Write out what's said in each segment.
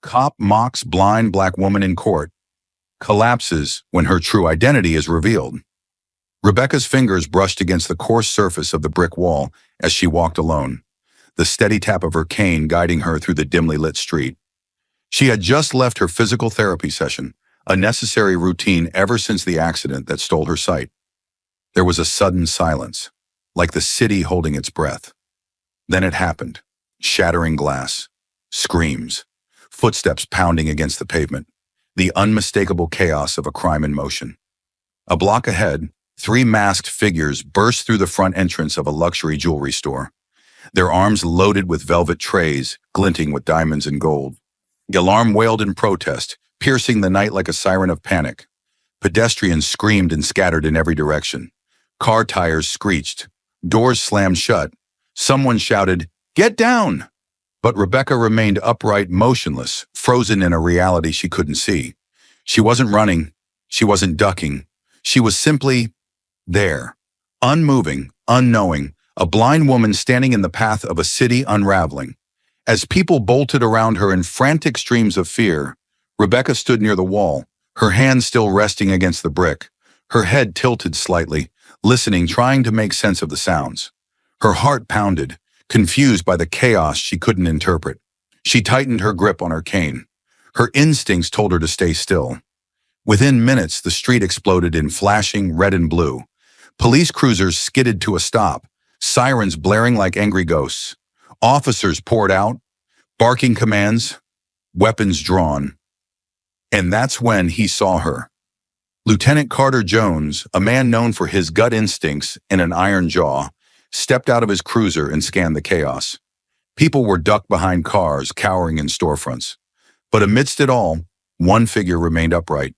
Cop mocks blind black woman in court, collapses when her true identity is revealed. Rebecca's fingers brushed against the coarse surface of the brick wall as she walked alone, the steady tap of her cane guiding her through the dimly lit street. She had just left her physical therapy session, a necessary routine ever since the accident that stole her sight. There was a sudden silence, like the city holding its breath. Then it happened. Shattering glass, screams, footsteps pounding against the pavement, the unmistakable chaos of a crime in motion. A block ahead, three masked figures burst through the front entrance of a luxury jewelry store, their arms loaded with velvet trays, glinting with diamonds and gold. The alarm wailed in protest, piercing the night like a siren of panic. Pedestrians screamed and scattered in every direction. Car tires screeched. Doors slammed shut. Someone shouted, "Get down!" But Rebecca remained upright, motionless, frozen in a reality she couldn't see. She wasn't running. She wasn't ducking. She was simply there, unmoving, unknowing, a blind woman standing in the path of a city unraveling. As people bolted around her in frantic streams of fear, Rebecca stood near the wall, her hands still resting against the brick, her head tilted slightly, listening, trying to make sense of the sounds. Her heart pounded, confused by the chaos she couldn't interpret. She tightened her grip on her cane. Her instincts told her to stay still. Within minutes, the street exploded in flashing red and blue. Police cruisers skidded to a stop, sirens blaring like angry ghosts. Officers poured out, barking commands, weapons drawn. And that's when he saw her. Lieutenant Carter Jones, a man known for his gut instincts and an iron jaw, stepped out of his cruiser and scanned the chaos. People were ducked behind cars, cowering in storefronts. But amidst it all, one figure remained upright.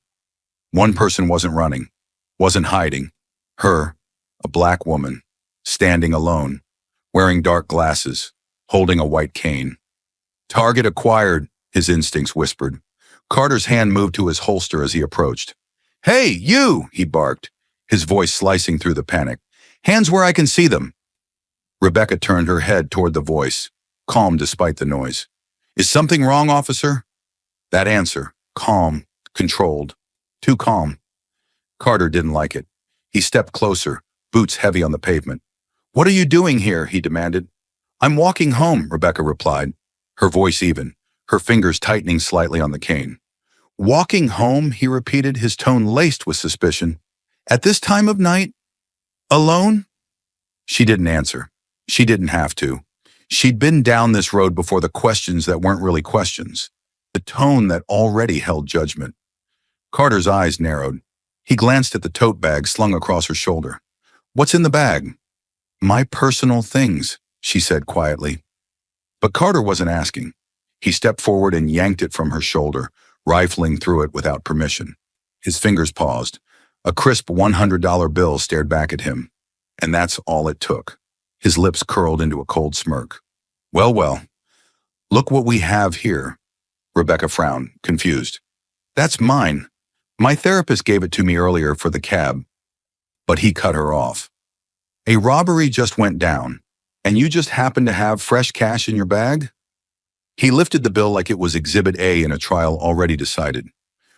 One person wasn't running, wasn't hiding. Her, a black woman, standing alone, wearing dark glasses, holding a white cane. "Target acquired," his instincts whispered. Carter's hand moved to his holster as he approached. "Hey, you!" he barked, his voice slicing through the panic. "Hands where I can see them." Rebecca turned her head toward the voice, calm despite the noise. "Is something wrong, officer?" That answer, calm, controlled, too calm. Carter didn't like it. He stepped closer, boots heavy on the pavement. "What are you doing here?" he demanded. "I'm walking home," Rebecca replied, her voice even, her fingers tightening slightly on the cane. "Walking home," he repeated, his tone laced with suspicion. "At this time of night? Alone?" She didn't answer. She didn't have to. She'd been down this road before, the questions that weren't really questions, the tone that already held judgment. Carter's eyes narrowed. He glanced at the tote bag slung across her shoulder. "What's in the bag?" "My personal things," she said quietly. But Carter wasn't asking. He stepped forward and yanked it from her shoulder, rifling through it without permission. His fingers paused. A crisp $100 bill stared back at him. And that's all it took. His lips curled into a cold smirk. Well, look what we have here." Rebecca frowned, confused. "That's mine. My therapist gave it to me earlier for the cab." But he cut her off. "A robbery just went down, and you just happen to have fresh cash in your bag?" He lifted the bill like it was Exhibit A in a trial already decided.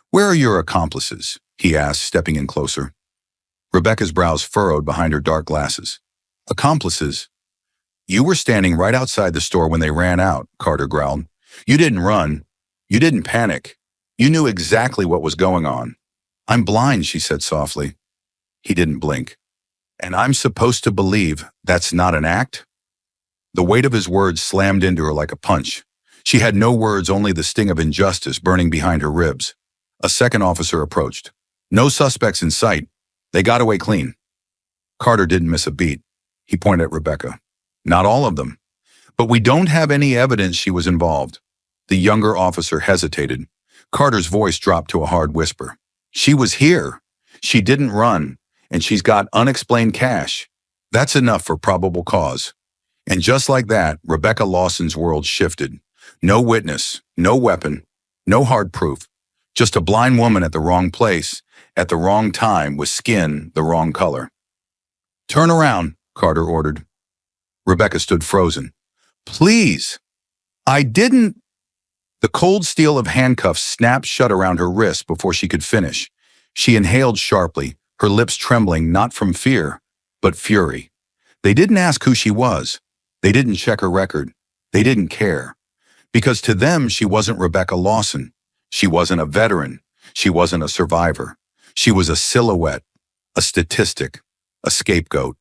"Where are your accomplices?" he asked, stepping in closer. Rebecca's brows furrowed behind her dark glasses. "Accomplices? You were standing right outside the store when they ran out," Carter growled. "You didn't run. You didn't panic. You knew exactly what was going on." "I'm blind," she said softly. He didn't blink. "And I'm supposed to believe that's not an act?" The weight of his words slammed into her like a punch. She had no words, only the sting of injustice burning behind her ribs. A second officer approached. "No suspects in sight. They got away clean." Carter didn't miss a beat. He pointed at Rebecca. "Not all of them. But we don't have any evidence she was involved." The younger officer hesitated. Carter's voice dropped to a hard whisper. "She was here. She didn't run. And she's got unexplained cash. That's enough for probable cause." And just like that, Rebecca Lawson's world shifted. No witness, no weapon, no hard proof. Just a blind woman at the wrong place, at the wrong time, with skin the wrong color. "Turn around," Carter ordered. Rebecca stood frozen. "Please, I didn't..." The cold steel of handcuffs snapped shut around her wrists before she could finish. She inhaled sharply, her lips trembling not from fear, but fury. They didn't ask who she was. They didn't check her record. They didn't care. Because to them, she wasn't Rebecca Lawson. She wasn't a veteran. She wasn't a survivor. She was a silhouette, a statistic, a scapegoat.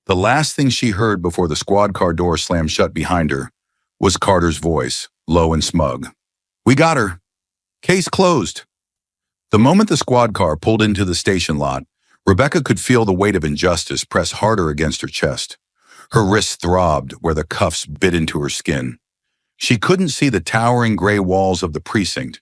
The last thing she heard before the squad car door slammed shut behind her was Carter's voice, low and smug. "We got her. Case closed." The moment the squad car pulled into the station lot, Rebecca could feel the weight of injustice press harder against her chest. Her wrists throbbed where the cuffs bit into her skin. She couldn't see the towering gray walls of the precinct,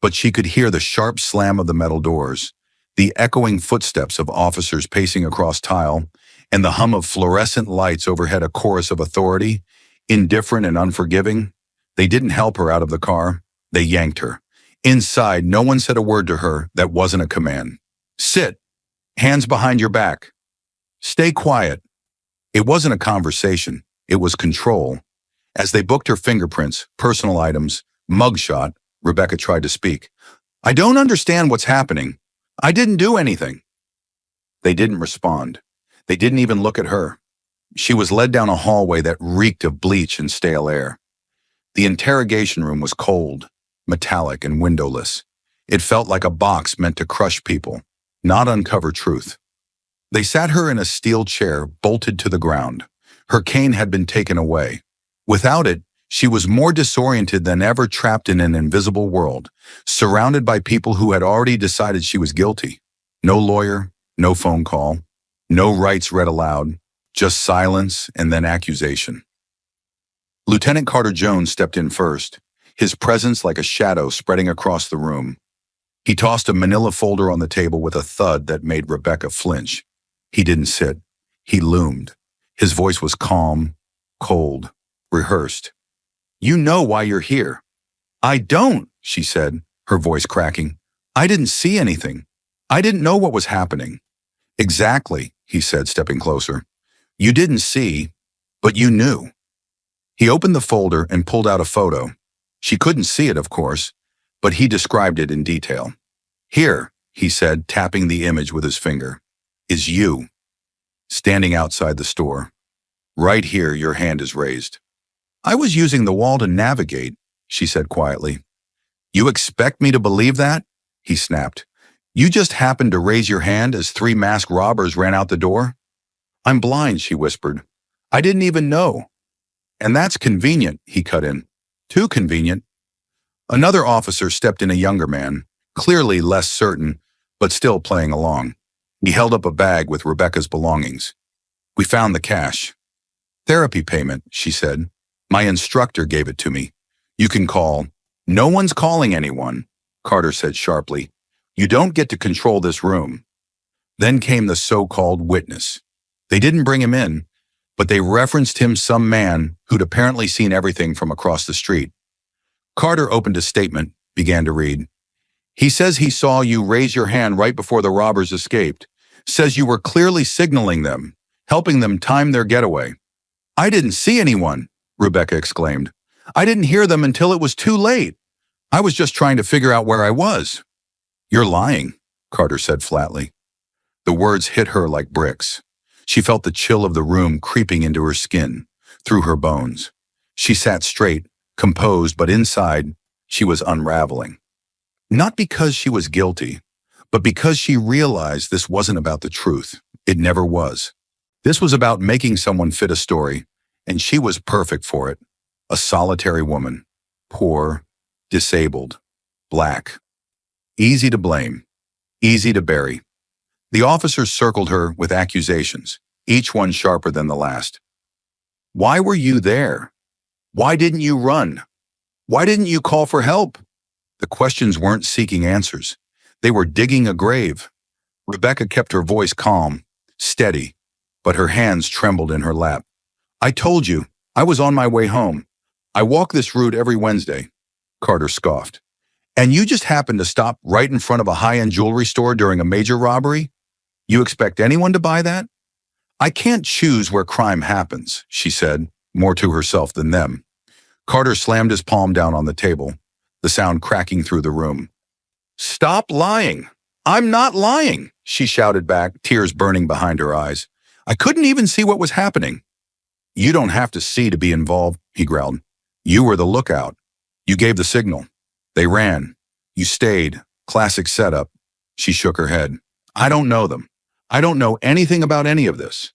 but she could hear the sharp slam of the metal doors, the echoing footsteps of officers pacing across tile, and the hum of fluorescent lights overhead, a chorus of authority, indifferent and unforgiving. They didn't help her out of the car. They yanked her. Inside, no one said a word to her that wasn't a command. "Sit. Hands behind your back. Stay quiet." It wasn't a conversation. It was control. As they booked her fingerprints, personal items, mugshot, Rebecca tried to speak. "I don't understand what's happening. I didn't do anything." They didn't respond. They didn't even look at her. She was led down a hallway that reeked of bleach and stale air. The interrogation room was cold, metallic, and windowless. It felt like a box meant to crush people, not uncover truth. They sat her in a steel chair bolted to the ground. Her cane had been taken away. Without it, she was more disoriented than ever, trapped in an invisible world, surrounded by people who had already decided she was guilty. No lawyer, no phone call, no rights read aloud, just silence and then accusation. Lieutenant Carter Jones stepped in first, his presence like a shadow spreading across the room. He tossed a manila folder on the table with a thud that made Rebecca flinch. He didn't sit. He loomed. His voice was calm, cold, rehearsed. "You know why you're here." "I don't," she said, her voice cracking. "I didn't see anything. I didn't know what was happening." "Exactly," he said, stepping closer. "You didn't see, but you knew." He opened the folder and pulled out a photo. She couldn't see it, of course, but he described it in detail. "Here," he said, tapping the image with his finger, "is you, standing outside the store. Right here, your hand is raised." "I was using the wall to navigate," she said quietly. "You expect me to believe that?" he snapped. "You just happened to raise your hand as 3 masked robbers ran out the door?" "I'm blind," she whispered. "I didn't even know." "And that's convenient," he cut in. "Too convenient." Another officer stepped in, a younger man, clearly less certain, but still playing along. He held up a bag with Rebecca's belongings. "We found the cash." "Therapy payment," she said. "My instructor gave it to me. You can call." "No one's calling anyone," Carter said sharply. "You don't get to control this room." Then came the so-called witness. They didn't bring him in, but they referenced him, some man who'd apparently seen everything from across the street. Carter opened a statement, began to read. "He says he saw you raise your hand right before the robbers escaped. Says you were clearly signaling them, helping them time their getaway." "I didn't see anyone," Rebecca exclaimed. "I didn't hear them until it was too late. I was just trying to figure out where I was." "You're lying," Carter said flatly. The words hit her like bricks. She felt the chill of the room creeping into her skin, through her bones. She sat straight, composed, but inside, she was unraveling. Not because she was guilty, but because she realized this wasn't about the truth. It never was. This was about making someone fit a story, and she was perfect for it. A solitary woman, poor, disabled, black. Easy to blame, easy to bury. The officers circled her with accusations, each one sharper than the last. "Why were you there? Why didn't you run? Why didn't you call for help?" The questions weren't seeking answers. They were digging a grave. Rebecca kept her voice calm, steady, but her hands trembled in her lap. "I told you, I was on my way home. I walk this route every Wednesday," Carter scoffed. "And you just happened to stop right in front of a high-end jewelry store during a major robbery? You expect anyone to buy that?" "I can't choose where crime happens," she said, more to herself than them. Carter slammed his palm down on the table. the sound cracking through the room. "Stop lying! I'm not lying!" she shouted back, tears burning behind her eyes. "I couldn't even see what was happening." "You don't have to see to be involved," he growled. "You were the lookout. You gave the signal. They ran. You stayed. Classic setup." She shook her head. "I don't know them. I don't know anything about any of this."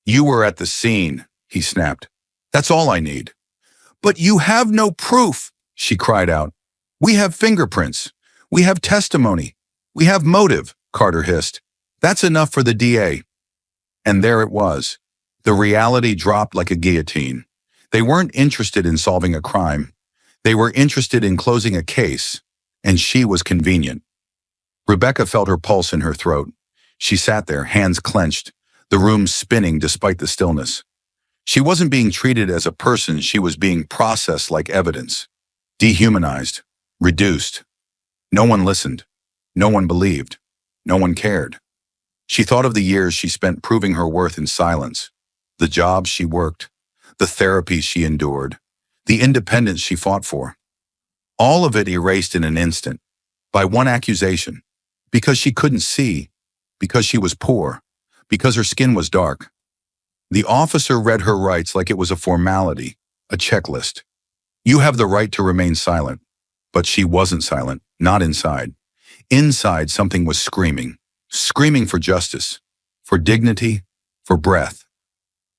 "You were at the scene," he snapped. "That's all I need." "But you have no proof," she cried out. "We have fingerprints. We have testimony. We have motive," Carter hissed. "That's enough for the DA." And there it was. The reality dropped like a guillotine. They weren't interested in solving a crime. They were interested in closing a case, and she was convenient. Rebecca felt her pulse in her throat. She sat there, hands clenched, the room spinning despite the stillness. She wasn't being treated as a person, she was being processed like evidence. Dehumanized, reduced. No one listened. No one believed. No one cared. She thought of the years she spent proving her worth in silence, the jobs she worked, the therapies she endured, the independence she fought for. All of it erased in an instant, by one accusation, because she couldn't see, because she was poor, because her skin was dark. The officer read her rights like it was a formality, a checklist. You have the right to remain silent. But she wasn't silent, not inside. Inside, something was screaming for justice, for dignity, for breath.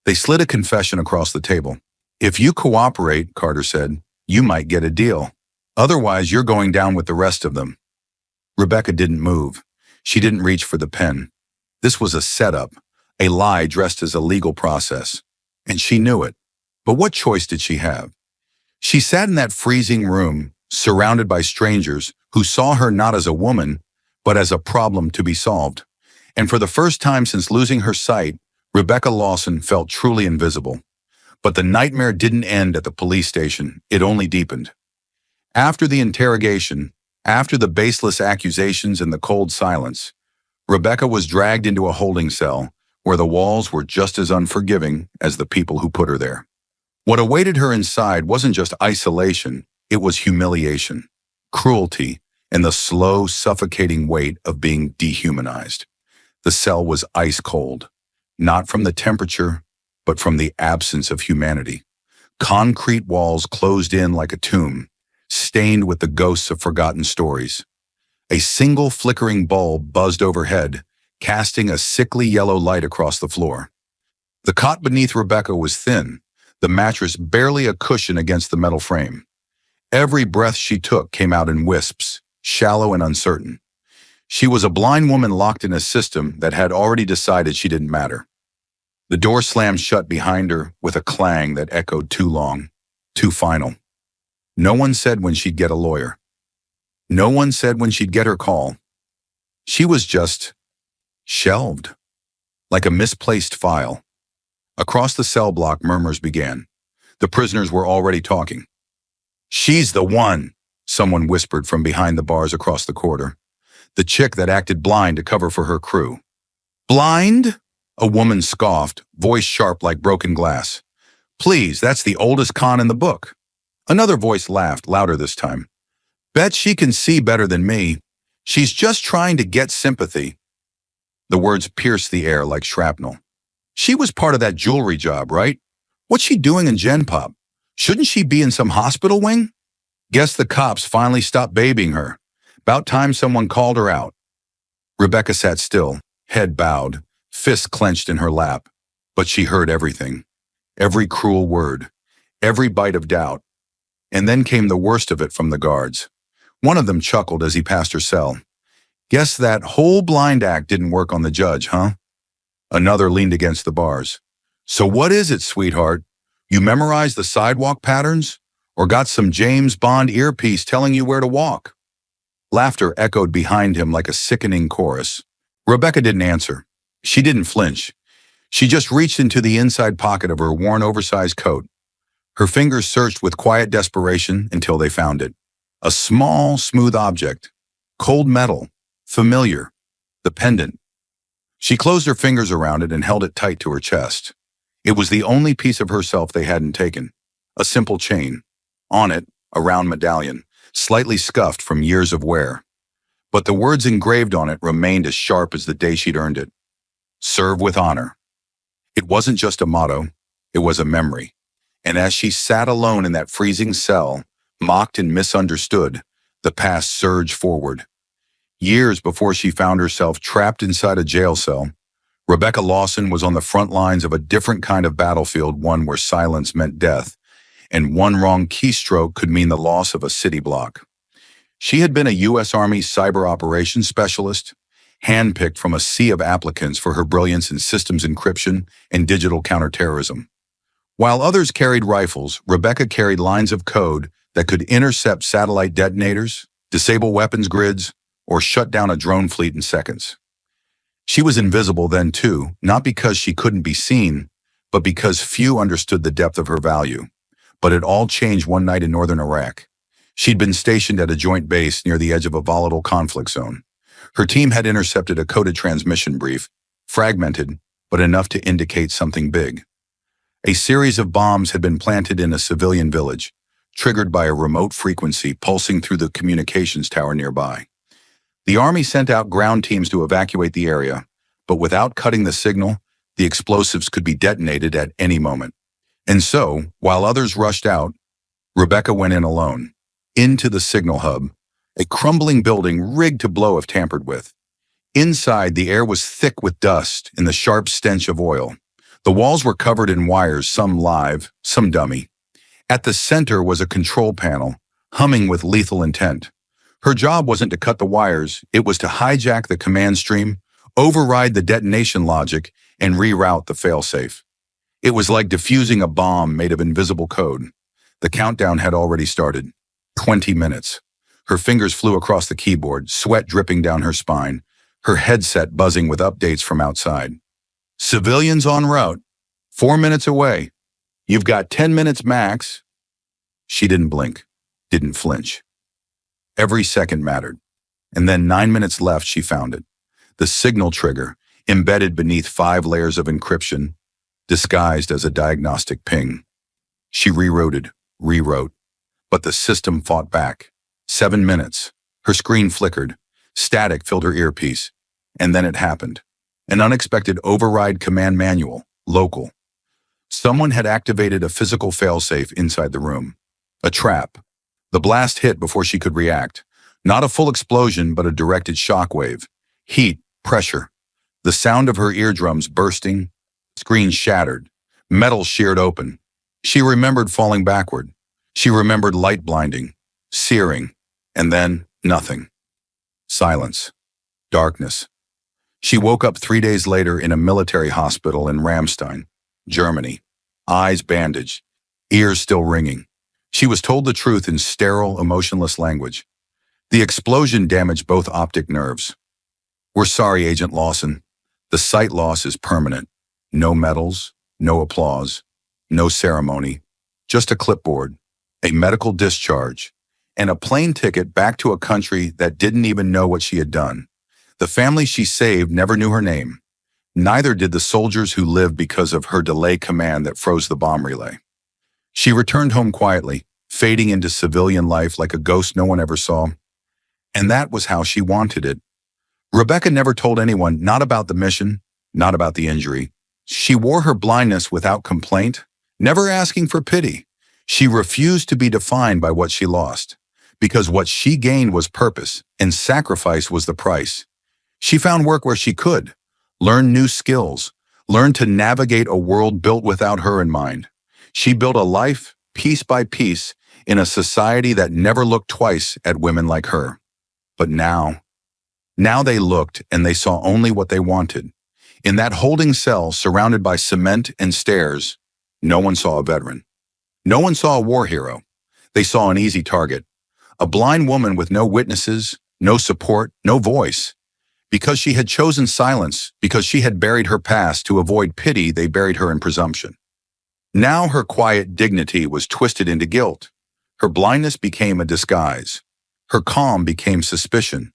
They slid a confession across the table. "If you cooperate," Carter said, "you might get a deal. Otherwise, you're going down with the rest of them." Rebecca didn't move. She didn't reach for the pen. This was a setup, a lie dressed as a legal process. And she knew it. But what choice did she have? She sat in that freezing room, surrounded by strangers who saw her not as a woman, but as a problem to be solved. And for the first time since losing her sight, Rebecca Lawson felt truly invisible. But the nightmare didn't end at the police station, it only deepened. After the interrogation, after the baseless accusations and the cold silence, Rebecca was dragged into a holding cell where the walls were just as unforgiving as the people who put her there. What awaited her inside wasn't just isolation, it was humiliation, cruelty, and the slow, suffocating weight of being dehumanized. The cell was ice cold, not from the temperature, but from the absence of humanity. Concrete walls closed in like a tomb, stained with the ghosts of forgotten stories. A single flickering bulb buzzed overhead, casting a sickly yellow light across the floor. The cot beneath Rebecca was thin, the mattress barely a cushion against the metal frame. Every breath she took came out in wisps, shallow and uncertain. She was a blind woman locked in a system that had already decided she didn't matter. The door slammed shut behind her with a clang that echoed too long, too final. No one said when she'd get a lawyer. No one said when she'd get her call. She was just shelved, like a misplaced file. Across the cell block, murmurs began. The prisoners were already talking. "She's the one," someone whispered from behind the bars across the corridor. "The chick that acted blind to cover for her crew." "Blind?" A woman scoffed, voice sharp like broken glass. "Please, that's the oldest con in the book." Another voice laughed, louder this time. "Bet she can see better than me. She's just trying to get sympathy." The words pierced the air like shrapnel. "She was part of that jewelry job, right? What's she doing in Gen Pop? Shouldn't she be in some hospital wing?" "Guess the cops finally stopped babying her. About time someone called her out." Rebecca sat still, head bowed, fists clenched in her lap. But she heard everything. Every cruel word. Every bite of doubt. And then came the worst of it from the guards. One of them chuckled as he passed her cell. "Guess that whole blind act didn't work on the judge, huh?" Another leaned against the bars. "So what is it, sweetheart? You memorized the sidewalk patterns? Or got some James Bond earpiece telling you where to walk?" Laughter echoed behind him like a sickening chorus. Rebecca didn't answer. She didn't flinch. She just reached into the inside pocket of her worn oversized coat. Her fingers searched with quiet desperation until they found it. A small, smooth object. Cold metal. Familiar. The pendant. She closed her fingers around it and held it tight to her chest. It was the only piece of herself they hadn't taken. A simple chain. On it, a round medallion. slightly scuffed from years of wear. But the words engraved on it remained as sharp as the day she'd earned it. Serve with honor. It wasn't just a motto, it was a memory. And as she sat alone in that freezing cell, mocked and misunderstood, the past surged forward. Years before she found herself trapped inside a jail cell, Rebecca Lawson was on the front lines of a different kind of battlefield, one where silence meant death, and one wrong keystroke could mean the loss of a city block. She had been a U.S. Army cyber operations specialist, handpicked from a sea of applicants for her brilliance in systems encryption and digital counterterrorism. While others carried rifles, Rebecca carried lines of code that could intercept satellite detonators, disable weapons grids, or shut down a drone fleet in seconds. She was invisible then too, not because she couldn't be seen, but because few understood the depth of her value. But it all changed one night in northern Iraq. She'd been stationed at a joint base near the edge of a volatile conflict zone. Her team had intercepted a coded transmission brief, fragmented, but enough to indicate something big. A series of bombs had been planted in a civilian village, triggered by a remote frequency pulsing through the communications tower nearby. The Army sent out ground teams to evacuate the area, but without cutting the signal, the explosives could be detonated at any moment. And so, while others rushed out, Rebecca went in alone, into the signal hub, a crumbling building rigged to blow if tampered with. Inside, the air was thick with dust and the sharp stench of oil. The walls were covered in wires, some live, some dummy. At the center was a control panel, humming with lethal intent. Her job wasn't to cut the wires, it was to hijack the command stream, override the detonation logic, and reroute the failsafe. It was like defusing a bomb made of invisible code. The countdown had already started. 20 minutes. Her fingers flew across the keyboard, sweat dripping down her spine, her headset buzzing with updates from outside. Civilians en route. 4 minutes away. You've got 10 minutes max. She didn't blink, didn't flinch. Every second mattered. And then 9 minutes left, she found it. The signal trigger, embedded beneath 5 layers of encryption, disguised as a diagnostic ping. She rewrote, but the system fought back. 7 minutes. Her screen flickered. Static filled her earpiece. And then it happened. An unexpected override command manual, local. Someone had activated a physical failsafe inside the room. A trap. The blast hit before she could react. Not a full explosion, but a directed shockwave. Heat, pressure. The sound of her eardrums bursting, screen shattered, metal sheared open. She remembered falling backward. She remembered light blinding, searing, and then nothing. Silence. Darkness. She woke up 3 days later in a military hospital in Ramstein, Germany. Eyes bandaged, ears still ringing. She was told the truth in sterile, emotionless language. The explosion damaged both optic nerves. We're sorry, Agent Lawson. The sight loss is permanent. No medals, no applause, no ceremony, just a clipboard, a medical discharge, and a plane ticket back to a country that didn't even know what she had done. The family she saved never knew her name. Neither did the soldiers who lived because of her delay command that froze the bomb relay. She returned home quietly, fading into civilian life like a ghost no one ever saw. And that was how she wanted it. Rebecca never told anyone, not about the mission, not about the injury. She wore her blindness without complaint, never asking for pity. She refused to be defined by what she lost, because what she gained was purpose, and sacrifice was the price. She found work where she could, learn new skills, learn to navigate a world built without her in mind. She built a life, piece by piece, in a society that never looked twice at women like her. But now they looked and they saw only what they wanted. In that holding cell surrounded by cement and stairs, no one saw a veteran. No one saw a war hero. They saw an easy target. A blind woman with no witnesses, no support, no voice. Because she had chosen silence, because she had buried her past to avoid pity, they buried her in presumption. Now her quiet dignity was twisted into guilt. Her blindness became a disguise. Her calm became suspicion.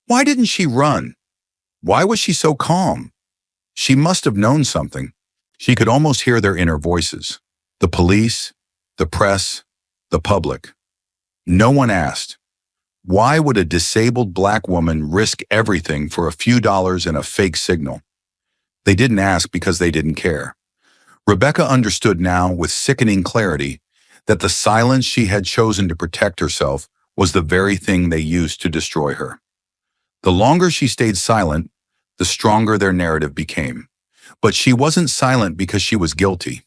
Why didn't she run? Why was she so calm? She must have known something. She could almost hear their inner voices. The police, the press, the public. No one asked, why would a disabled black woman risk everything for a few dollars and a fake signal? They didn't ask because they didn't care. Rebecca understood now with sickening clarity that the silence she had chosen to protect herself was the very thing they used to destroy her. The longer she stayed silent, the stronger their narrative became. But she wasn't silent because she was guilty.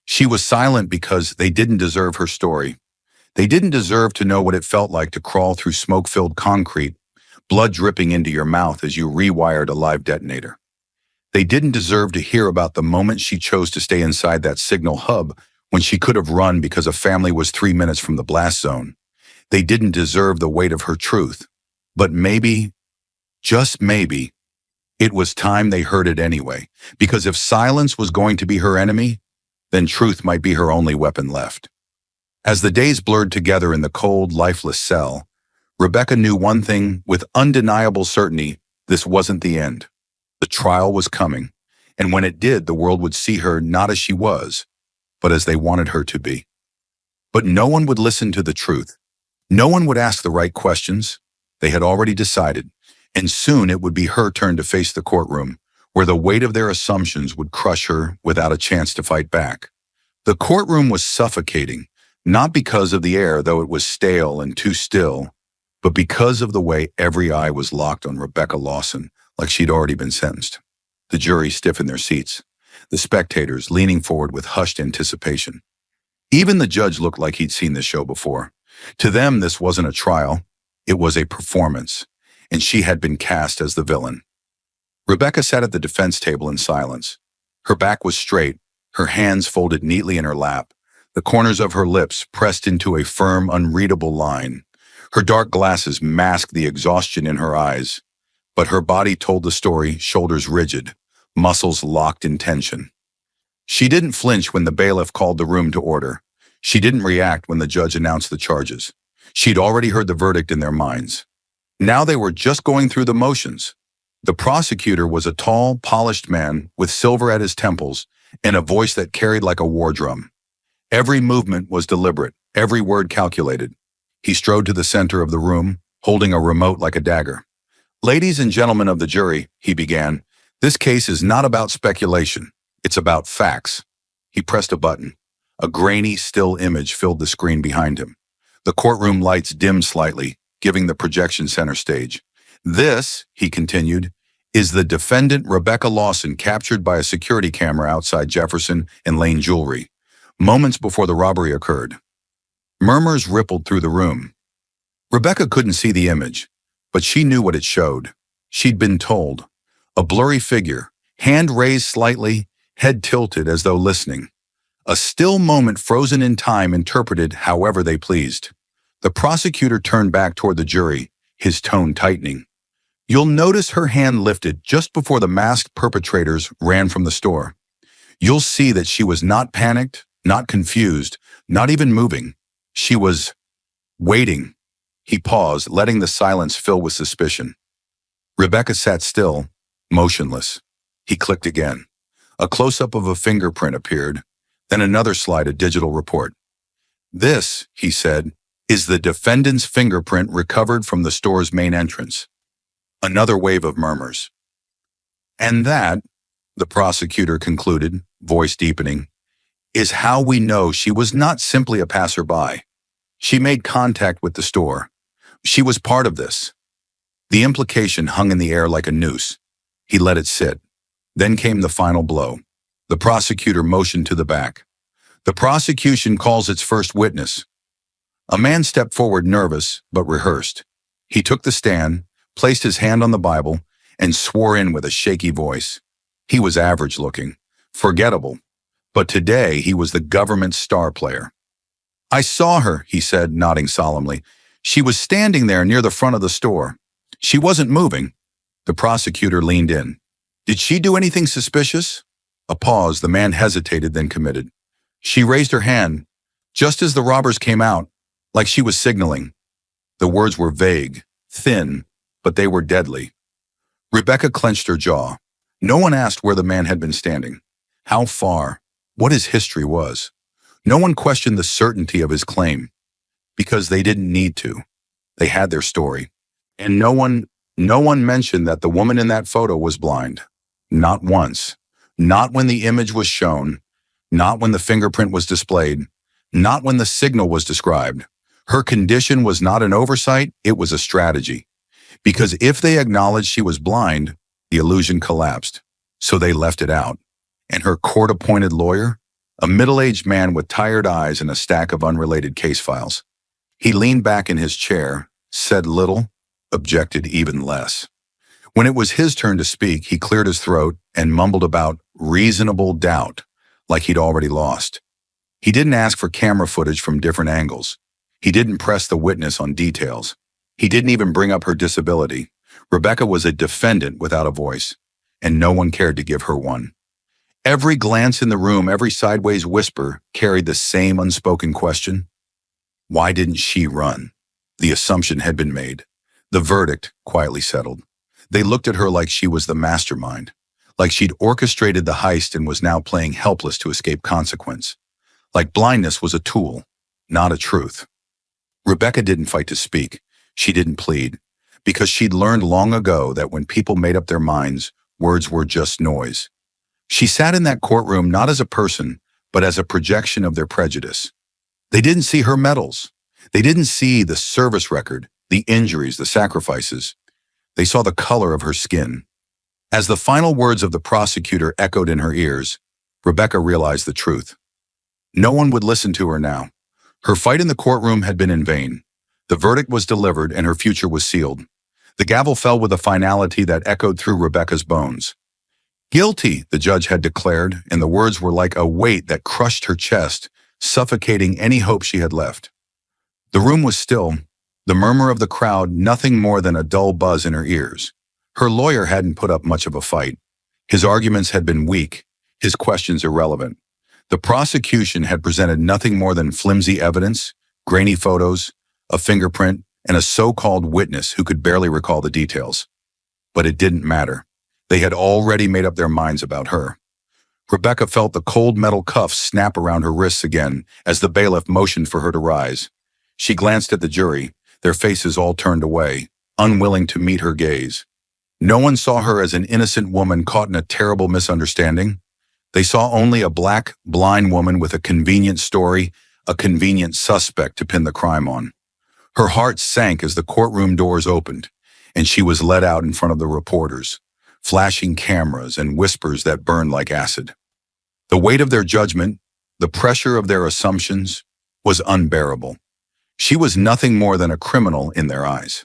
She was silent because they didn't deserve her story. They didn't deserve to know what it felt like to crawl through smoke-filled concrete, blood dripping into your mouth as you rewired a live detonator. They didn't deserve to hear about the moment she chose to stay inside that signal hub when she could have run because a family was 3 minutes from the blast zone. They didn't deserve the weight of her truth. But maybe, just maybe, it was time they heard it anyway, because if silence was going to be her enemy, then truth might be her only weapon left. As the days blurred together in the cold, lifeless cell, Rebecca knew one thing with undeniable certainty: this wasn't the end. The trial was coming, and when it did, the world would see her not as she was, but as they wanted her to be. But no one would listen to the truth. No one would ask the right questions. They had already decided, and soon it would be her turn to face the courtroom, where the weight of their assumptions would crush her without a chance to fight back. The courtroom was suffocating, not because of the air, though it was stale and too still, but because of the way every eye was locked on Rebecca Lawson, like she'd already been sentenced. The jury stiff in their seats, the spectators leaning forward with hushed anticipation. Even the judge looked like he'd seen this show before. To them, this wasn't a trial, it was a performance, and she had been cast as the villain. Rebecca sat at the defense table in silence. Her back was straight, her hands folded neatly in her lap, the corners of her lips pressed into a firm, unreadable line. Her dark glasses masked the exhaustion in her eyes, but her body told the story, shoulders rigid, muscles locked in tension. She didn't flinch when the bailiff called the room to order. She didn't react when the judge announced the charges. She'd already heard the verdict in their minds. Now they were just going through the motions. The prosecutor was a tall, polished man with silver at his temples and a voice that carried like a war drum. Every movement was deliberate, every word calculated. He strode to the center of the room, holding a remote like a dagger. "Ladies and gentlemen of the jury," he began, "this case is not about speculation. It's about facts." He pressed a button. A grainy, still image filled the screen behind him. The courtroom lights dimmed slightly, giving the projection center stage. "This," he continued, "is the defendant Rebecca Lawson captured by a security camera outside Jefferson and Lane Jewelry, moments before the robbery occurred." Murmurs rippled through the room. Rebecca couldn't see the image, but she knew what it showed. She'd been told. A blurry figure, hand raised slightly, head tilted as though listening. A still moment frozen in time interpreted however they pleased. The prosecutor turned back toward the jury, his tone tightening. "You'll notice her hand lifted just before the masked perpetrators ran from the store. You'll see that she was not panicked, not confused, not even moving. She was waiting." He paused, letting the silence fill with suspicion. Rebecca sat still, motionless. He clicked again. A close-up of a fingerprint appeared, then another slide, a digital report. "This," he said, "is the defendant's fingerprint recovered from the store's main entrance." Another wave of murmurs. "And that," the prosecutor concluded, voice deepening, "is how we know she was not simply a passerby. She made contact with the store. She was part of this." The implication hung in the air like a noose. He let it sit. Then came the final blow. The prosecutor motioned to the back. "The prosecution calls its first witness." A man stepped forward, nervous but rehearsed. He took the stand, placed his hand on the Bible, and swore in with a shaky voice. He was average-looking, forgettable, but today he was the government's star player. "I saw her," he said, nodding solemnly. "She was standing there near the front of the store. She wasn't moving." The prosecutor leaned in. "Did she do anything suspicious?" A pause. The man hesitated, then committed. "She raised her hand, just as the robbers came out, like she was signaling." The words were vague, thin, but they were deadly. Rebecca clenched her jaw. No one asked where the man had been standing, how far, what his history was. No one questioned the certainty of his claim. because they didn't need to. They had their story. And no one mentioned that the woman in that photo was blind. Not once. Not when the image was shown. Not when the fingerprint was displayed. Not when the signal was described. Her condition was not an oversight, it was a strategy. Because if they acknowledged she was blind, the illusion collapsed. So they left it out. And her court-appointed lawyer? A middle-aged man with tired eyes and a stack of unrelated case files. He leaned back in his chair, said little, objected even less. When it was his turn to speak, he cleared his throat and mumbled about reasonable doubt, like he'd already lost. He didn't ask for camera footage from different angles. He didn't press the witness on details. He didn't even bring up her disability. Rebecca was a defendant without a voice, and no one cared to give her one. Every glance in the room, every sideways whisper carried the same unspoken question. Why didn't she run? The assumption had been made. The verdict quietly settled. They looked at her like she was the mastermind, like she'd orchestrated the heist and was now playing helpless to escape consequence. Like blindness was a tool, not a truth. Rebecca didn't fight to speak. She didn't plead, because she'd learned long ago that when people made up their minds, words were just noise. She sat in that courtroom not as a person, but as a projection of their prejudice. They didn't see her medals. They didn't see the service record, the injuries, the sacrifices. They saw the color of her skin. As the final words of the prosecutor echoed in her ears, Rebecca realized the truth. No one would listen to her now. Her fight in the courtroom had been in vain. The verdict was delivered and her future was sealed. The gavel fell with a finality that echoed through Rebecca's bones. Guilty, the judge had declared, and the words were like a weight that crushed her chest, suffocating any hope she had left. The room was still, the murmur of the crowd nothing more than a dull buzz in her ears. Her lawyer hadn't put up much of a fight. His arguments had been weak, his questions irrelevant. The prosecution had presented nothing more than flimsy evidence, grainy photos, a fingerprint, and a so-called witness who could barely recall the details. But it didn't matter. They had already made up their minds about her. Rebecca felt the cold metal cuffs snap around her wrists again as the bailiff motioned for her to rise. She glanced at the jury, their faces all turned away, unwilling to meet her gaze. No one saw her as an innocent woman caught in a terrible misunderstanding. They saw only a black, blind woman with a convenient story, a convenient suspect to pin the crime on. Her heart sank as the courtroom doors opened, and she was led out in front of the reporters, flashing cameras and whispers that burned like acid. The weight of their judgment, the pressure of their assumptions, was unbearable. She was nothing more than a criminal in their eyes.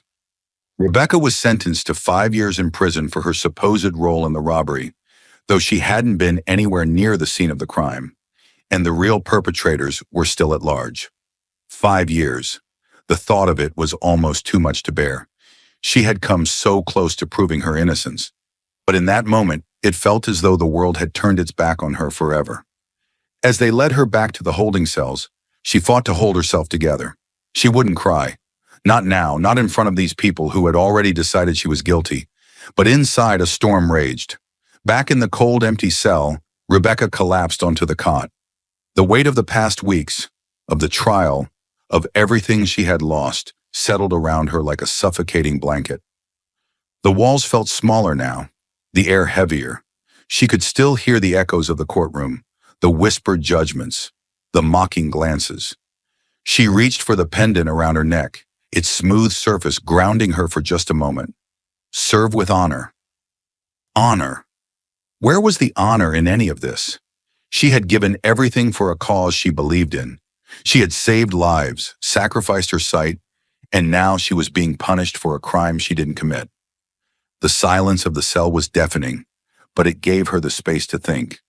Rebecca was sentenced to 5 years in prison for her supposed role in the robbery, though she hadn't been anywhere near the scene of the crime, and the real perpetrators were still at large. 5 years. The thought of it was almost too much to bear. She had come so close to proving her innocence. But in that moment, it felt as though the world had turned its back on her forever. As they led her back to the holding cells, she fought to hold herself together. She wouldn't cry. Not now, not in front of these people who had already decided she was guilty. But inside, a storm raged. Back in the cold, empty cell, Rebecca collapsed onto the cot. The weight of the past weeks, of the trial, of everything she had lost, settled around her like a suffocating blanket. The walls felt smaller now, the air heavier. She could still hear the echoes of the courtroom, the whispered judgments, the mocking glances. She reached for the pendant around her neck, its smooth surface grounding her for just a moment. Serve with honor. Honor. Where was the honor in any of this? She had given everything for a cause she believed in. She had saved lives, sacrificed her sight, and now she was being punished for a crime she didn't commit. The silence of the cell was deafening, but it gave her the space to think.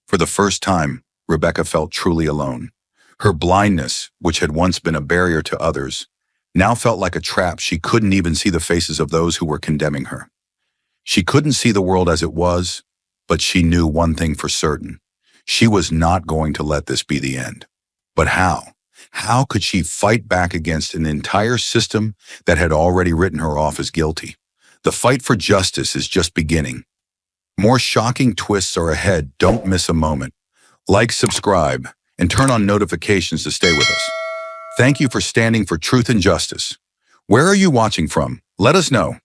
For the first time, Rebecca felt truly alone. Her blindness, which had once been a barrier to others, now felt like a trap. She couldn't even see the faces of those who were condemning her. She couldn't see the world as it was, but she knew one thing for certain. She was not going to let this be the end. But how? How could she fight back against an entire system that had already written her off as guilty? The fight for justice is just beginning. More shocking twists are ahead. Don't miss a moment. Like, subscribe, and turn on notifications to stay with us. Thank you for standing for truth and justice. Where are you watching from? Let us know.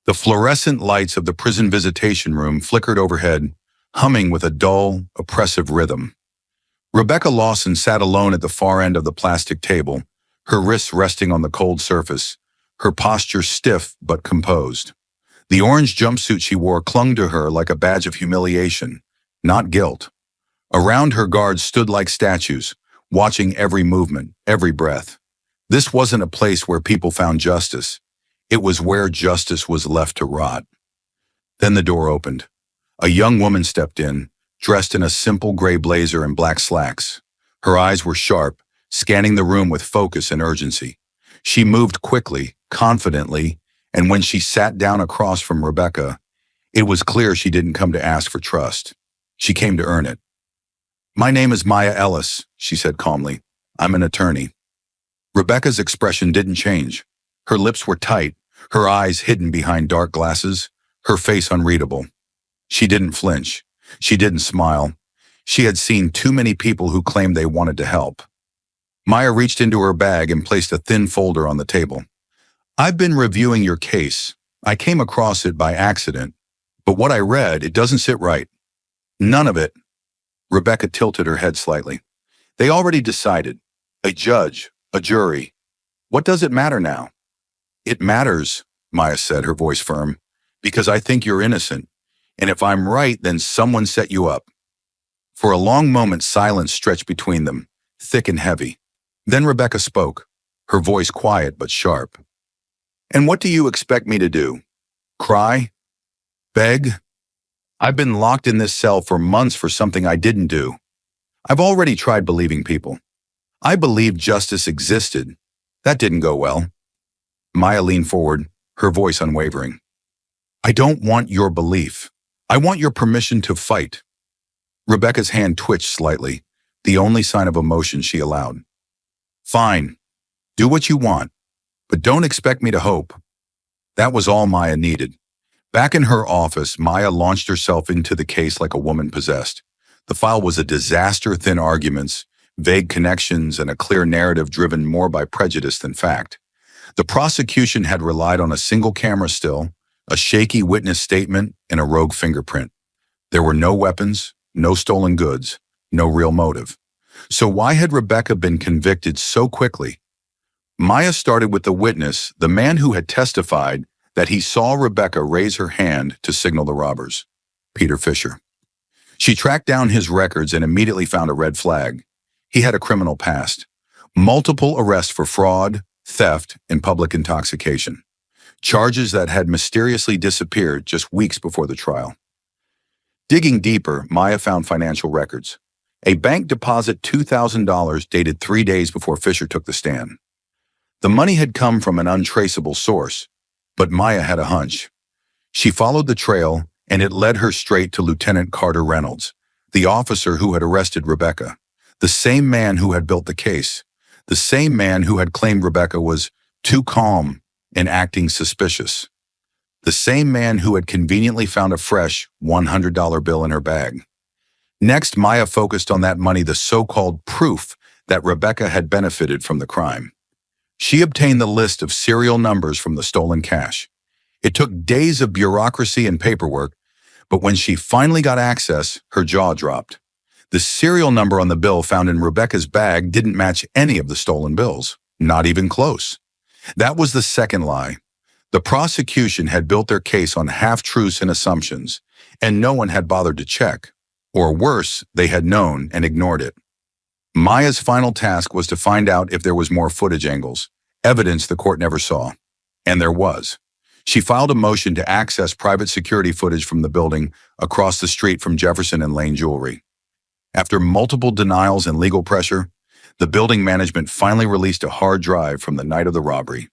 The fluorescent lights of the prison visitation room flickered overhead, humming with a dull, oppressive rhythm. Rebecca Lawson sat alone at the far end of the plastic table, her wrists resting on the cold surface, her posture stiff but composed. The orange jumpsuit she wore clung to her like a badge of humiliation, not guilt. Around her guards stood like statues, watching every movement, every breath. This wasn't a place where people found justice. It was where justice was left to rot. Then the door opened. A young woman stepped in, dressed in a simple gray blazer and black slacks. Her eyes were sharp, scanning the room with focus and urgency. She moved quickly, confidently, and when she sat down across from Rebecca, it was clear she didn't come to ask for trust. She came to earn it. "My name is Maya Ellis," she said calmly. "I'm an attorney." Rebecca's expression didn't change. Her lips were tight, her eyes hidden behind dark glasses, her face unreadable. She didn't flinch. She didn't smile. She had seen too many people who claimed they wanted to help. Maya reached into her bag and placed a thin folder on the table. "I've been reviewing your case. I came across it by accident. But what I read, it doesn't sit right. None of it." Rebecca tilted her head slightly. "They already decided. A judge, a jury. What does it matter now?" "It matters," Maya said, her voice firm, "because I think you're innocent. And if I'm right, then someone set you up." For a long moment, silence stretched between them, thick and heavy. Then Rebecca spoke, her voice quiet but sharp. "And what do you expect me to do? Cry? Beg? I've been locked in this cell for months for something I didn't do. I've already tried believing people. I believed justice existed. That didn't go well." Maya leaned forward, her voice unwavering. "I don't want your belief. I want your permission to fight." Rebecca's hand twitched slightly, the only sign of emotion she allowed. "Fine. Do what you want, but don't expect me to hope." That was all Maya needed. Back in her office, Maya launched herself into the case like a woman possessed. The file was a disaster, thin arguments, vague connections, and a clear narrative driven more by prejudice than fact. The prosecution had relied on a single camera still, a shaky witness statement, and a rogue fingerprint. There were no weapons, no stolen goods, no real motive. So why had Rebecca been convicted so quickly? Maya started with the witness, the man who had testified that he saw Rebecca raise her hand to signal the robbers, Peter Fisher. She tracked down his records and immediately found a red flag. He had a criminal past. Multiple arrests for fraud, theft, and public intoxication. Charges that had mysteriously disappeared just weeks before the trial. Digging deeper, Maya found financial records. A bank deposit $2,000 dated 3 days before Fisher took the stand. The money had come from an untraceable source, but Maya had a hunch. She followed the trail, and it led her straight to Lieutenant Carter Reynolds, the officer who had arrested Rebecca, the same man who had built the case, the same man who had claimed Rebecca was too calm and acting suspicious, the same man who had conveniently found a fresh $100 bill in her bag. Next, Maya focused on that money, the so-called proof that Rebecca had benefited from the crime. She obtained the list of serial numbers from the stolen cash. It took days of bureaucracy and paperwork, but when she finally got access, her jaw dropped. The serial number on the bill found in Rebecca's bag didn't match any of the stolen bills, not even close. That was the second lie. The prosecution had built their case on half-truths and assumptions, and no one had bothered to check. Or worse, they had known and ignored it. Maya's final task was to find out if there was more footage angles, evidence the court never saw. And there was. She filed a motion to access private security footage from the building across the street from Jefferson and Lane Jewelry. After multiple denials and legal pressure, the building management finally released a hard drive from the night of the robbery.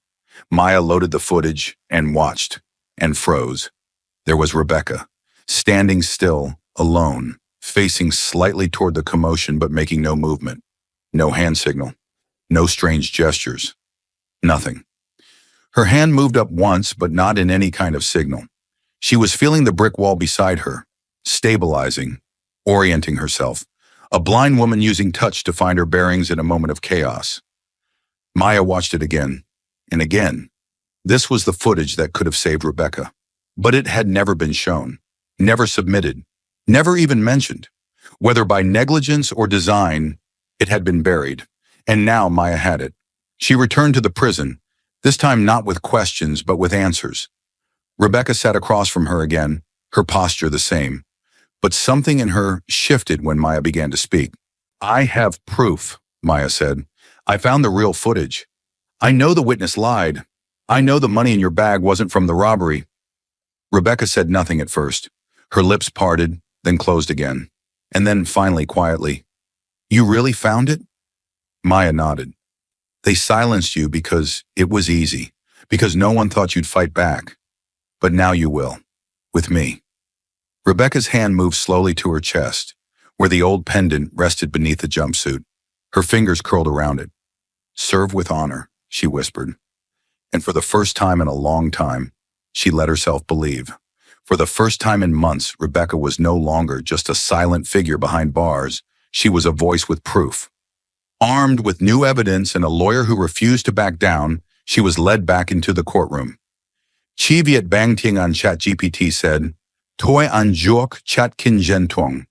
Maya loaded the footage and watched and froze. There was Rebecca, standing still, alone, facing slightly toward the commotion but making no movement. No hand signal. No strange gestures. Nothing. Her hand moved up once, but not in any kind of signal. She was feeling the brick wall beside her, stabilizing, orienting herself, a blind woman using touch to find her bearings in a moment of chaos. Maya watched it again and again. This was the footage that could have saved Rebecca. But it had never been shown, never submitted, never even mentioned. Whether by negligence or design, it had been buried. And now Maya had it. She returned to the prison, this time not with questions but with answers. Rebecca sat across from her again, her posture the same. But something in her shifted when Maya began to speak. "I have proof," Maya said. "I found the real footage. I know the witness lied. I know the money in your bag wasn't from the robbery." Rebecca said nothing at first. Her lips parted, then closed again. And then finally, quietly, "You really found it?" Maya nodded. "They silenced you because it was easy, because no one thought you'd fight back. But now you will, with me." Rebecca's hand moved slowly to her chest, where the old pendant rested beneath the jumpsuit. Her fingers curled around it. "Serve with honor," she whispered. And for the first time in a long time, she let herself believe. For the first time in months, Rebecca was no longer just a silent figure behind bars. She was a voice with proof. Armed with new evidence and a lawyer who refused to back down, she was led back into the courtroom. Chi Viet Bang Ting on ChatGPT said, "Toi an Jok Chat Kin Jen Tuong."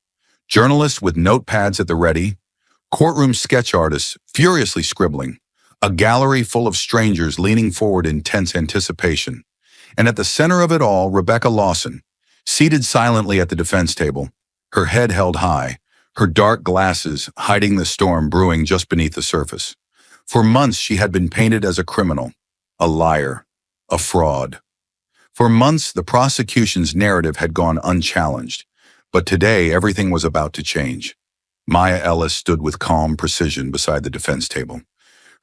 Journalists with notepads at the ready, courtroom sketch artists furiously scribbling, a gallery full of strangers leaning forward in tense anticipation. And at the center of it all, Rebecca Lawson, seated silently at the defense table, her head held high, her dark glasses hiding the storm brewing just beneath the surface. For months, she had been painted as a criminal, a liar, a fraud. For months, the prosecution's narrative had gone unchallenged. But today, everything was about to change. Maya Ellis stood with calm precision beside the defense table.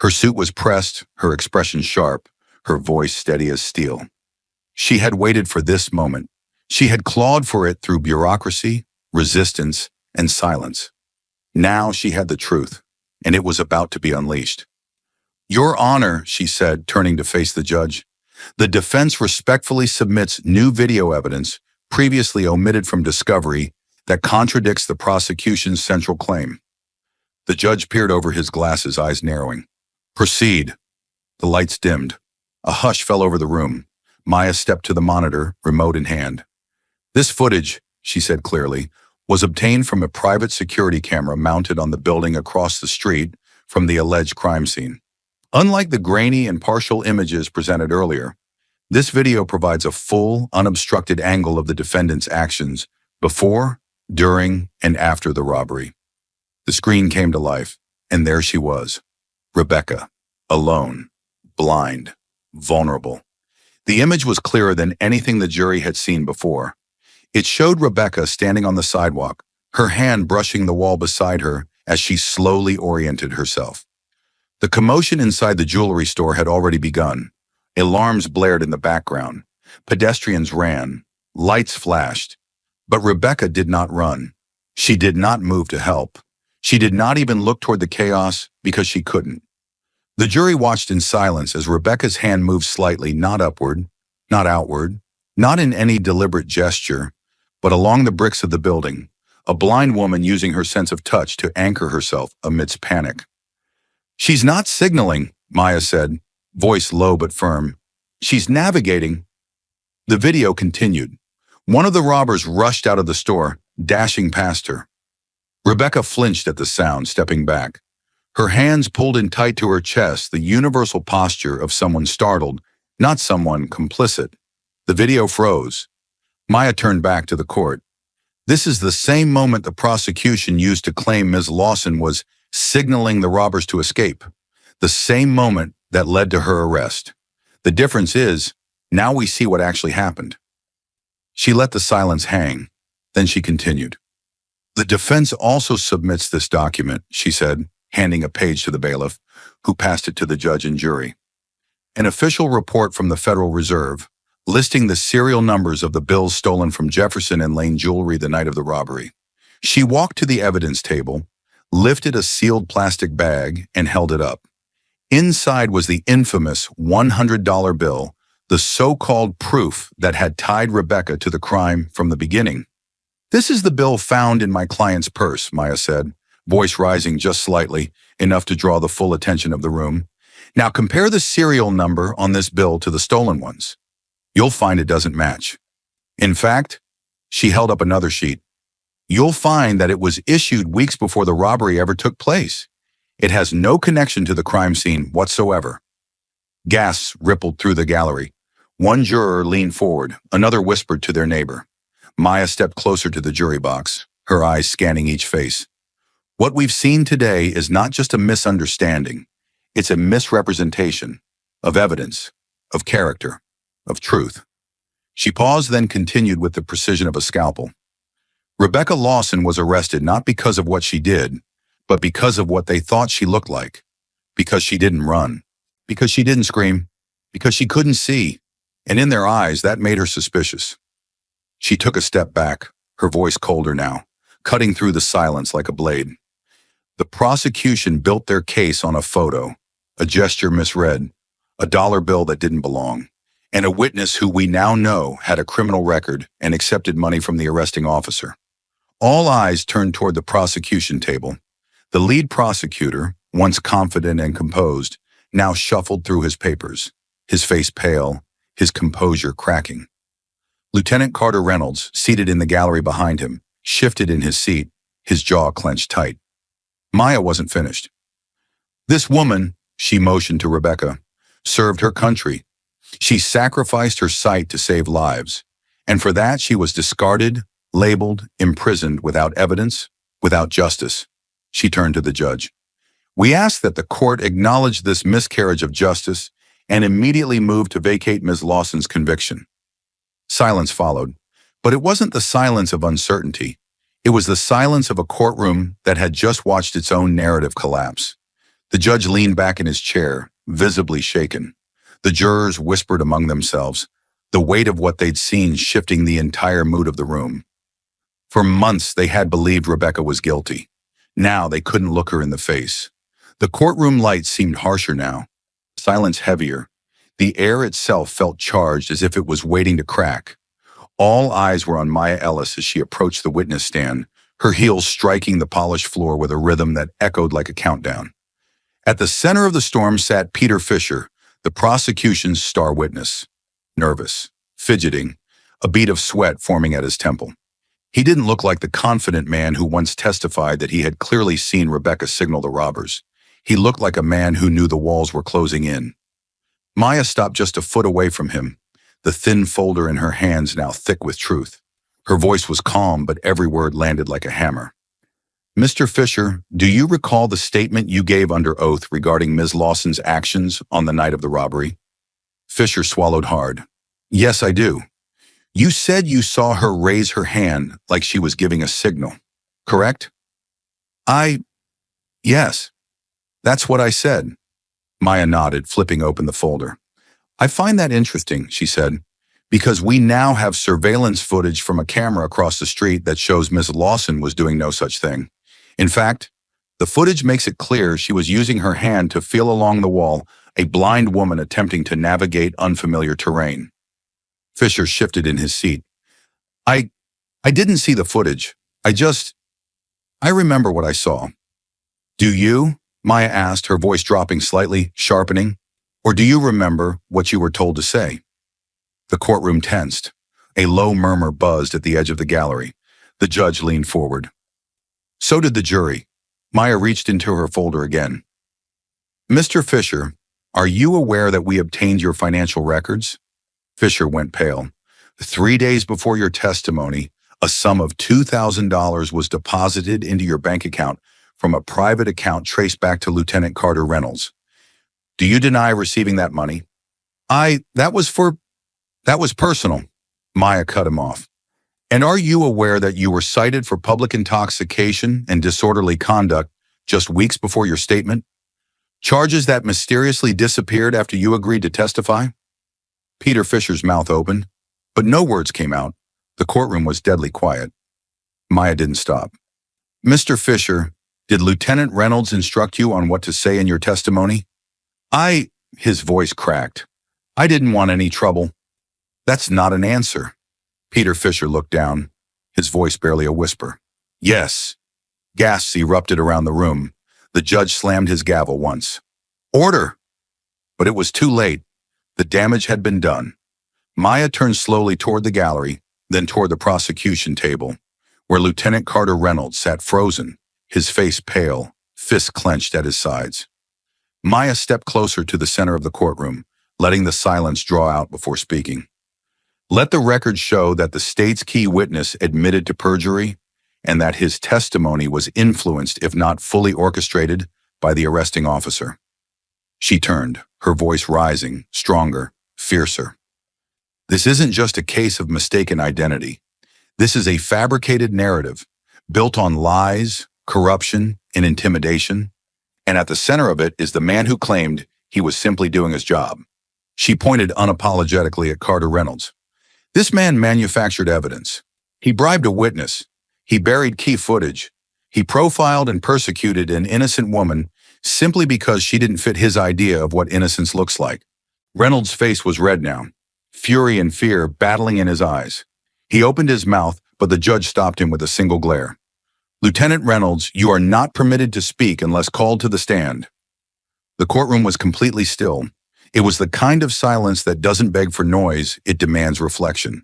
Her suit was pressed, her expression sharp, her voice steady as steel. She had waited for this moment. She had clawed for it through bureaucracy, resistance, and silence. Now she had the truth, and it was about to be unleashed. "Your Honor," she said, turning to face the judge, "the defense respectfully submits new video evidence previously omitted from discovery that contradicts the prosecution's central claim." The judge peered over his glasses, eyes narrowing. "Proceed." The lights dimmed. A hush fell over the room. Maya stepped to the monitor, remote in hand. "This footage," she said clearly, "was obtained from a private security camera mounted on the building across the street from the alleged crime scene. Unlike the grainy and partial images presented earlier, this video provides a full, unobstructed angle of the defendant's actions before, during, and after the robbery." The screen came to life, and there she was, Rebecca, alone, blind, vulnerable. The image was clearer than anything the jury had seen before. It showed Rebecca standing on the sidewalk, her hand brushing the wall beside her as she slowly oriented herself. The commotion inside the jewelry store had already begun. Alarms blared in the background. Pedestrians ran. Lights flashed. But Rebecca did not run. She did not move to help. She did not even look toward the chaos because she couldn't. The jury watched in silence as Rebecca's hand moved slightly, not upward, not outward, not in any deliberate gesture, but along the bricks of the building, a blind woman using her sense of touch to anchor herself amidst panic. "She's not signaling," Maya said, voice low but firm. "She's navigating." The video continued. One of the robbers rushed out of the store, dashing past her. Rebecca flinched at the sound, stepping back. Her hands pulled in tight to her chest, the universal posture of someone startled, not someone complicit. The video froze. Maya turned back to the court. "This is the same moment the prosecution used to claim Ms. Lawson was signaling the robbers to escape. The same moment that led to her arrest. The difference is, now we see what actually happened." She let the silence hang. Then she continued. "The defense also submits this document," she said, handing a page to the bailiff, who passed it to the judge and jury. "An official report from the Federal Reserve, listing the serial numbers of the bills stolen from Jefferson and Lane jewelry the night of the robbery." She walked to the evidence table, lifted a sealed plastic bag, and held it up. Inside was the infamous $100 bill, the so-called proof that had tied Rebecca to the crime from the beginning. "This is the bill found in my client's purse," Maya said, voice rising just slightly, enough to draw the full attention of the room. Now compare the serial number on this bill to the stolen ones. You'll find it doesn't match. In fact, she held up another sheet. You'll find that it was issued weeks before the robbery ever took place. It has no connection to the crime scene whatsoever. Gasps rippled through the gallery. One juror leaned forward, another whispered to their neighbor. Maya stepped closer to the jury box, her eyes scanning each face. What we've seen today is not just a misunderstanding. It's a misrepresentation of evidence, of character, of truth. She paused, then continued with the precision of a scalpel. Rebecca Lawson was arrested not because of what she did, but because of what they thought she looked like. Because she didn't run. Because she didn't scream. Because she couldn't see. And in their eyes, that made her suspicious. She took a step back, her voice colder now, cutting through the silence like a blade. The prosecution built their case on a photo, a gesture misread, a dollar bill that didn't belong, and a witness who we now know had a criminal record and accepted money from the arresting officer. All eyes turned toward the prosecution table. The lead prosecutor, once confident and composed, now shuffled through his papers, his face pale, his composure cracking. Lieutenant Carter Reynolds, seated in the gallery behind him, shifted in his seat, his jaw clenched tight. Maya wasn't finished. This woman, she motioned to Rebecca, served her country. She sacrificed her sight to save lives, and for that she was discarded, labeled, imprisoned without evidence, without justice. She turned to the judge. We ask that the court acknowledge this miscarriage of justice and immediately move to vacate Ms. Lawson's conviction. Silence followed, but it wasn't the silence of uncertainty. It was the silence of a courtroom that had just watched its own narrative collapse. The judge leaned back in his chair, visibly shaken. The jurors whispered among themselves, the weight of what they'd seen shifting the entire mood of the room. For months, they had believed Rebecca was guilty. Now they couldn't look her in the face. The courtroom lights seemed harsher now, silence heavier. The air itself felt charged as if it was waiting to crack. All eyes were on Maya Ellis as she approached the witness stand, her heels striking the polished floor with a rhythm that echoed like a countdown. At the center of the storm sat Peter Fisher, the prosecution's star witness. Nervous, fidgeting, a bead of sweat forming at his temple. He didn't look like the confident man who once testified that he had clearly seen Rebecca signal the robbers. He looked like a man who knew the walls were closing in. Maya stopped just a foot away from him, the thin folder in her hands now thick with truth. Her voice was calm, but every word landed like a hammer. Mr. Fisher, do you recall the statement you gave under oath regarding Ms. Lawson's actions on the night of the robbery? Fisher swallowed hard. Yes, I do. You said you saw her raise her hand like she was giving a signal, correct? Yes, that's what I said. Maya nodded, flipping open the folder. I find that interesting, she said, because we now have surveillance footage from a camera across the street that shows Ms. Lawson was doing no such thing. In fact, the footage makes it clear she was using her hand to feel along the wall, a blind woman attempting to navigate unfamiliar terrain. Fisher shifted in his seat. I didn't see the footage. I remember what I saw. Do you? Maya asked, her voice dropping slightly, sharpening. Or do you remember what you were told to say? The courtroom tensed. A low murmur buzzed at the edge of the gallery. The judge leaned forward. So did the jury. Maya reached into her folder again. Mr. Fisher, are you aware that we obtained your financial records? Fisher went pale. 3 days before your testimony, a sum of $2,000 was deposited into your bank account from a private account traced back to Lieutenant Carter Reynolds. Do you deny receiving that money? That was personal. Maya cut him off. And are you aware that you were cited for public intoxication and disorderly conduct just weeks before your statement? Charges that mysteriously disappeared after you agreed to testify? Peter Fisher's mouth opened, but no words came out. The courtroom was deadly quiet. Maya didn't stop. Mr. Fisher, did Lieutenant Reynolds instruct you on what to say in your testimony? His voice cracked. I didn't want any trouble. That's not an answer. Peter Fisher looked down, his voice barely a whisper. Yes. Gasps erupted around the room. The judge slammed his gavel once. Order! But it was too late. The damage had been done. Maya turned slowly toward the gallery, then toward the prosecution table, where Lieutenant Carter Reynolds sat frozen, his face pale, fists clenched at his sides. Maya stepped closer to the center of the courtroom, letting the silence draw out before speaking. Let the record show that the state's key witness admitted to perjury and that his testimony was influenced, if not fully orchestrated, by the arresting officer. She turned, her voice rising, stronger, fiercer. This isn't just a case of mistaken identity. This is a fabricated narrative, built on lies, corruption, and intimidation. And at the center of it is the man who claimed he was simply doing his job. She pointed unapologetically at Carter Reynolds. This man manufactured evidence. He bribed a witness. He buried key footage. He profiled and persecuted an innocent woman simply because she didn't fit his idea of what innocence looks like. Reynolds' face was red now, fury and fear battling in his eyes. He opened his mouth, but the judge stopped him with a single glare. Lieutenant Reynolds, you are not permitted to speak unless called to the stand. The courtroom was completely still. It was the kind of silence that doesn't beg for noise, it demands reflection.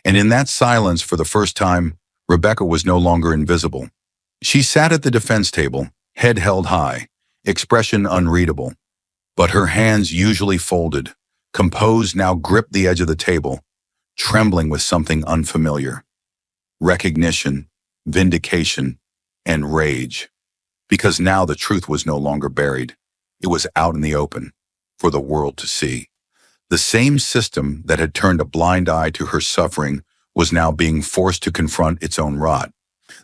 And in that silence, for the first time, Rebecca was no longer invisible. She sat at the defense table, head held high, expression unreadable. But her hands, usually folded, composed, now gripped the edge of the table, trembling with something unfamiliar. Recognition, vindication, and rage. Because now the truth was no longer buried. It was out in the open, for the world to see. The same system that had turned a blind eye to her suffering was now being forced to confront its own rot.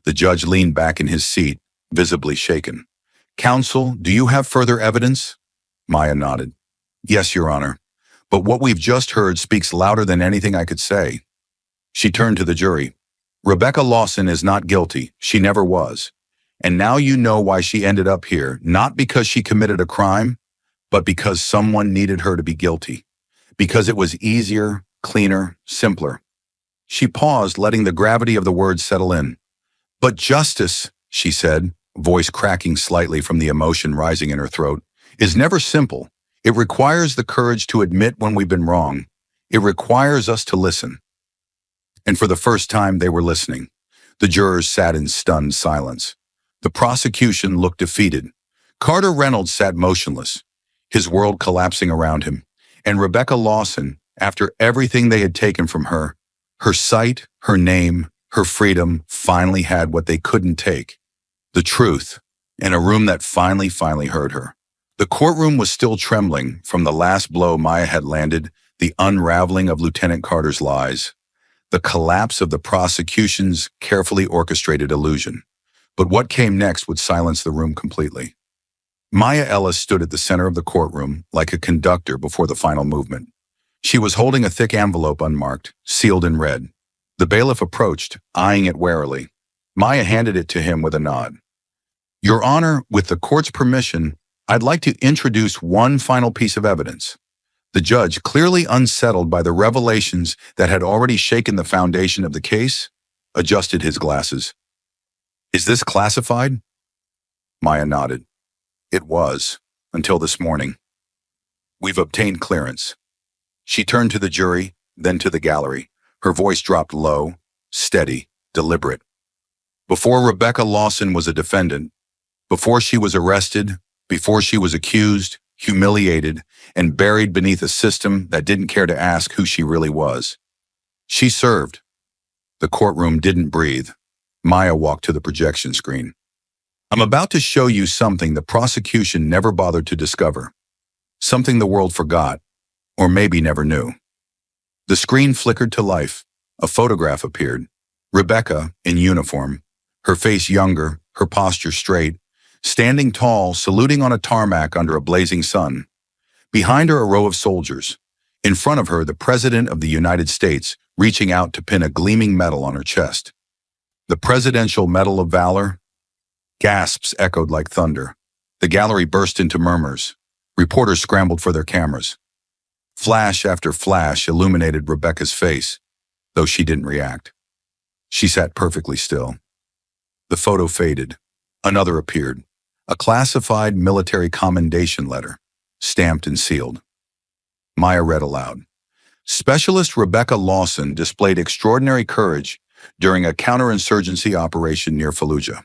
The judge leaned back in his seat, visibly shaken. Counsel, do you have further evidence? Maya nodded. Yes, Your Honor. But what we've just heard speaks louder than anything I could say. She turned to the jury. Rebecca Lawson is not guilty. She never was. And now you know why she ended up here, not because she committed a crime, but because someone needed her to be guilty. Because it was easier, cleaner, simpler. She paused, letting the gravity of the words settle in. But justice, she said, voice cracking slightly from the emotion rising in her throat, is never simple. It requires the courage to admit when we've been wrong. It requires us to listen. And for the first time, they were listening. The jurors sat in stunned silence. The prosecution looked defeated. Carter Reynolds sat motionless, his world collapsing around him. And Rebecca Lawson, after everything they had taken from her, her sight, her name, her freedom, finally had what they couldn't take. The truth, in a room that finally heard her. The courtroom was still trembling from the last blow Maya had landed, the unraveling of Lieutenant Carter's lies, the collapse of the prosecution's carefully orchestrated illusion. But what came next would silence the room completely. Maya Ellis stood at the center of the courtroom like a conductor before the final movement. She was holding a thick envelope unmarked, sealed in red. The bailiff approached, eyeing it warily. Maya handed it to him with a nod. Your Honor, with the court's permission, I'd like to introduce one final piece of evidence. The judge, clearly unsettled by the revelations that had already shaken the foundation of the case, adjusted his glasses. Is this classified? Maya nodded. It was, until this morning. We've obtained clearance. She turned to the jury, then to the gallery. Her voice dropped low, steady, deliberate. Before Rebecca Lawson was a defendant, before she was arrested, before she was accused, humiliated, and buried beneath a system that didn't care to ask who she really was, she served. The courtroom didn't breathe. Maya walked to the projection screen. I'm about to show you something the prosecution never bothered to discover. Something the world forgot, or maybe never knew. The screen flickered to life. A photograph appeared. Rebecca, in uniform, her face younger, her posture straight, standing tall, saluting on a tarmac under a blazing sun. Behind her, a row of soldiers. In front of her, the President of the United States, reaching out to pin a gleaming medal on her chest. The Presidential Medal of Valor? Gasps echoed like thunder. The gallery burst into murmurs. Reporters scrambled for their cameras. Flash after flash illuminated Rebecca's face, though she didn't react. She sat perfectly still. The photo faded. Another appeared. A classified military commendation letter, stamped and sealed. Maya read aloud. Specialist Rebecca Lawson displayed extraordinary courage during a counterinsurgency operation near Fallujah.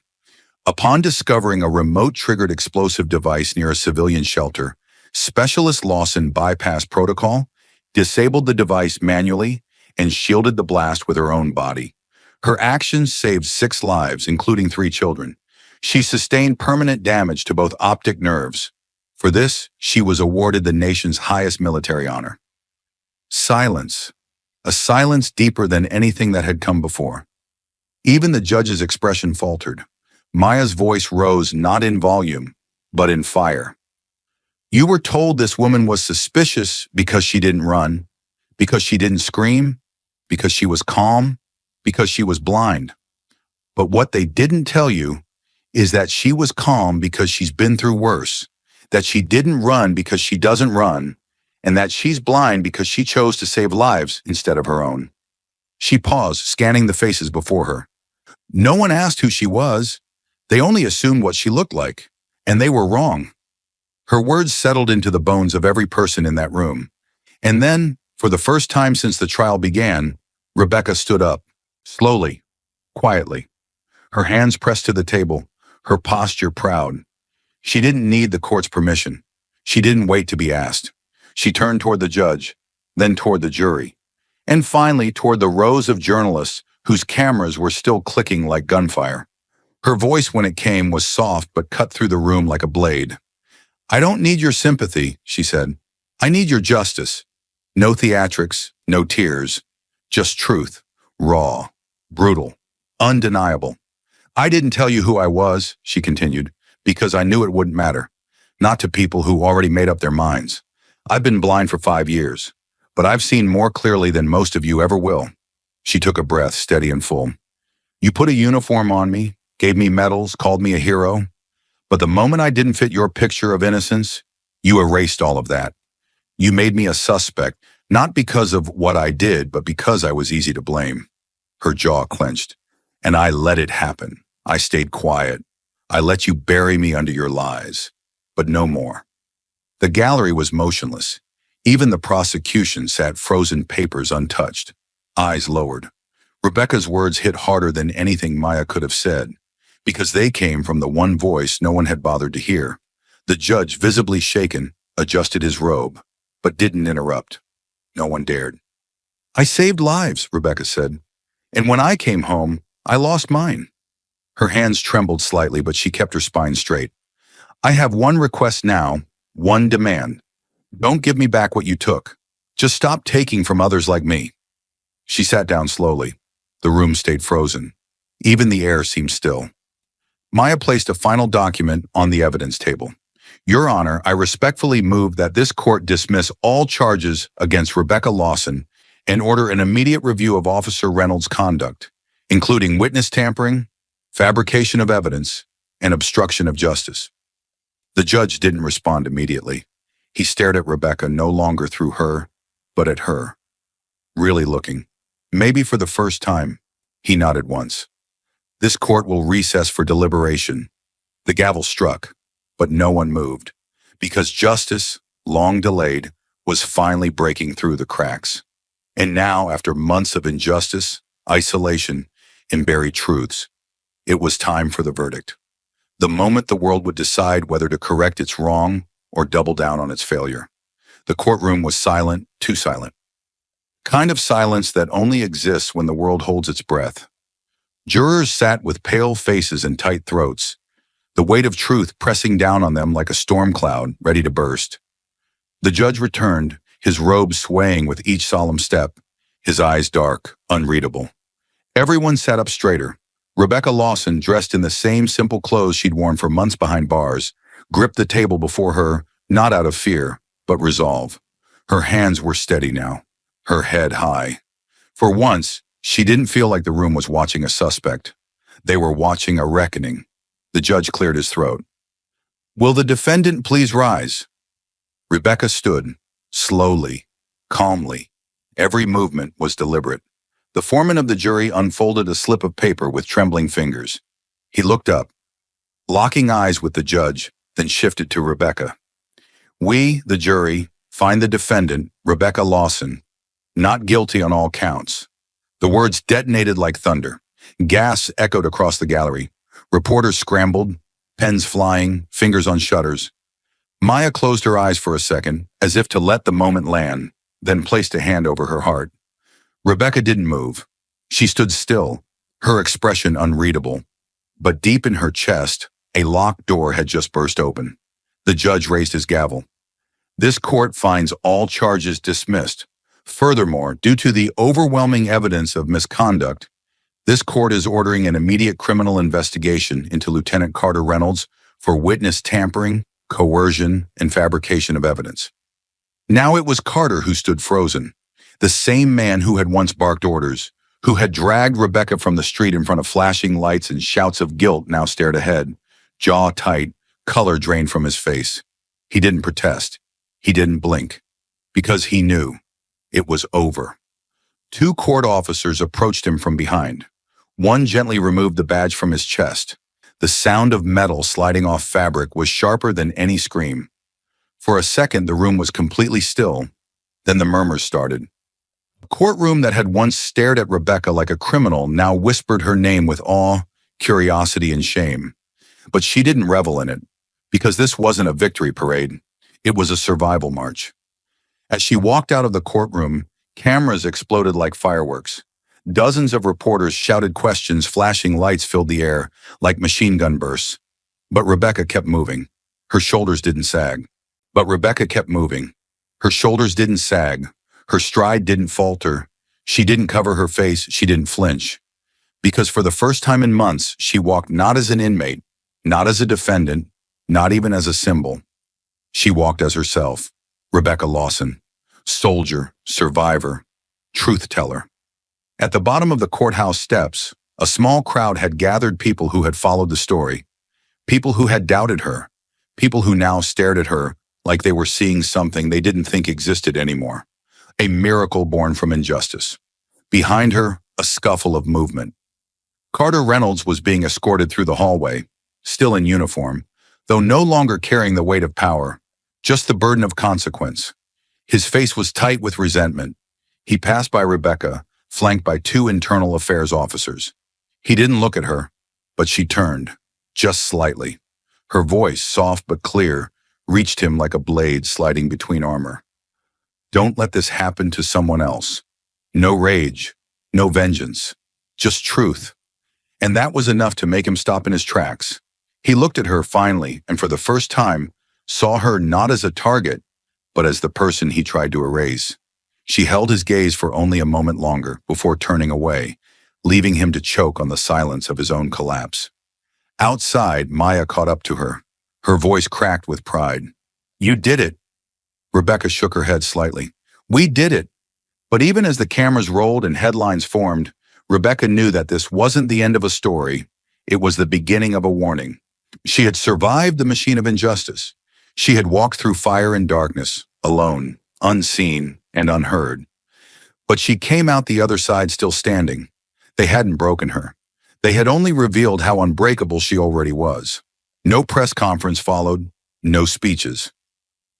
Upon discovering a remote-triggered explosive device near a civilian shelter, Specialist Lawson bypassed protocol, disabled the device manually, and shielded the blast with her own body. Her actions saved 6 lives, including 3 children. She sustained permanent damage to both optic nerves. For this, she was awarded the nation's highest military honor. Silence. A silence deeper than anything that had come before. Even the judge's expression faltered. Maya's voice rose not in volume, but in fire. You were told this woman was suspicious because she didn't run, because she didn't scream, because she was calm, because she was blind. But what they didn't tell you is that she was calm because she's been through worse, that she didn't run because she doesn't run, and that she's blind because she chose to save lives instead of her own. She paused, scanning the faces before her. No one asked who she was. They only assumed what she looked like, and they were wrong. Her words settled into the bones of every person in that room. And then, for the first time since the trial began, Rebecca stood up, slowly, quietly, her hands pressed to the table, her posture proud. She didn't need the court's permission. She didn't wait to be asked. She turned toward the judge, then toward the jury, and finally toward the rows of journalists whose cameras were still clicking like gunfire. Her voice, when it came, was soft but cut through the room like a blade. I don't need your sympathy, she said. I need your justice. No theatrics, no tears, just truth, raw, brutal, undeniable. I didn't tell you who I was, she continued, because I knew it wouldn't matter. Not to people who already made up their minds. I've been blind for 5 years, but I've seen more clearly than most of you ever will. She took a breath, steady and full. You put a uniform on me, gave me medals, called me a hero. But the moment I didn't fit your picture of innocence, you erased all of that. You made me a suspect, not because of what I did, but because I was easy to blame. Her jaw clenched. And I let it happen. I stayed quiet. I let you bury me under your lies. But no more. The gallery was motionless. Even the prosecution sat frozen papers untouched, eyes lowered. Rebecca's words hit harder than anything Maya could have said, because they came from the one voice no one had bothered to hear. The judge, visibly shaken, adjusted his robe, but didn't interrupt. No one dared. I saved lives, Rebecca said. And when I came home, I lost mine. Her hands trembled slightly, but she kept her spine straight. I have one request now, one demand. Don't give me back what you took. Just stop taking from others like me. She sat down slowly. The room stayed frozen. Even the air seemed still. Maya placed a final document on the evidence table. Your Honor, I respectfully move that this court dismiss all charges against Rebecca Lawson and order an immediate review of Officer Reynolds' conduct, including witness tampering, fabrication of evidence, and obstruction of justice. The judge didn't respond immediately. He stared at Rebecca no longer through her, but at her. Really looking. Maybe for the first time, he nodded once. This court will recess for deliberation. The gavel struck, but no one moved, because justice, long delayed, was finally breaking through the cracks. And now, after months of injustice, isolation, and buried truths, it was time for the verdict. The moment the world would decide whether to correct its wrong or double down on its failure. The courtroom was silent, too silent. Kind of silence that only exists when the world holds its breath. Jurors sat with pale faces and tight throats, the weight of truth pressing down on them like a storm cloud ready to burst. The judge returned, his robe swaying with each solemn step, his eyes dark, unreadable. Everyone sat up straighter. Rebecca Lawson, dressed in the same simple clothes she'd worn for months behind bars, gripped the table before her, not out of fear, but resolve. Her hands were steady now, her head high. For once, she didn't feel like the room was watching a suspect. They were watching a reckoning. The judge cleared his throat. Will the defendant please rise? Rebecca stood, slowly, calmly. Every movement was deliberate. The foreman of the jury unfolded a slip of paper with trembling fingers. He looked up, locking eyes with the judge, then shifted to Rebecca. We, the jury, Find the defendant, Rebecca Lawson, not guilty on all counts. The words detonated like thunder. Gas echoed across the gallery. Reporters scrambled, pens flying, fingers on shutters. Maya closed her eyes for a second, as if to let the moment land, then placed a hand over her heart. Rebecca didn't move. She stood still, her expression unreadable. But deep in her chest, a locked door had just burst open. The judge raised his gavel. This court finds all charges dismissed. Furthermore, due to the overwhelming evidence of misconduct, this court is ordering an immediate criminal investigation into Lieutenant Carter Reynolds for witness tampering, coercion, and fabrication of evidence. Now it was Carter who stood frozen, the same man who had once barked orders, who had dragged Rebecca from the street in front of flashing lights and shouts of guilt, now stared ahead, jaw tight, color drained from his face. He didn't protest. He didn't blink, because he knew it was over. Two court officers approached him from behind. One gently removed the badge from his chest. The sound of metal sliding off fabric was sharper than any scream. For a second, the room was completely still. Then the murmurs started. A courtroom that had once stared at Rebecca like a criminal now whispered her name with awe, curiosity, and shame. But she didn't revel in it, because this wasn't a victory parade. It was a survival march. As she walked out of the courtroom, cameras exploded like fireworks. Dozens of reporters shouted questions, flashing lights filled the air like machine gun bursts. But Rebecca kept moving. Her shoulders didn't sag. But Rebecca kept moving. Her shoulders didn't sag. Her stride didn't falter. She didn't cover her face. She didn't flinch. Because for the first time in months, she walked not as an inmate, not as a defendant, not even as a symbol. She walked as herself, Rebecca Lawson, soldier, survivor, truth teller. At the bottom of the courthouse steps, a small crowd had gathered, people who had followed the story, people who had doubted her, people who now stared at her like they were seeing something they didn't think existed anymore, a miracle born from injustice. Behind her, a scuffle of movement. Carter Reynolds was being escorted through the hallway, still in uniform, though no longer carrying the weight of power, just the burden of consequence. His face was tight with resentment. He passed by Rebecca, flanked by two internal affairs officers. He didn't look at her, but she turned, just slightly. Her voice, soft but clear, reached him like a blade sliding between armor. Don't let this happen to someone else. No rage, no vengeance, just truth. And that was enough to make him stop in his tracks. He looked at her finally, and for the first time, saw her not as a target, but as the person he tried to erase. She held his gaze for only a moment longer before turning away, leaving him to choke on the silence of his own collapse. Outside, Maya caught up to her. Her voice cracked with pride. You did it. Rebecca shook her head slightly. We did it. But even as the cameras rolled and headlines formed, Rebecca knew that this wasn't the end of a story. It was the beginning of a warning. She had survived the machine of injustice. She had walked through fire and darkness, alone, unseen, and unheard. But she came out the other side still standing. They hadn't broken her. They had only revealed how unbreakable she already was. No press conference followed, no speeches.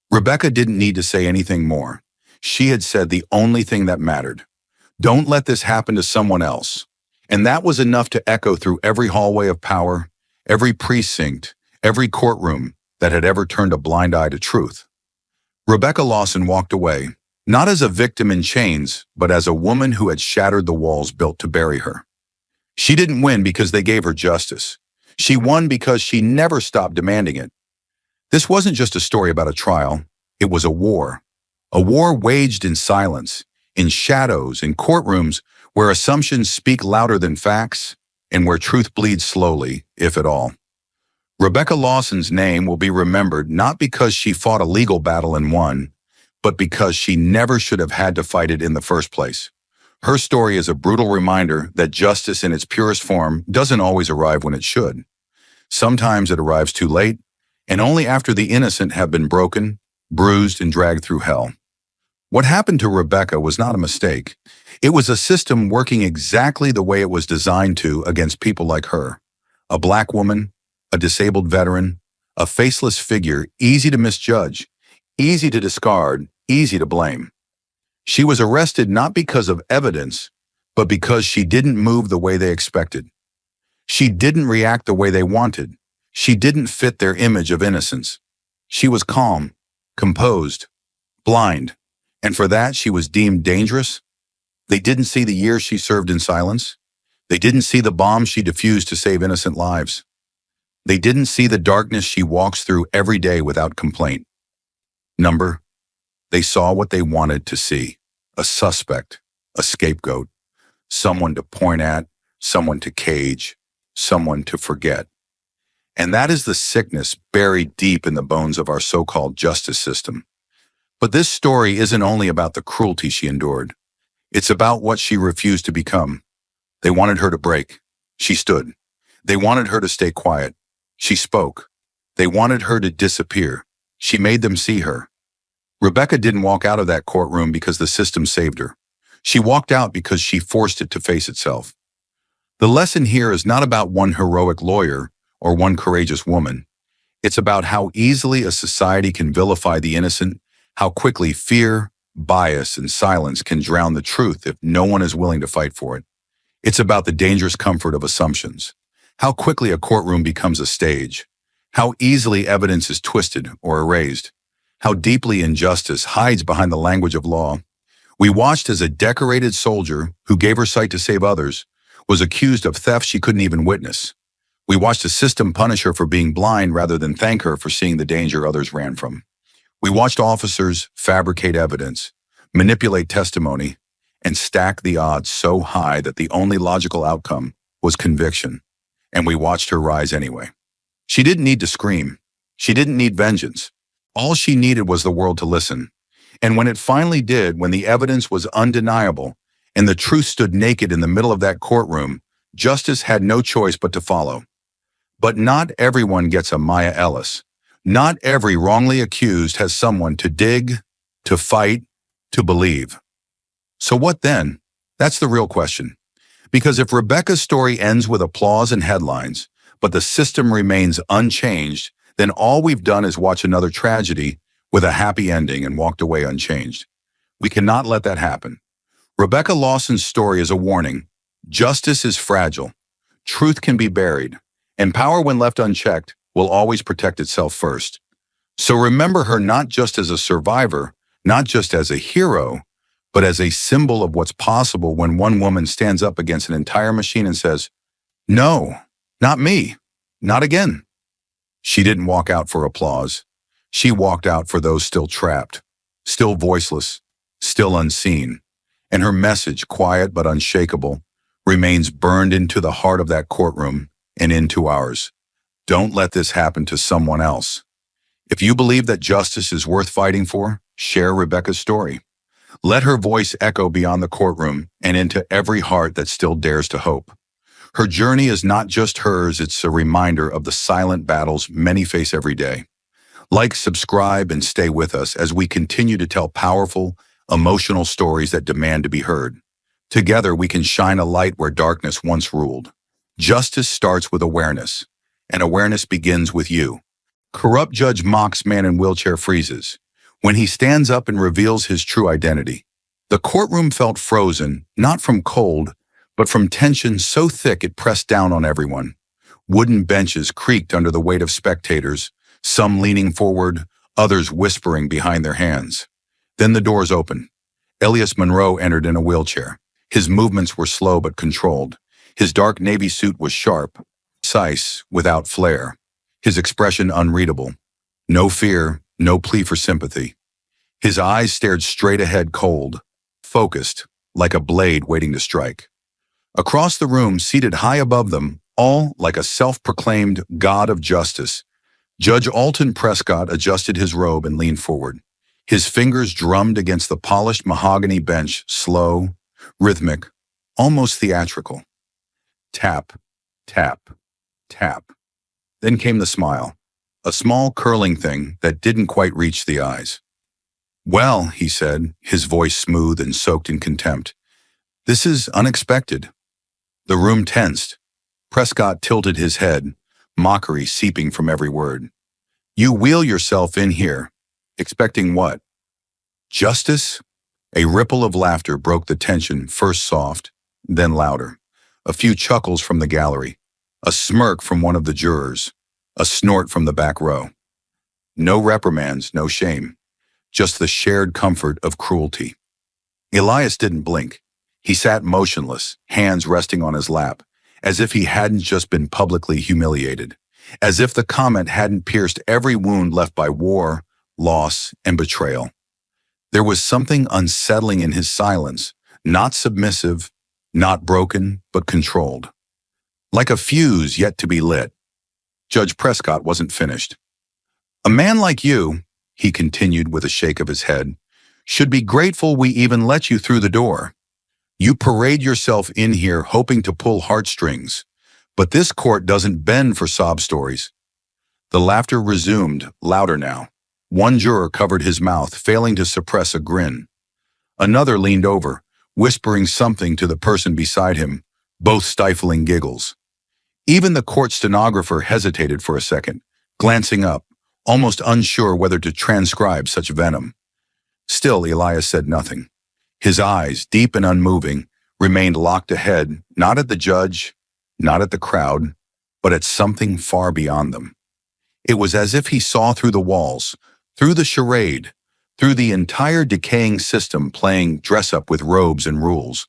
Rebecca didn't need to say anything more. She had said the only thing that mattered. Don't let this happen to someone else. And that was enough to echo through every hallway of power, every precinct, every courtroom that had ever turned a blind eye to truth. Rebecca Lawson walked away, not as a victim in chains, but as a woman who had shattered the walls built to bury her. She didn't win because they gave her justice. She won because she never stopped demanding it. This wasn't just a story about a trial. It was a war waged in silence, in shadows, in courtrooms where assumptions speak louder than facts and where truth bleeds slowly, if at all. Rebecca Lawson's name will be remembered not because she fought a legal battle and won, but because she never should have had to fight it in the first place. Her story is a brutal reminder that justice in its purest form doesn't always arrive when it should. Sometimes it arrives too late, and only after the innocent have been broken, bruised, and dragged through hell. What happened to Rebecca was not a mistake. It was a system working exactly the way it was designed to against people like her. A black woman, a disabled veteran, a faceless figure, easy to misjudge, easy to discard, easy to blame. She was arrested not because of evidence, but because she didn't move the way they expected. She didn't react the way they wanted. She didn't fit their image of innocence. She was calm, composed, blind, and for that she was deemed dangerous. They didn't see the years she served in silence. They didn't see the bombs she defused to save innocent lives. They didn't see the darkness she walks through every day without complaint. Number, they saw what they wanted to see: a suspect, a scapegoat, someone to point at, someone to cage, someone to forget. And that is the sickness buried deep in the bones of our so-called justice system. But this story isn't only about the cruelty she endured. It's about what she refused to become. They wanted her to break. She stood. They wanted her to stay quiet. She spoke. They wanted her to disappear. She made them see her. Rebecca didn't walk out of that courtroom because the system saved her. She walked out because she forced it to face itself. The lesson here is not about one heroic lawyer or one courageous woman. It's about how easily a society can vilify the innocent, how quickly fear, bias, and silence can drown the truth if no one is willing to fight for it. It's about the dangerous comfort of assumptions, how quickly a courtroom becomes a stage, how easily evidence is twisted or erased, how deeply injustice hides behind the language of law. We watched as a decorated soldier who gave her sight to save others was accused of theft she couldn't even witness. We watched the system punish her for being blind rather than thank her for seeing the danger others ran from. We watched officers fabricate evidence, manipulate testimony, and stack the odds so high that the only logical outcome was conviction. And we watched her rise anyway. She didn't need to scream. She didn't need vengeance. All she needed was the world to listen. And when it finally did, when the evidence was undeniable and the truth stood naked in the middle of that courtroom, justice had no choice but to follow. But not everyone gets a Maya Ellis. Not every wrongly accused has someone to dig, to fight, to believe. So what then? That's the real question. Because if Rebecca's story ends with applause and headlines, but the system remains unchanged, then all we've done is watch another tragedy with a happy ending and walked away unchanged. We cannot let that happen. Rebecca Lawson's story is a warning. Justice is fragile. Truth can be buried. And power, when left unchecked, will always protect itself first. So remember her not just as a survivor, not just as a hero, but as a symbol of what's possible when one woman stands up against an entire machine and says, "No, not me, not again." She didn't walk out for applause. She walked out for those still trapped, still voiceless, still unseen. And her message, quiet but unshakable, remains burned into the heart of that courtroom and into ours. Don't let this happen to someone else. If you believe that justice is worth fighting for, share Rebecca's story. Let her voice echo beyond the courtroom and into every heart that still dares to hope. Her journey is not just hers, it's a reminder of the silent battles many face every day. Like, subscribe, and stay with us as we continue to tell powerful, emotional stories that demand to be heard. Together, we can shine a light where darkness once ruled. Justice starts with awareness, and awareness begins with you. Corrupt judge mocks man in wheelchair freezes when he stands up and reveals his true identity. The courtroom felt frozen, not from cold, but from tension so thick it pressed down on everyone. Wooden benches creaked under the weight of spectators, some leaning forward, others whispering behind their hands. Then the doors opened. Elias Monroe entered in a wheelchair. His movements were slow but controlled. His dark navy suit was sharp, precise, without flair. His expression unreadable. No fear, no plea for sympathy. His eyes stared straight ahead, cold, focused, like a blade waiting to strike. Across the room, seated high above them, all like a self-proclaimed god of justice, Judge Alton Prescott adjusted his robe and leaned forward. His fingers drummed against the polished mahogany bench, slow, rhythmic, almost theatrical. Tap, tap, tap. Then came the smile, a small curling thing that didn't quite reach the eyes. "Well," he said, his voice smooth and soaked in contempt, "this is unexpected." The room tensed. Prescott tilted his head, mockery seeping from every word. "You wheel yourself in here. Expecting what?" Justice? A ripple of laughter broke the tension, first soft, then louder. A few chuckles from the gallery, a smirk from one of the jurors, a snort from the back row. No reprimands, no shame, just the shared comfort of cruelty. Elias didn't blink. He sat motionless, hands resting on his lap, as if he hadn't just been publicly humiliated, as if the comment hadn't pierced every wound left by war, loss, and betrayal. There was something unsettling in his silence, not submissive, not broken, but controlled. Like a fuse yet to be lit. Judge Prescott wasn't finished. A man like you, he continued with a shake of his head, should be grateful we even let you through the door. You parade yourself in here hoping to pull heartstrings, but this court doesn't bend for sob stories. The laughter resumed, louder now. One juror covered his mouth, failing to suppress a grin. Another leaned over, whispering something to the person beside him, both stifling giggles. Even the court stenographer hesitated for a second, glancing up, almost unsure whether to transcribe such venom. Still, Elias said nothing. His eyes, deep and unmoving, remained locked ahead, not at the judge, not at the crowd, but at something far beyond them. It was as if he saw through the walls, through the charade, through the entire decaying system playing dress-up with robes and rules.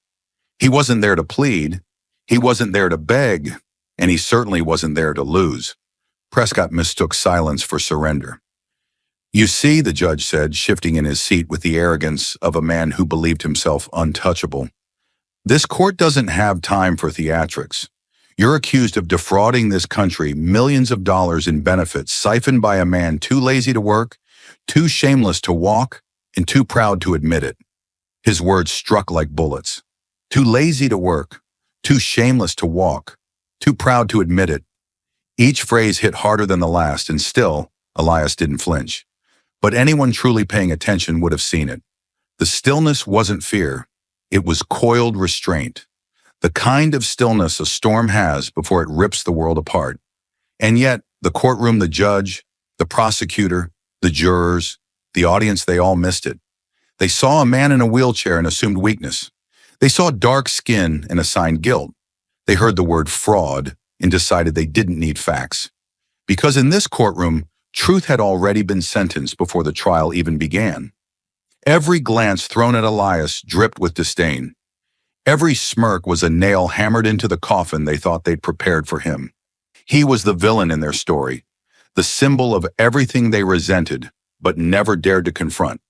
He wasn't there to plead, he wasn't there to beg, and he certainly wasn't there to lose. Prescott mistook silence for surrender. You see, the judge said, shifting in his seat with the arrogance of a man who believed himself untouchable. This court doesn't have time for theatrics. You're accused of defrauding this country millions of dollars in benefits siphoned by a man too lazy to work, too shameless to walk, and too proud to admit it. His words struck like bullets. Too lazy to work, too shameless to walk, too proud to admit it. Each phrase hit harder than the last, and still, Elias didn't flinch. But anyone truly paying attention would have seen it. The stillness wasn't fear. It was coiled restraint. The kind of stillness a storm has before it rips the world apart. And yet, the courtroom, the judge, the prosecutor, the jurors, the audience, they all missed it. They saw a man in a wheelchair and assumed weakness. They saw dark skin and assigned guilt. They heard the word fraud and decided they didn't need facts. Because in this courtroom, truth had already been sentenced before the trial even began. Every glance thrown at Elias dripped with disdain. Every smirk was a nail hammered into the coffin they thought they'd prepared for him. He was the villain in their story, the symbol of everything they resented, but never dared to confront.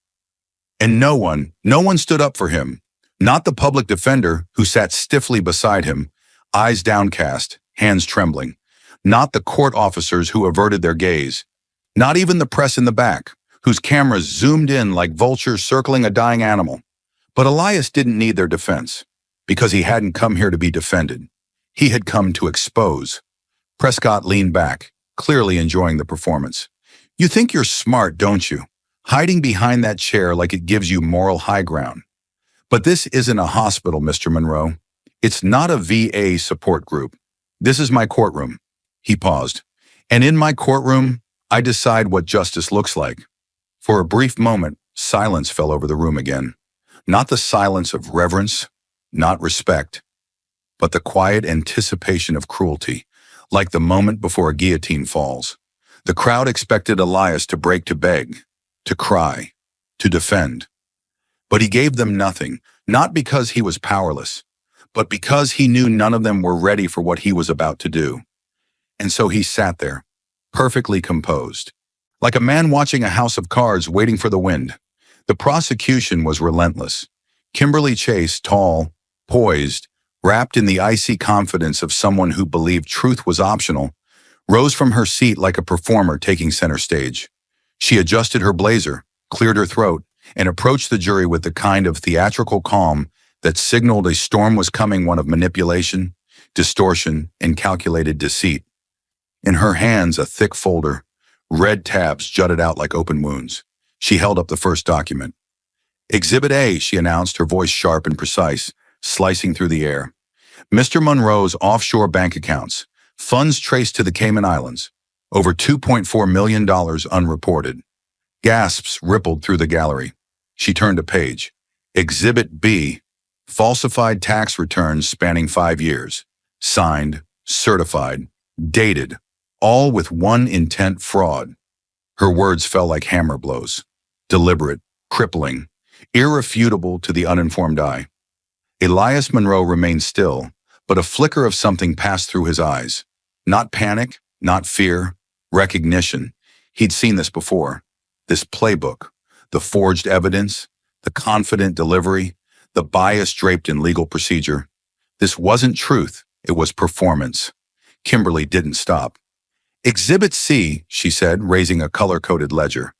And no one stood up for him. Not the public defender who sat stiffly beside him, eyes downcast, hands trembling. Not the court officers who averted their gaze. Not even the press in the back, whose cameras zoomed in like vultures circling a dying animal. But Elias didn't need their defense, because he hadn't come here to be defended. He had come to expose. Prescott leaned back, clearly enjoying the performance. You think you're smart, don't you? Hiding behind that chair like it gives you moral high ground. But this isn't a hospital, Mr. Monroe. It's not a VA support group. This is my courtroom. He paused. And in my courtroom, I decide what justice looks like. For a brief moment, silence fell over the room again. Not the silence of reverence, not respect, but the quiet anticipation of cruelty, like the moment before a guillotine falls. The crowd expected Elias to break to beg, to cry, to defend. But he gave them nothing, not because he was powerless, but because he knew none of them were ready for what he was about to do. And so he sat there, perfectly composed, like a man watching a house of cards waiting for the wind. The prosecution was relentless. Kimberly Chase, tall, poised, wrapped in the icy confidence of someone who believed truth was optional, rose from her seat like a performer taking center stage. She adjusted her blazer, cleared her throat, and approached the jury with the kind of theatrical calm that signaled a storm was coming, one of manipulation, distortion, and calculated deceit. In her hands, a thick folder. Red tabs jutted out like open wounds. She held up the first document. Exhibit A, she announced, her voice sharp and precise, slicing through the air. Mr. Monroe's offshore bank accounts, funds traced to the Cayman Islands, over $2.4 million unreported. Gasps rippled through the gallery. She turned a page. Exhibit B, falsified tax returns spanning 5 years. Signed, certified, dated, all with one intent: fraud. Her words fell like hammer blows. Deliberate, crippling, irrefutable to the uninformed eye. Elias Monroe remained still, but a flicker of something passed through his eyes. Not panic, not fear, recognition. He'd seen this before. This playbook, the forged evidence, the confident delivery, the bias draped in legal procedure. This wasn't truth, it was performance. Kimberly didn't stop. Exhibit C, she said, raising a color-coded ledger.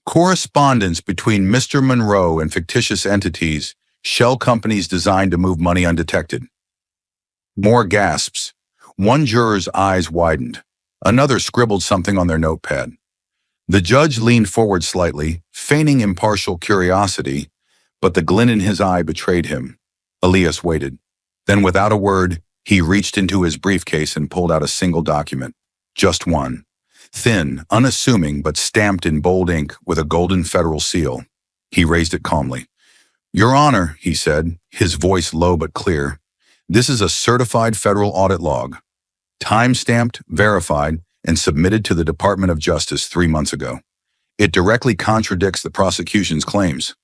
Correspondence between Mr. Monroe and fictitious entities, shell companies designed to move money undetected. More gasps. One juror's eyes widened. Another scribbled something on their notepad. The judge leaned forward slightly, feigning impartial curiosity, but the glint in his eye betrayed him. Elias waited. Then, without a word, he reached into his briefcase and pulled out a single document. Just one. Thin, unassuming, but stamped in bold ink with a golden federal seal. He raised it calmly. Your Honor, he said, his voice low but clear, this is a certified federal audit log. Time-stamped, verified, and submitted to the Department of Justice 3 months ago. It directly contradicts the prosecution's claims.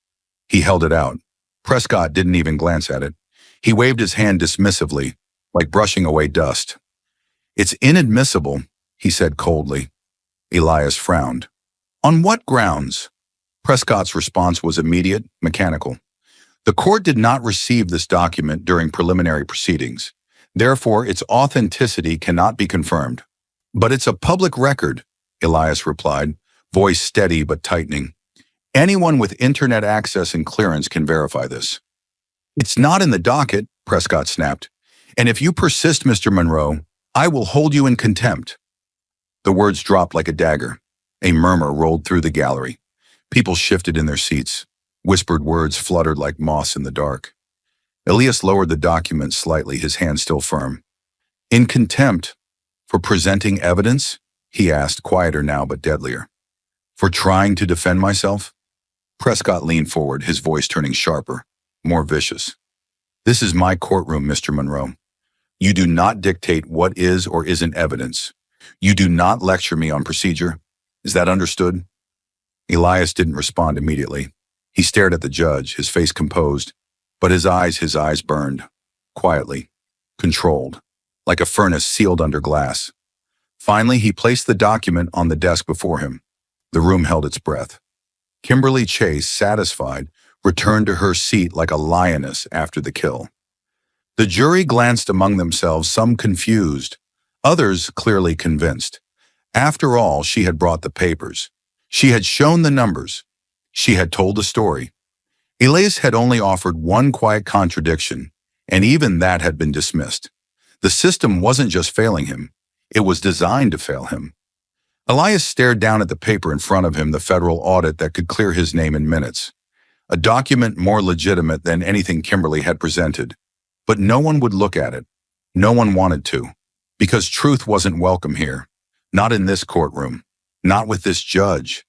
He held it out. Prescott didn't even glance at it. He waved his hand dismissively, like brushing away dust. It's inadmissible, he said coldly. Elias frowned. On what grounds? Prescott's response was immediate, mechanical. The court did not receive this document during preliminary proceedings. Therefore, its authenticity cannot be confirmed. But it's a public record, Elias replied, voice steady but tightening. Anyone with internet access and clearance can verify this. It's not in the docket, Prescott snapped. And if you persist, Mr. Monroe, I will hold you in contempt. The words dropped like a dagger. A murmur rolled through the gallery. People shifted in their seats. Whispered words fluttered like moths in the dark. Elias lowered the document slightly, his hand still firm. In contempt? For presenting evidence? He asked, quieter now but deadlier. For trying to defend myself? Prescott leaned forward, his voice turning sharper, more vicious. This is my courtroom, Mr. Monroe. You do not dictate what is or isn't evidence. You do not lecture me on procedure. Is that understood? Elias didn't respond immediately. He stared at the judge, his face composed, but his eyes burned, quietly, controlled, like a furnace sealed under glass. Finally, he placed the document on the desk before him. The room held its breath. Kimberly Chase, satisfied, returned to her seat like a lioness after the kill. The jury glanced among themselves, some confused, others clearly convinced. After all, she had brought the papers. She had shown the numbers. She had told the story. Elias had only offered one quiet contradiction, and even that had been dismissed. The system wasn't just failing him. It was designed to fail him. Elias stared down at the paper in front of him, the federal audit that could clear his name in minutes. A document more legitimate than anything Kimberly had presented. But no one would look at it. No one wanted to. Because truth wasn't welcome here. Not in this courtroom. Not with this judge.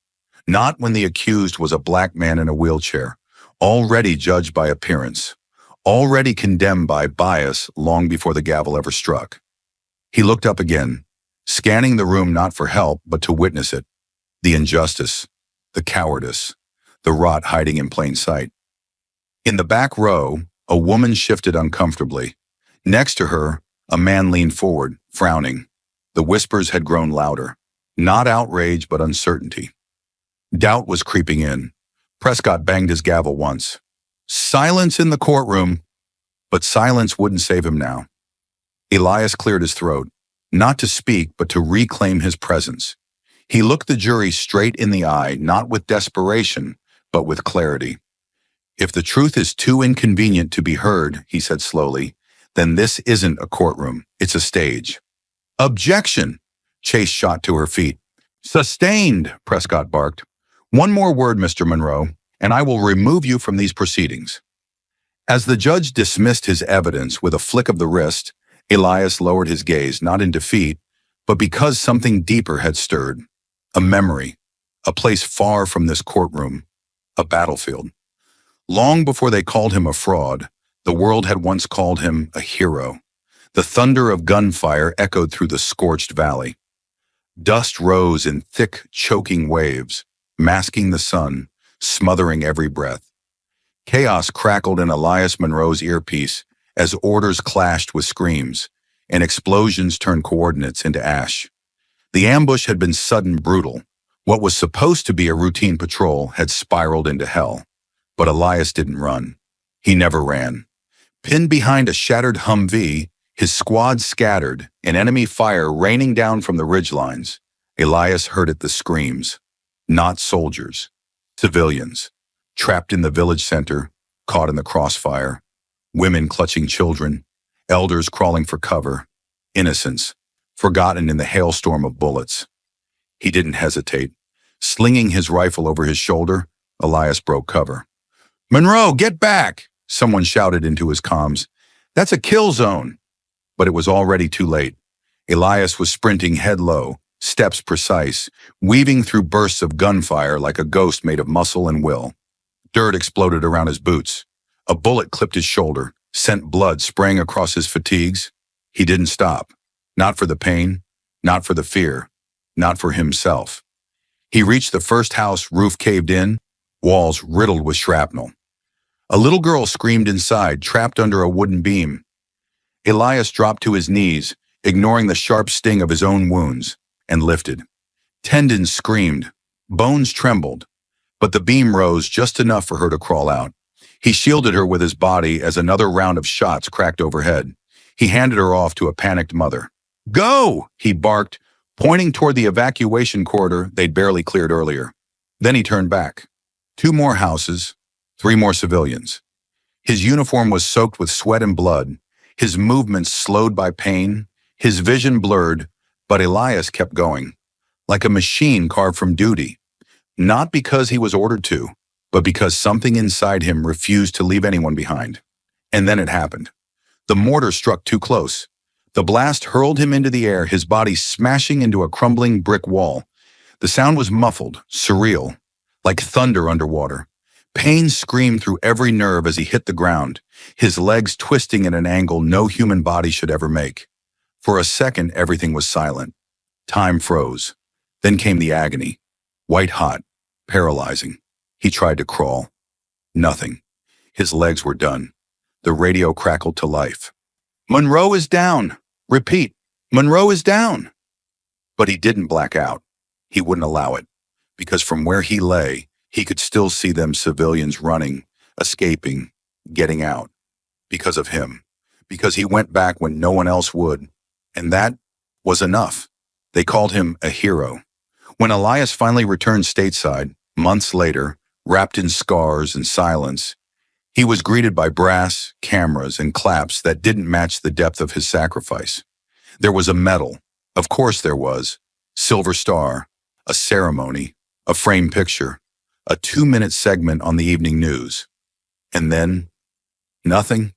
Not when the accused was a black man in a wheelchair, already judged by appearance, already condemned by bias long before the gavel ever struck. He looked up again, scanning the room not for help, but to witness it. The injustice, the cowardice, the rot hiding in plain sight. In the back row, a woman shifted uncomfortably. Next to her, a man leaned forward, frowning. The whispers had grown louder. Not outrage, but uncertainty. Doubt was creeping in. Prescott banged his gavel once. Silence in the courtroom. But silence wouldn't save him now. Elias cleared his throat, not to speak, but to reclaim his presence. He looked the jury straight in the eye, not with desperation, but with clarity. If the truth is too inconvenient to be heard, he said slowly, then this isn't a courtroom, it's a stage. Objection! Chase shot to her feet. Sustained, Prescott barked. One more word, Mr. Monroe, and I will remove you from these proceedings. As the judge dismissed his evidence with a flick of the wrist, Elias lowered his gaze, not in defeat, but because something deeper had stirred. A memory, a place far from this courtroom, a battlefield. Long before they called him a fraud, the world had once called him a hero. The thunder of gunfire echoed through the scorched valley. Dust rose in thick, choking waves, masking the sun, smothering every breath. Chaos crackled in Elias Monroe's earpiece as orders clashed with screams, and explosions turned coordinates into ash. The ambush had been sudden, brutal. What was supposed to be a routine patrol had spiraled into hell. But Elias didn't run. He never ran. Pinned behind a shattered Humvee, his squad scattered, and enemy fire raining down from the ridgelines, Elias heard the screams. Not soldiers. Civilians. Trapped in the village center, caught in the crossfire. Women clutching children. Elders crawling for cover. Innocents. Forgotten in the hailstorm of bullets. He didn't hesitate. Slinging his rifle over his shoulder, Elias broke cover. "Monroe, get back!" Someone shouted into his comms. "That's a kill zone." But it was already too late. Elias was sprinting head low, steps precise, weaving through bursts of gunfire like a ghost made of muscle and will. Dirt exploded around his boots. A bullet clipped his shoulder, sent blood spraying across his fatigues. He didn't stop. Not for the pain, not for the fear, not for himself. He reached the first house, roof caved in, walls riddled with shrapnel. A little girl screamed inside, trapped under a wooden beam. Elias dropped to his knees, ignoring the sharp sting of his own wounds, and lifted. Tendons screamed, bones trembled, but the beam rose just enough for her to crawl out. He shielded her with his body as another round of shots cracked overhead. He handed her off to a panicked mother. "Go!" he barked, pointing toward the evacuation corridor they'd barely cleared earlier. Then he turned back. 2 more houses, 3 more civilians. His uniform was soaked with sweat and blood, his movements slowed by pain, his vision blurred, but Elias kept going, like a machine carved from duty. Not because he was ordered to, but because something inside him refused to leave anyone behind. And then it happened. The mortar struck too close. The blast hurled him into the air, his body smashing into a crumbling brick wall. The sound was muffled, surreal, like thunder underwater. Pain screamed through every nerve as he hit the ground, his legs twisting at an angle no human body should ever make. For a second, everything was silent. Time froze. Then came the agony. White hot, paralyzing. He tried to crawl. Nothing. His legs were done. The radio crackled to life. "Monroe is down. Repeat, Monroe is down." But he didn't black out. He wouldn't allow it, because from where he lay, he could still see them civilians running, escaping, getting out. Because of him. Because he went back when no one else would. And that was enough. They called him a hero. When Elias finally returned stateside, months later, wrapped in scars and silence, he was greeted by brass, cameras, and claps that didn't match the depth of his sacrifice. There was a medal. Of course there was. Silver Star. A ceremony. A framed picture. A 2-minute segment on the evening news. And then, nothing.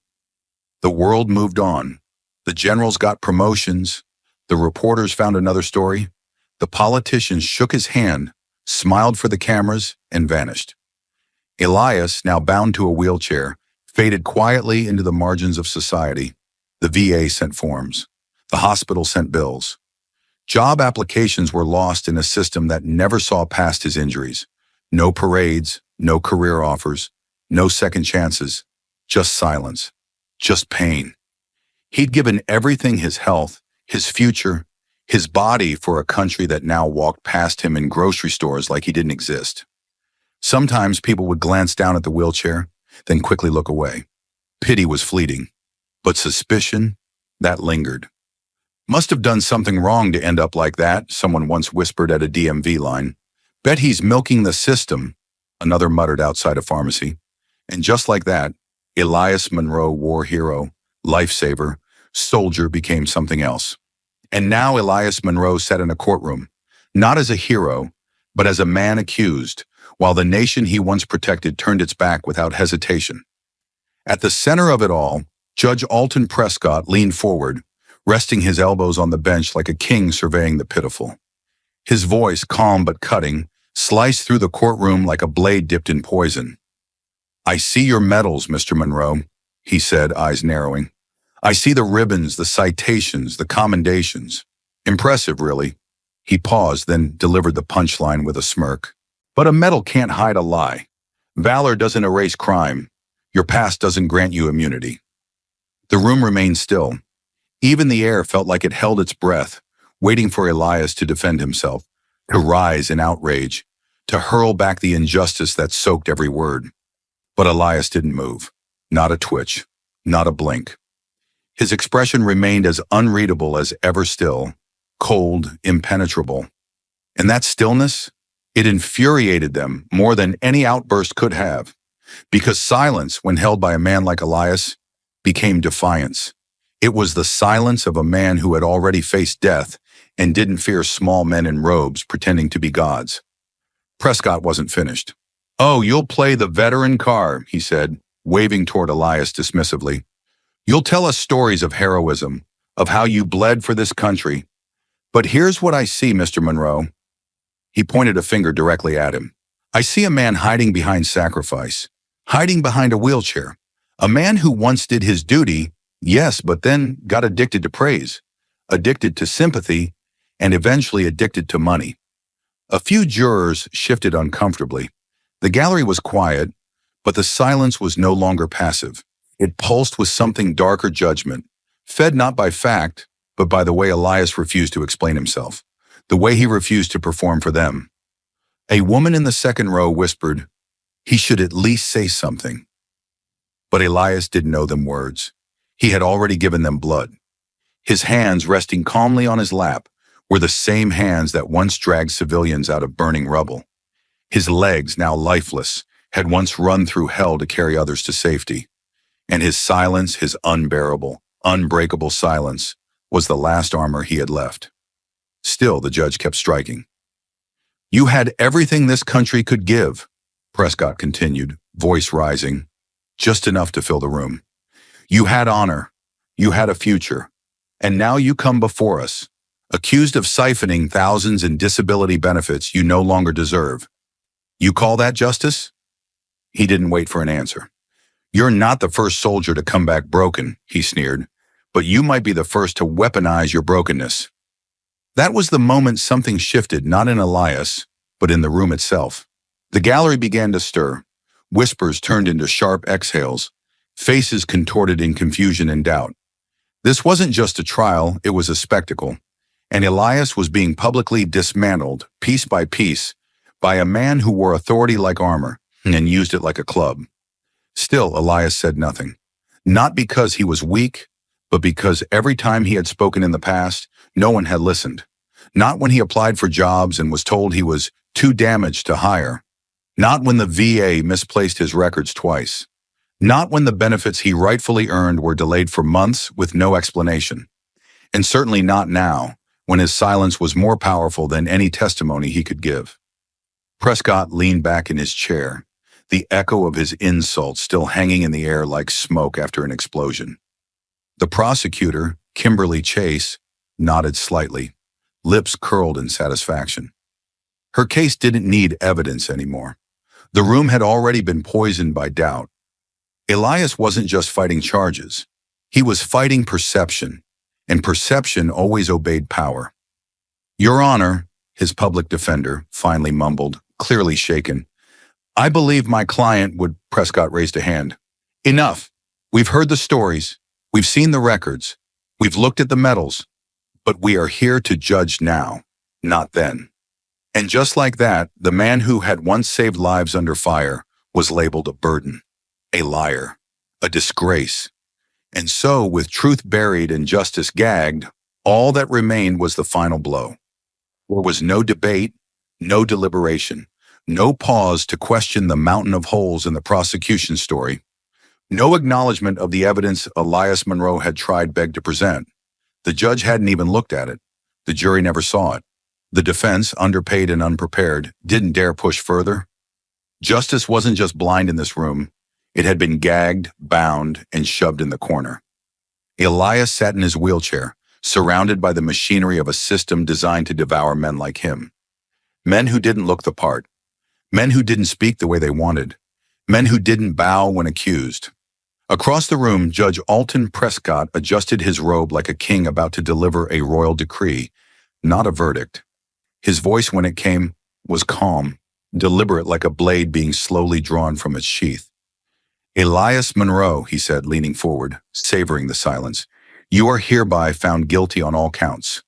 The world moved on. The generals got promotions. The reporters found another story. The politicians shook his hand, smiled for the cameras, and vanished. Elias, now bound to a wheelchair, faded quietly into the margins of society. The VA sent forms. The hospital sent bills. Job applications were lost in a system that never saw past his injuries. No parades, no career offers, no second chances, just silence, just pain. He'd given everything, his health, his future, his body, for a country that now walked past him in grocery stores like he didn't exist. Sometimes people would glance down at the wheelchair, then quickly look away. Pity was fleeting, but suspicion, that lingered. "Must have done something wrong to end up like that," someone once whispered at a DMV line. "Bet he's milking the system," another muttered outside a pharmacy. And just like that, Elias Monroe, war hero, lifesaver, soldier, became something else. And now Elias Monroe sat in a courtroom, not as a hero, but as a man accused, while the nation he once protected turned its back without hesitation. At the center of it all, Judge Alton Prescott leaned forward, resting his elbows on the bench like a king surveying the pitiful. His voice, calm but cutting, sliced through the courtroom like a blade dipped in poison. I see your medals, Mr. Monroe, he said, eyes narrowing. I see the ribbons, the citations, the commendations. Impressive, really. He paused, then delivered the punchline with a smirk. But a medal can't hide a lie. Valor doesn't erase crime. Your past doesn't grant you immunity. The room remained still. Even the air felt like it held its breath, waiting for Elias to defend himself, to rise in outrage, to hurl back the injustice that soaked every word. But Elias didn't move. Not a twitch. Not a blink. His expression remained as unreadable as ever still, cold, impenetrable. And that stillness, it infuriated them more than any outburst could have, because silence, when held by a man like Elias, became defiance. It was the silence of a man who had already faced death and didn't fear small men in robes pretending to be gods. Prescott wasn't finished. "Oh, you'll play the veteran card," he said, waving toward Elias dismissively. "You'll tell us stories of heroism, of how you bled for this country. But here's what I see, Mr. Monroe." He pointed a finger directly at him. "I see a man hiding behind sacrifice, hiding behind a wheelchair. A man who once did his duty, yes, but then got addicted to praise, addicted to sympathy, and eventually addicted to money." A few jurors shifted uncomfortably. The gallery was quiet, but the silence was no longer passive. It pulsed with something darker judgment, fed not by fact, but by the way Elias refused to explain himself, the way he refused to perform for them. A woman in the second row whispered, "He should at least say something." But Elias didn't know them words. He had already given them blood. His hands resting calmly on his lap were the same hands that once dragged civilians out of burning rubble. His legs, now lifeless, had once run through hell to carry others to safety. And his silence, his unbearable, unbreakable silence, was the last armor he had left. Still, the judge kept striking. "You had everything this country could give," Prescott continued, voice rising, just enough to fill the room. "You had honor. You had a future. And now you come before us, accused of siphoning thousands in disability benefits you no longer deserve. You call that justice?" He didn't wait for an answer. "You're not the first soldier to come back broken," he sneered, "but you might be the first to weaponize your brokenness." That was the moment something shifted, not in Elias, but in the room itself. The gallery began to stir. Whispers turned into sharp exhales. Faces contorted in confusion and doubt. This wasn't just a trial, it was a spectacle. And Elias was being publicly dismantled, piece by piece, by a man who wore authority like armor and used it like a club. Still, Elias said nothing. Not because he was weak, but because every time he had spoken in the past, no one had listened. Not when he applied for jobs and was told he was too damaged to hire. Not when the VA misplaced his records twice. Not when the benefits he rightfully earned were delayed for months with no explanation. And certainly not now, when his silence was more powerful than any testimony he could give. Prescott leaned back in his chair, the echo of his insult still hanging in the air like smoke after an explosion. The prosecutor, Kimberly Chase, nodded slightly, lips curled in satisfaction. Her case didn't need evidence anymore. The room had already been poisoned by doubt. Elias wasn't just fighting charges. He was fighting perception, and perception always obeyed power. "Your Honor," his public defender finally mumbled, clearly shaken. "I believe my client would—" Prescott raised a hand. "Enough. We've heard the stories. We've seen the records. We've looked at the medals. But we are here to judge now, not then." And just like that, the man who had once saved lives under fire was labeled a burden, a liar, a disgrace. And so, with truth buried and justice gagged, all that remained was the final blow. There was no debate, no deliberation, no pause to question the mountain of holes in the prosecution story, no acknowledgement of the evidence Elias Monroe had tried beg to present. The judge hadn't even looked at it. The jury never saw it. The defense, underpaid and unprepared, didn't dare push further. Justice wasn't just blind in this room. It had been gagged, bound, and shoved in the corner. Elias sat in his wheelchair, surrounded by the machinery of a system designed to devour men like him. Men who didn't look the part. Men who didn't speak the way they wanted. Men who didn't bow when accused. Across the room, Judge Alton Prescott adjusted his robe like a king about to deliver a royal decree, not a verdict. His voice, when it came, was calm, deliberate like a blade being slowly drawn from its sheath. Elias Monroe, he said, leaning forward, savoring the silence, you are hereby found guilty on all counts.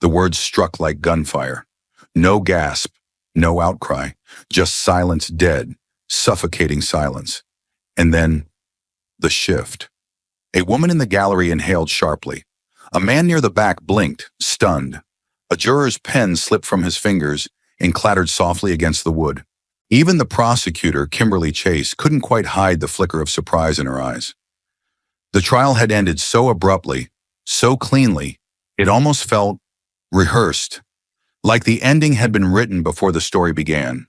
The words struck like gunfire. No gasp, no outcry, just silence, dead, suffocating silence. And then, the shift. A woman in the gallery inhaled sharply. A man near the back blinked, stunned. A juror's pen slipped from his fingers and clattered softly against the wood. Even the prosecutor, Kimberly Chase, couldn't quite hide the flicker of surprise in her eyes. The trial had ended so abruptly, so cleanly, it almost felt rehearsed, like the ending had been written before the story began.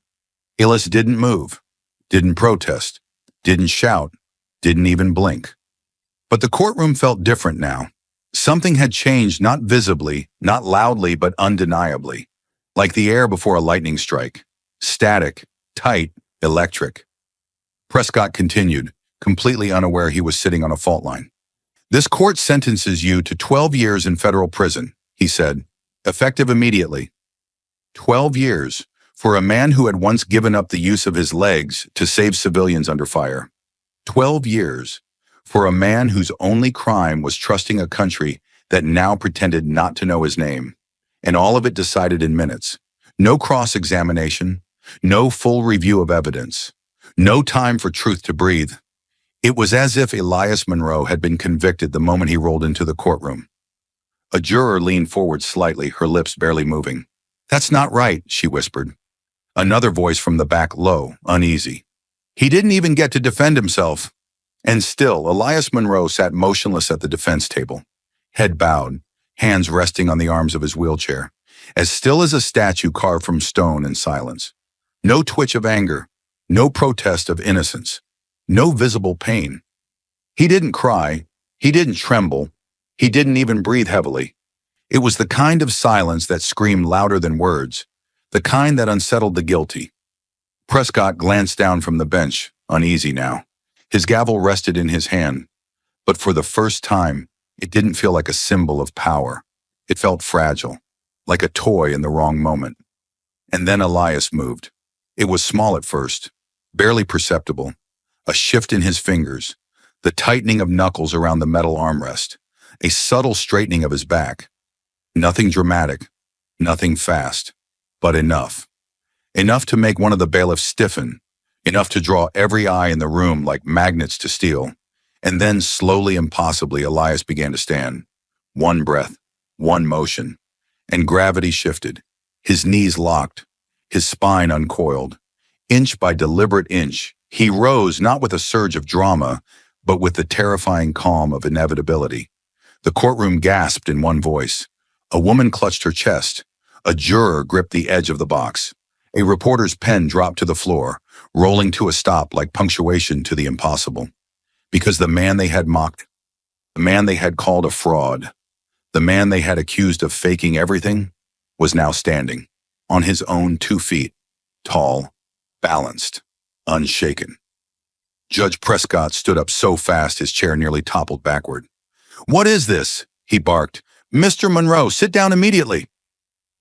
Elias didn't move, didn't protest, didn't shout, didn't even blink. But the courtroom felt different now. Something had changed, not visibly, not loudly, but undeniably, like the air before a lightning strike. Static, tight, electric. Prescott continued, completely unaware he was sitting on a fault line. This court sentences you to 12 years in federal prison, he said, effective immediately. 12 years for a man who had once given up the use of his legs to save civilians under fire. 12 years for a man whose only crime was trusting a country that now pretended not to know his name. And all of it decided in minutes. No cross-examination, no full review of evidence, no time for truth to breathe. It was as if Elias Monroe had been convicted the moment he rolled into the courtroom. A juror leaned forward slightly, her lips barely moving. That's not right, she whispered. Another voice from the back, low, uneasy. He didn't even get to defend himself. And still, Elias Monroe sat motionless at the defense table, head bowed, hands resting on the arms of his wheelchair, as still as a statue carved from stone in silence. No twitch of anger, no protest of innocence, no visible pain. He didn't cry, he didn't tremble, he didn't even breathe heavily. It was the kind of silence that screamed louder than words, the kind that unsettled the guilty. Prescott glanced down from the bench, uneasy now. His gavel rested in his hand, but for the first time, it didn't feel like a symbol of power. It felt fragile, like a toy in the wrong moment. And then Elias moved. It was small at first, barely perceptible, a shift in his fingers, the tightening of knuckles around the metal armrest, a subtle straightening of his back. Nothing dramatic, nothing fast, but enough. Enough to make one of the bailiffs stiffen, enough to draw every eye in the room like magnets to steel. And then, slowly and possibly, Elias began to stand. One breath, one motion, and gravity shifted. His knees locked, his spine uncoiled. Inch by deliberate inch, he rose not with a surge of drama, but with the terrifying calm of inevitability. The courtroom gasped in one voice. A woman clutched her chest. A juror gripped the edge of the box. A reporter's pen dropped to the floor, rolling to a stop like punctuation to the impossible. Because the man they had mocked, the man they had called a fraud, the man they had accused of faking everything, was now standing, on his own 2 feet, tall, balanced, unshaken. Judge Prescott stood up so fast his chair nearly toppled backward. "What is this?" he barked. "Mr. Monroe, sit down immediately."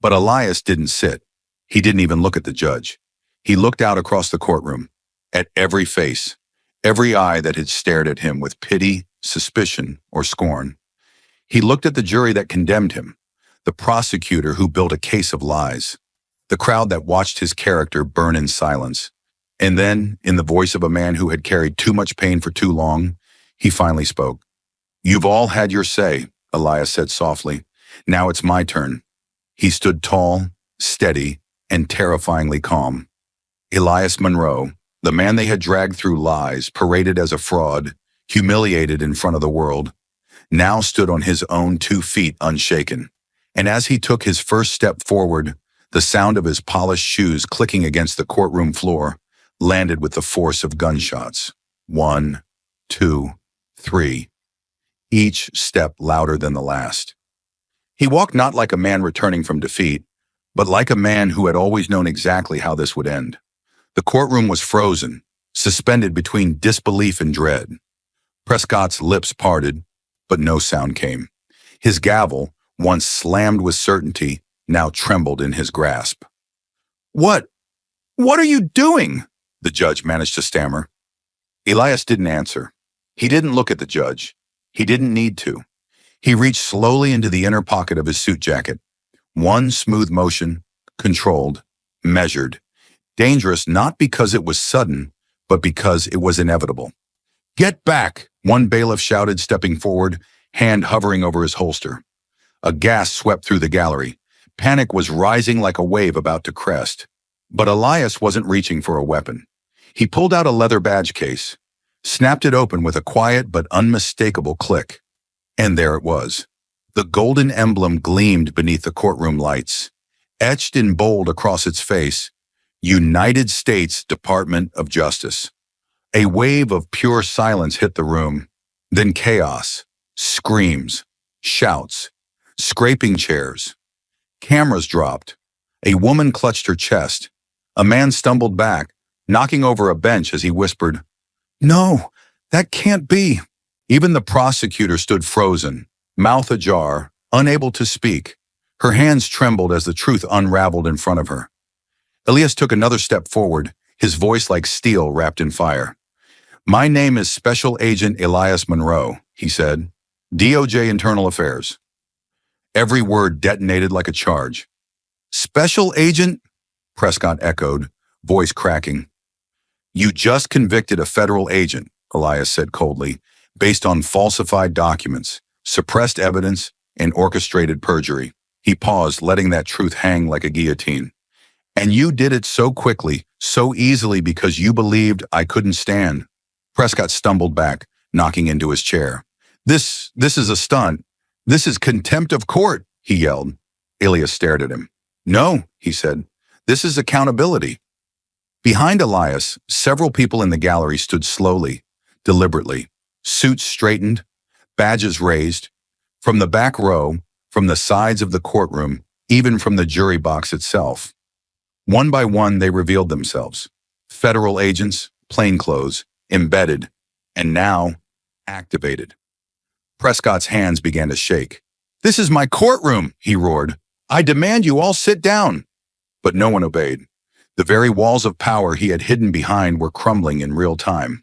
But Elias didn't sit. He didn't even look at the judge. He looked out across the courtroom, at every face, every eye that had stared at him with pity, suspicion, or scorn. He looked at the jury that condemned him, the prosecutor who built a case of lies, the crowd that watched his character burn in silence. And then, in the voice of a man who had carried too much pain for too long, he finally spoke. "You've all had your say," Elias said softly. "Now it's my turn." He stood tall, steady, and terrifyingly calm. Elias Monroe, the man they had dragged through lies, paraded as a fraud, humiliated in front of the world, now stood on his own 2 feet unshaken. And as he took his first step forward, the sound of his polished shoes clicking against the courtroom floor landed with the force of gunshots. 1, 2, 3. Each step louder than the last. He walked not like a man returning from defeat, but like a man who had always known exactly how this would end. The courtroom was frozen, suspended between disbelief and dread. Prescott's lips parted, but no sound came. His gavel, once slammed with certainty, now trembled in his grasp. "What? What are you doing?" the judge managed to stammer. Elias didn't answer. He didn't look at the judge. He didn't need to. He reached slowly into the inner pocket of his suit jacket. One smooth motion, controlled, measured. Dangerous not because it was sudden, but because it was inevitable. "Get back!" one bailiff shouted, stepping forward, hand hovering over his holster. A gasp swept through the gallery. Panic was rising like a wave about to crest. But Elias wasn't reaching for a weapon. He pulled out a leather badge case, snapped it open with a quiet but unmistakable click. And there it was. The golden emblem gleamed beneath the courtroom lights. Etched in bold across its face, United States Department of Justice. A wave of pure silence hit the room. Then chaos, screams, shouts, scraping chairs. Cameras dropped. A woman clutched her chest. A man stumbled back, knocking over a bench as he whispered, "No, that can't be." Even the prosecutor stood frozen, mouth ajar, unable to speak. Her hands trembled as the truth unraveled in front of her. Elias took another step forward, his voice like steel wrapped in fire. "My name is Special Agent Elias Monroe," he said. "DOJ Internal Affairs." Every word detonated like a charge. "Special Agent?" Prescott echoed, voice cracking. "You just convicted a federal agent," Elias said coldly, "based on falsified documents, suppressed evidence, and orchestrated perjury." He paused, letting that truth hang like a guillotine. "And you did it so quickly, so easily because you believed I couldn't stand." Prescott stumbled back, knocking into his chair. This is a stunt. This is contempt of court," he yelled. Elias stared at him. "No," he said. "This is accountability." Behind Elias, several people in the gallery stood slowly, deliberately, suits straightened, badges raised. From the back row, from the sides of the courtroom, even from the jury box itself. One by one, they revealed themselves. Federal agents, plainclothes, embedded, and now activated. Prescott's hands began to shake. "This is my courtroom," he roared. "I demand you all sit down." But no one obeyed. The very walls of power he had hidden behind were crumbling in real time.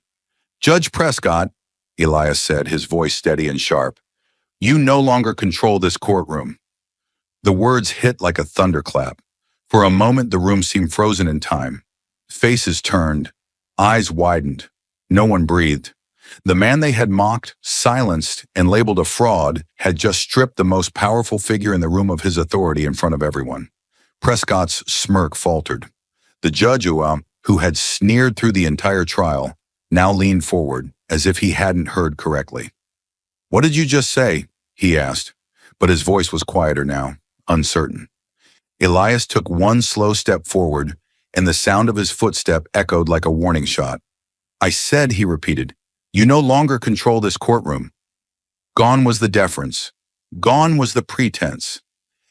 "Judge Prescott," Elias said, his voice steady and sharp, "you no longer control this courtroom." The words hit like a thunderclap. For a moment, the room seemed frozen in time. Faces turned, eyes widened. No one breathed. The man they had mocked, silenced, and labeled a fraud had just stripped the most powerful figure in the room of his authority in front of everyone. Prescott's smirk faltered. The judge, who had sneered through the entire trial, now leaned forward as if he hadn't heard correctly. "What did you just say?" he asked, but his voice was quieter now, uncertain. Elias took one slow step forward, and the sound of his footstep echoed like a warning shot. "I said," he repeated, "you no longer control this courtroom." Gone was the deference. Gone was the pretense.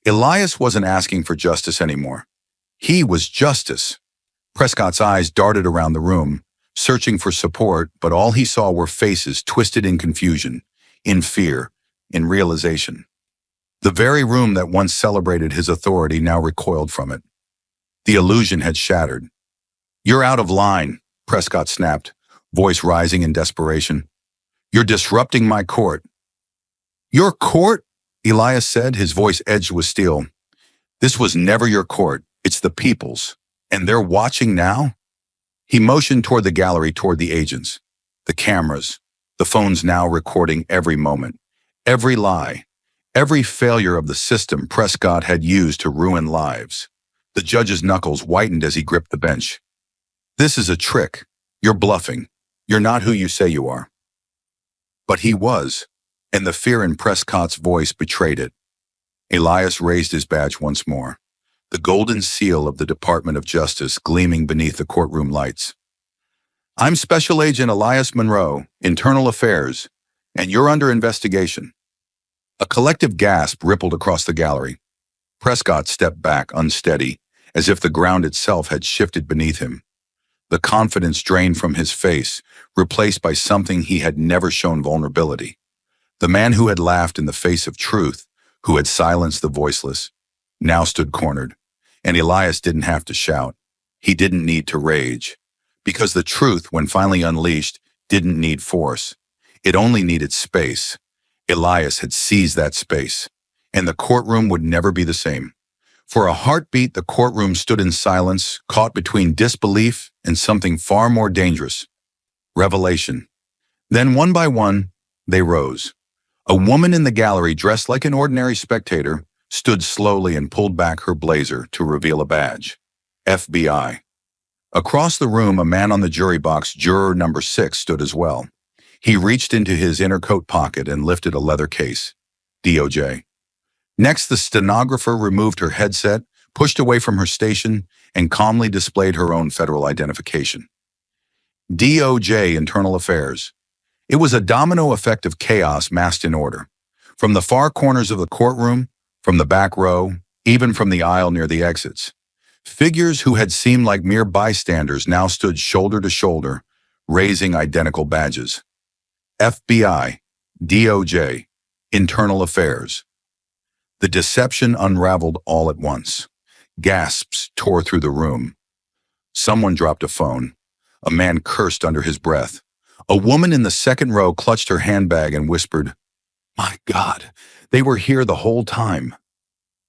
Elias wasn't asking for justice anymore. He was justice. Prescott's eyes darted around the room, searching for support, but all he saw were faces twisted in confusion, in fear, in realization. The very room that once celebrated his authority now recoiled from it. The illusion had shattered. "You're out of line," Prescott snapped, voice rising in desperation. "You're disrupting my court." "Your court?" Elias said, his voice edged with steel. "This was never your court. It's the people's. And they're watching now?" He motioned toward the gallery, toward the agents, the cameras, the phones now recording every moment, every lie, every failure of the system Prescott had used to ruin lives. The judge's knuckles whitened as he gripped the bench. "This is a trick. You're bluffing. You're not who you say you are." But he was, and the fear in Prescott's voice betrayed it. Elias raised his badge once more, the golden seal of the Department of Justice gleaming beneath the courtroom lights. "I'm Special Agent Elias Monroe, Internal Affairs, and you're under investigation." A collective gasp rippled across the gallery. Prescott stepped back, unsteady, as if the ground itself had shifted beneath him. The confidence drained from his face, replaced by something he had never shown vulnerability. The man who had laughed in the face of truth, who had silenced the voiceless, now stood cornered. And Elias didn't have to shout. He didn't need to rage. Because the truth, when finally unleashed, didn't need force. It only needed space. Elias had seized that space. And the courtroom would never be the same. For a heartbeat, the courtroom stood in silence, caught between disbelief and something far more dangerous. Revelation. Then, one by one, they rose. A woman in the gallery, dressed like an ordinary spectator, stood slowly and pulled back her blazer to reveal a badge. FBI. Across the room, a man on the jury box, juror number 6, stood as well. He reached into his inner coat pocket and lifted a leather case. DOJ. Next, the stenographer removed her headset, pushed away from her station, and calmly displayed her own federal identification. DOJ, Internal Affairs. It was a domino effect of chaos massed in order. From the far corners of the courtroom, from the back row, even from the aisle near the exits. Figures who had seemed like mere bystanders now stood shoulder to shoulder, raising identical badges. FBI, DOJ, Internal Affairs. The deception unraveled all at once. Gasps tore through the room. Someone dropped a phone. A man cursed under his breath. A woman in the second row clutched her handbag and whispered, "My God, they were here the whole time."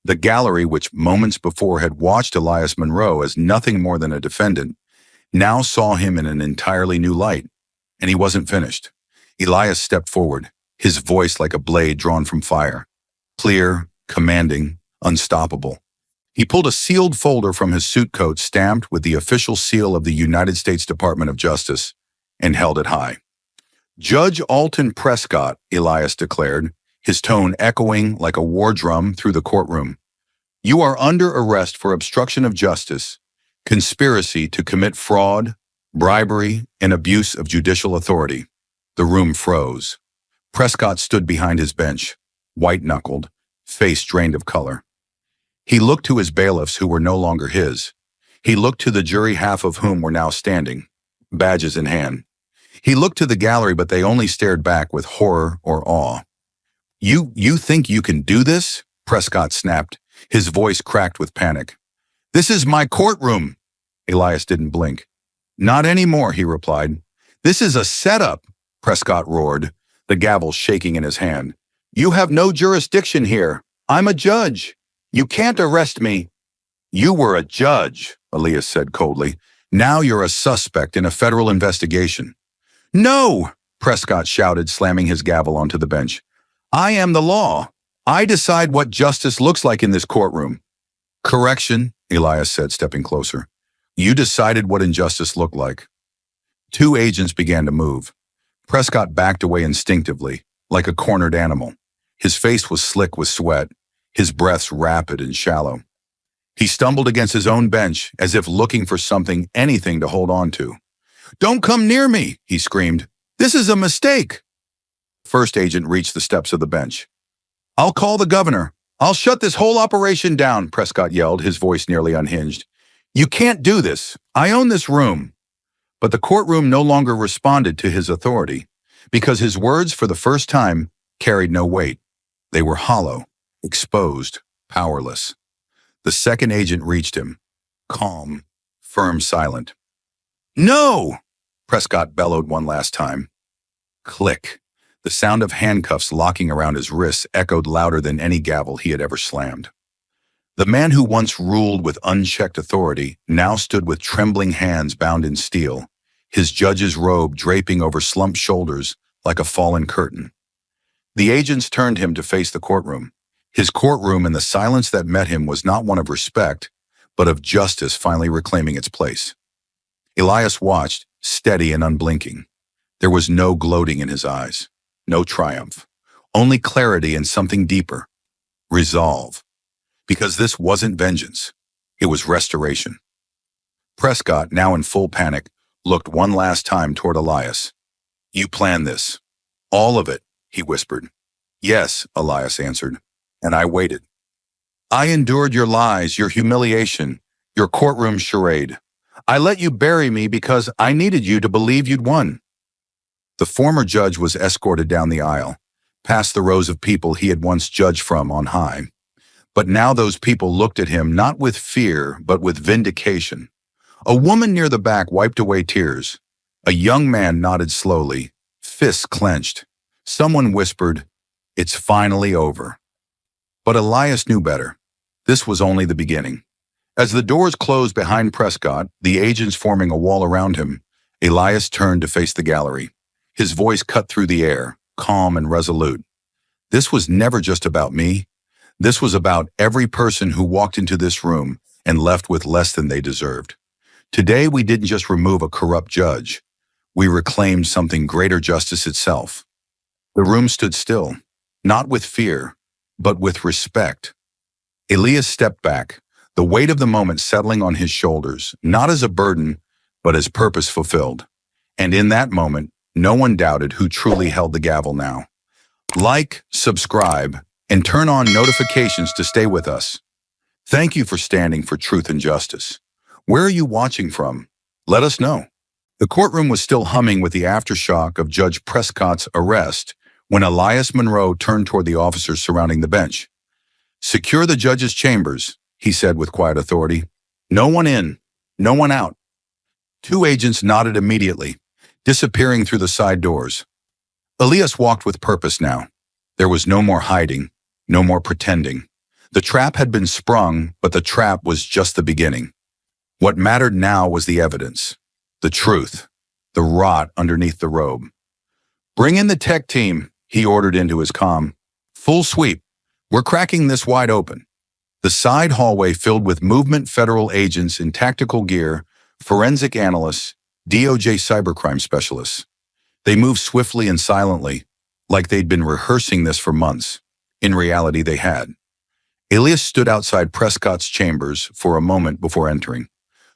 The gallery, which moments before had watched Elias Monroe as nothing more than a defendant, now saw him in an entirely new light. And he wasn't finished. Elias stepped forward, his voice like a blade drawn from fire. Clear, commanding, unstoppable. He pulled a sealed folder from his suit coat stamped with the official seal of the United States Department of Justice and held it high. "Judge Alton Prescott," Elias declared, his tone echoing like a war drum through the courtroom. "You are under arrest for obstruction of justice, conspiracy to commit fraud, bribery, and abuse of judicial authority." The room froze. Prescott stood behind his bench, white-knuckled, face drained of color. He looked to his bailiffs who were no longer his. He looked to the jury, half of whom were now standing, badges in hand. He looked to the gallery, but they only stared back with horror or awe. You think you can do this?" Prescott snapped, his voice cracked with panic. "This is my courtroom." Elias didn't blink. "Not anymore," he replied. "This is a setup," Prescott roared, the gavel shaking in his hand. "You have no jurisdiction here. I'm a judge. You can't arrest me." "You were a judge," Elias said coldly. "Now you're a suspect in a federal investigation." "No!" Prescott shouted, slamming his gavel onto the bench. "I am the law. I decide what justice looks like in this courtroom." "Correction," Elias said, stepping closer. "You decided what injustice looked like." Two agents began to move. Prescott backed away instinctively, like a cornered animal. His face was slick with sweat, his breaths rapid and shallow. He stumbled against his own bench, as if looking for something, anything to hold on to. "Don't come near me," he screamed. "This is a mistake." First agent reached the steps of the bench. "I'll call the governor. I'll shut this whole operation down," Prescott yelled, his voice nearly unhinged. "You can't do this. I own this room." But the courtroom no longer responded to his authority, because his words, for the first time, carried no weight. They were hollow, exposed, powerless. The second agent reached him, calm, firm, silent. "No!" Prescott bellowed one last time. Click. The sound of handcuffs locking around his wrists echoed louder than any gavel he had ever slammed. The man who once ruled with unchecked authority now stood with trembling hands bound in steel, his judge's robe draping over slumped shoulders like a fallen curtain. The agents turned him to face the courtroom. His courtroom, and the silence that met him was not one of respect, but of justice finally reclaiming its place. Elias watched, steady and unblinking. There was no gloating in his eyes, no triumph, only clarity and something deeper, resolve. Because this wasn't vengeance, it was restoration. Prescott, now in full panic, looked one last time toward Elias. "You planned this. All of it," he whispered. "Yes," Elias answered, "and I waited. I endured your lies, your humiliation, your courtroom charade. I let you bury me because I needed you to believe you'd won. The former judge was escorted down the aisle, past the rows of people he had once judged from on high. But now those people looked at him not with fear, but with vindication. A woman near the back wiped away tears. A young man nodded slowly, fists clenched. Someone whispered, "It's finally over." But Elias knew better. This was only the beginning. As the doors closed behind Prescott, the agents forming a wall around him, Elias turned to face the gallery. His voice cut through the air, calm and resolute. This was never just about me. This was about every person who walked into this room and left with less than they deserved. Today, we didn't just remove a corrupt judge. We reclaimed something greater, justice itself. The room stood still, not with fear, but with respect. Elias stepped back, the weight of the moment settling on his shoulders, not as a burden, but as purpose fulfilled. And in that moment, no one doubted who truly held the gavel now. Like, subscribe, and turn on notifications to stay with us. Thank you for standing for truth and justice. Where are you watching from? Let us know. The courtroom was still humming with the aftershock of Judge Prescott's arrest when Elias Monroe turned toward the officers surrounding the bench. "Secure the judge's chambers," he said with quiet authority. "No one in, no one out." Two agents nodded immediately, disappearing through the side doors. Elias walked with purpose now. There was no more hiding, no more pretending. The trap had been sprung, but the trap was just the beginning. What mattered now was the evidence, the truth, the rot underneath the robe. "Bring in the tech team," he ordered into his comm. "Full sweep. We're cracking this wide open." The side hallway filled with movement federal agents in tactical gear, forensic analysts, DOJ cybercrime specialists. They moved swiftly and silently, like they'd been rehearsing this for months. In reality, they had. Elias stood outside Prescott's chambers for a moment before entering.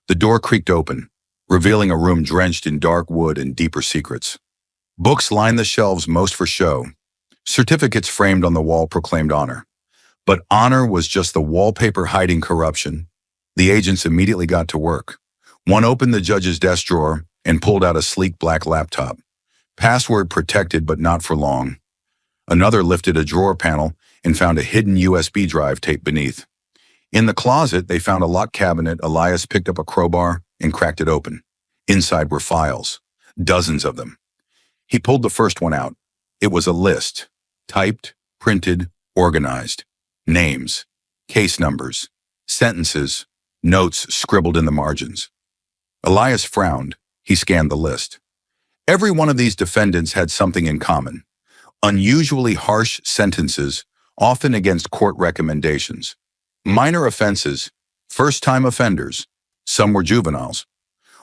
The door creaked open, revealing a room drenched in dark wood and deeper secrets. Books lined the shelves, most for show. Certificates framed on the wall proclaimed honor. But honor was just the wallpaper hiding corruption. The agents immediately got to work. One opened the judge's desk drawer and pulled out a sleek black laptop. Password protected, but not for long. Another lifted a drawer panel and found a hidden USB drive taped beneath. In the closet, they found a locked cabinet. Elias picked up a crowbar and cracked it open. Inside were files, dozens of them. He pulled the first one out. It was a list, typed, printed, organized. Names, case numbers, sentences, notes scribbled in the margins. Elias frowned. He scanned the list. Every one of these defendants had something in common. Unusually harsh sentences, often against court recommendations. Minor offenses, first-time offenders. Some were juveniles.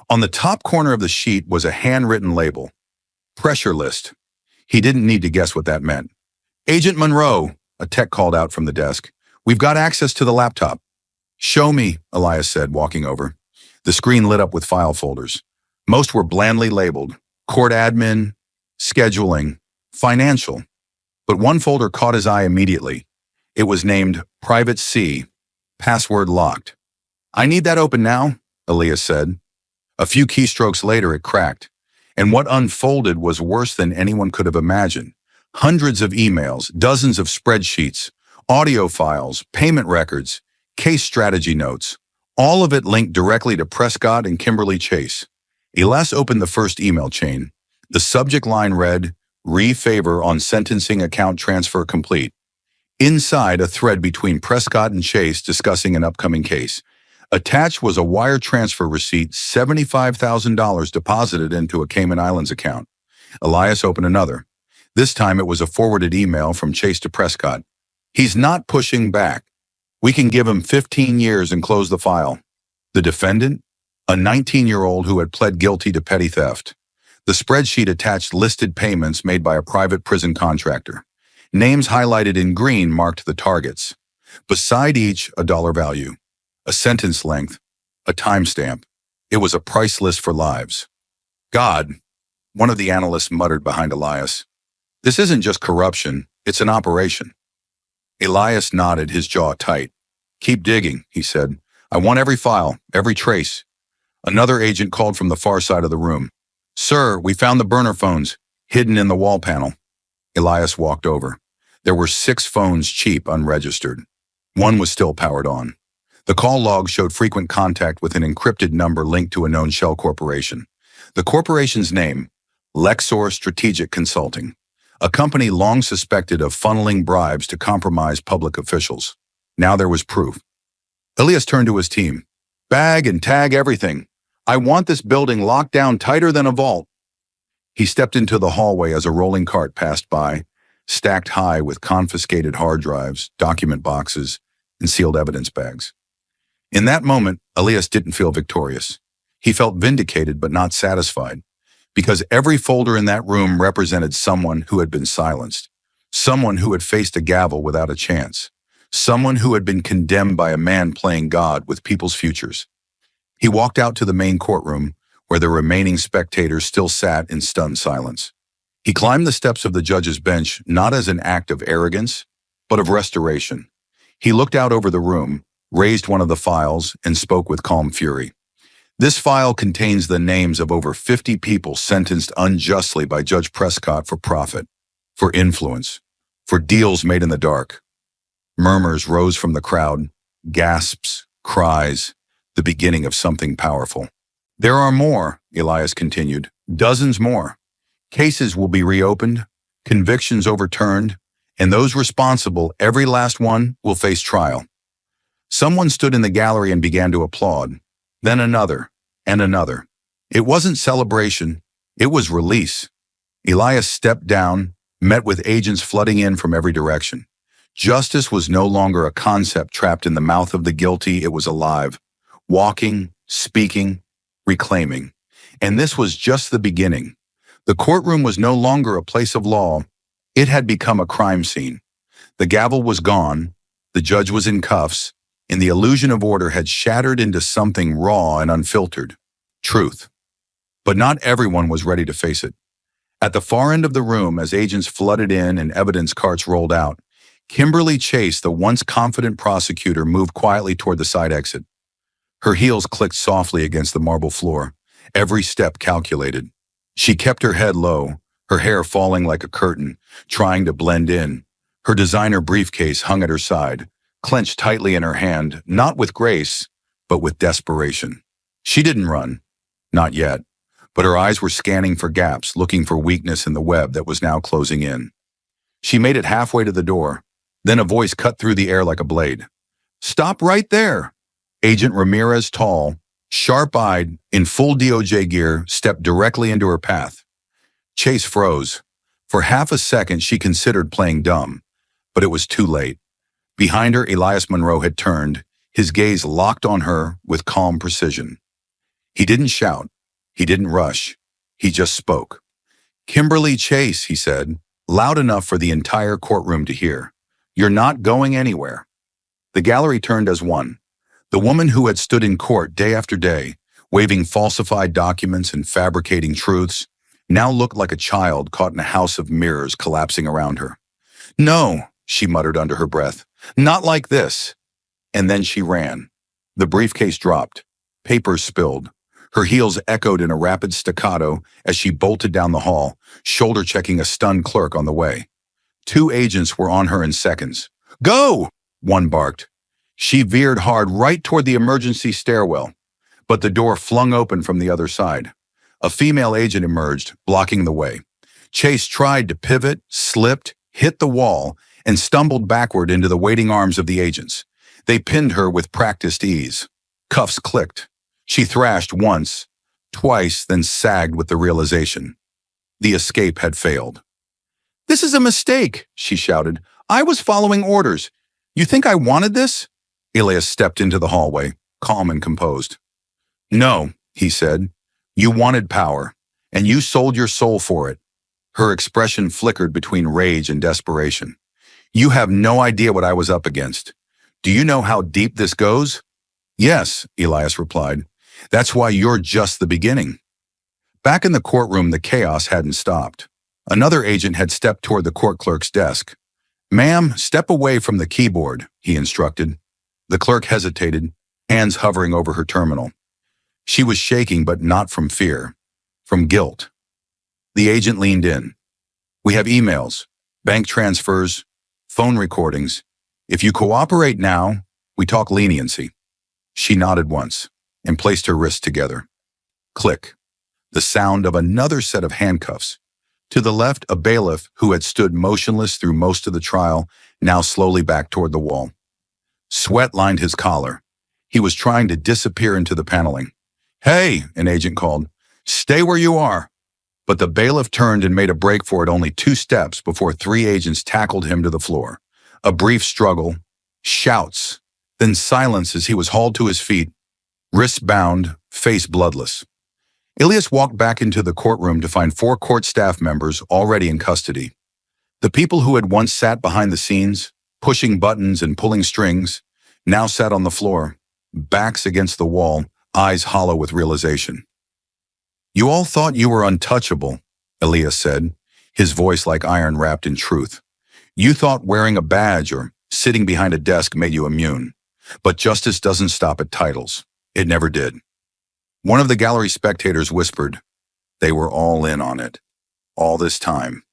On the top corner of the sheet was a handwritten label. Pressure list. He didn't need to guess what that meant. "Agent Monroe," a tech called out from the desk. "We've got access to the laptop." "Show me," Elias said, walking over. The screen lit up with file folders. Most were blandly labeled: court admin, scheduling, financial. But one folder caught his eye immediately. It was named Private C, password locked. "I need that open now," Elias said. A few keystrokes later, it cracked. And what unfolded was worse than anyone could have imagined. Hundreds of emails, dozens of spreadsheets, audio files, payment records, case strategy notes. All of it linked directly to Prescott and Kimberly Chase. Elias opened the first email chain. The subject line read, "Re-favor on sentencing account transfer complete." Inside, a thread between Prescott and Chase discussing an upcoming case. Attached was a wire transfer receipt, $75,000 deposited into a Cayman Islands account. Elias opened another. This time it was a forwarded email from Chase to Prescott. "He's not pushing back. We can give him 15 years and close the file." The defendant? A 19-year-old who had pled guilty to petty theft. The spreadsheet attached listed payments made by a private prison contractor. Names highlighted in green marked the targets. Beside each, a dollar value, a sentence length, a timestamp. It was a price list for lives. "God," one of the analysts muttered behind Elias. "This isn't just corruption, it's an operation." Elias nodded, his jaw tight. "Keep digging," he said. "I want every file, every trace." Another agent called from the far side of the room. "Sir, we found the burner phones, hidden in the wall panel." Elias walked over. There were 6 phones, cheap, unregistered. One was still powered on. The call log showed frequent contact with an encrypted number linked to a known shell corporation. The corporation's name, Lexor Strategic Consulting, a company long suspected of funneling bribes to compromise public officials. Now there was proof. Elias turned to his team. "Bag and tag everything. I want this building locked down tighter than a vault." He stepped into the hallway as a rolling cart passed by, stacked high with confiscated hard drives, document boxes, and sealed evidence bags. In that moment, Elias didn't feel victorious. He felt vindicated but not satisfied, because every folder in that room represented someone who had been silenced, someone who had faced a gavel without a chance, someone who had been condemned by a man playing God with people's futures. He walked out to the main courtroom, where the remaining spectators still sat in stunned silence. He climbed the steps of the judge's bench not as an act of arrogance, but of restoration. He looked out over the room, raised one of the files, and spoke with calm fury. "This file contains the names of over 50 people sentenced unjustly by Judge Prescott for profit, for influence, for deals made in the dark." Murmurs rose from the crowd, gasps, cries, the beginning of something powerful. "There are more," Elias continued, "dozens more. Cases will be reopened, convictions overturned, and those responsible, every last one, will face trial." Someone stood in the gallery and began to applaud. Then another, and another. It wasn't celebration, it was release. Elias stepped down, met with agents flooding in from every direction. Justice was no longer a concept trapped in the mouth of the guilty, it was alive, walking, speaking, reclaiming. And this was just the beginning. The courtroom was no longer a place of law. It had become a crime scene. The gavel was gone, the judge was in cuffs, and the illusion of order had shattered into something raw and unfiltered. Truth. But not everyone was ready to face it. At the far end of the room, as agents flooded in and evidence carts rolled out, Kimberly Chase, the once confident prosecutor, moved quietly toward the side exit. Her heels clicked softly against the marble floor, every step calculated. She kept her head low, her hair falling like a curtain, trying to blend in. Her designer briefcase hung at her side, clenched tightly in her hand, not with grace, but with desperation. She didn't run, not yet, but her eyes were scanning for gaps, looking for weakness in the web that was now closing in. She made it halfway to the door. Then a voice cut through the air like a blade. "Stop right there!" Agent Ramirez, tall, sharp-eyed, in full DOJ gear, stepped directly into her path. Chase froze. For half a second, she considered playing dumb, but it was too late. Behind her, Elias Monroe had turned, his gaze locked on her with calm precision. He didn't shout. He didn't rush. He just spoke. "Kimberly Chase," he said, loud enough for the entire courtroom to hear. "You're not going anywhere." The gallery turned as one. The woman who had stood in court day after day, waving falsified documents and fabricating truths, now looked like a child caught in a house of mirrors collapsing around her. "No," she muttered under her breath, "not like this." And then she ran. The briefcase dropped. Papers spilled. Her heels echoed in a rapid staccato as she bolted down the hall, shoulder-checking a stunned clerk on the way. 2 agents were on her in seconds. "Go!" one barked. She veered hard right toward the emergency stairwell, but the door flung open from the other side. A female agent emerged, blocking the way. Chase tried to pivot, slipped, hit the wall, and stumbled backward into the waiting arms of the agents. They pinned her with practiced ease. Cuffs clicked. She thrashed once, twice, then sagged with the realization. The escape had failed. "This is a mistake," she shouted. "I was following orders. You think I wanted this?" Elias stepped into the hallway, calm and composed. "No," he said. "You wanted power, and you sold your soul for it." Her expression flickered between rage and desperation. "You have no idea what I was up against. Do you know how deep this goes?" "Yes," Elias replied. "That's why you're just the beginning." Back in the courtroom, the chaos hadn't stopped. Another agent had stepped toward the court clerk's desk. "Ma'am, step away from the keyboard," he instructed. The clerk hesitated, hands hovering over her terminal. She was shaking, but not from fear, from guilt. The agent leaned in. "We have emails, bank transfers, phone recordings. If you cooperate now, we talk leniency." She nodded once and placed her wrists together. Click. The sound of another set of handcuffs. To the left, a bailiff who had stood motionless through most of the trial now slowly backed toward the wall. Sweat lined his collar. He was trying to disappear into the paneling. "Hey," an agent called. "Stay where you are." But the bailiff turned and made a break for it only 2 steps before 3 agents tackled him to the floor. A brief struggle, shouts, then silence as he was hauled to his feet, wrists bound, face bloodless. Elias walked back into the courtroom to find 4 court staff members already in custody. The people who had once sat behind the scenes, pushing buttons and pulling strings, now sat on the floor, backs against the wall, eyes hollow with realization. "You all thought you were untouchable," Elias said, his voice like iron wrapped in truth. "You thought wearing a badge or sitting behind a desk made you immune. But justice doesn't stop at titles. It never did." One of the gallery spectators whispered, "They were all in on it. All this time."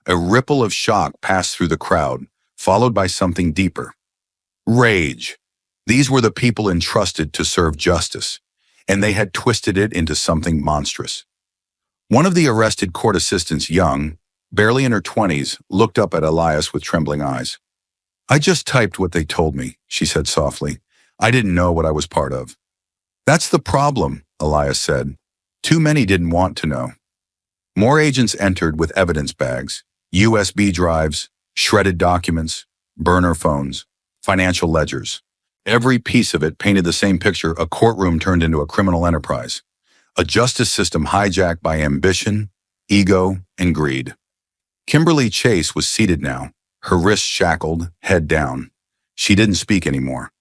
A ripple of shock passed through the crowd, followed by something deeper. Rage. These were the people entrusted to serve justice, and they had twisted it into something monstrous. One of the arrested court assistants, young, barely in her 20s, looked up at Elias with trembling eyes. "I just typed what they told me," she said softly. "I didn't know what I was part of." "That's the problem," Elias said. "Too many didn't want to know." More agents entered with evidence bags, USB drives, shredded documents, burner phones, financial ledgers. Every piece of it painted the same picture: a courtroom turned into a criminal enterprise, a justice system hijacked by ambition, ego, and greed. Kimberly Chase was seated now, her wrists shackled, head down. She didn't speak anymore.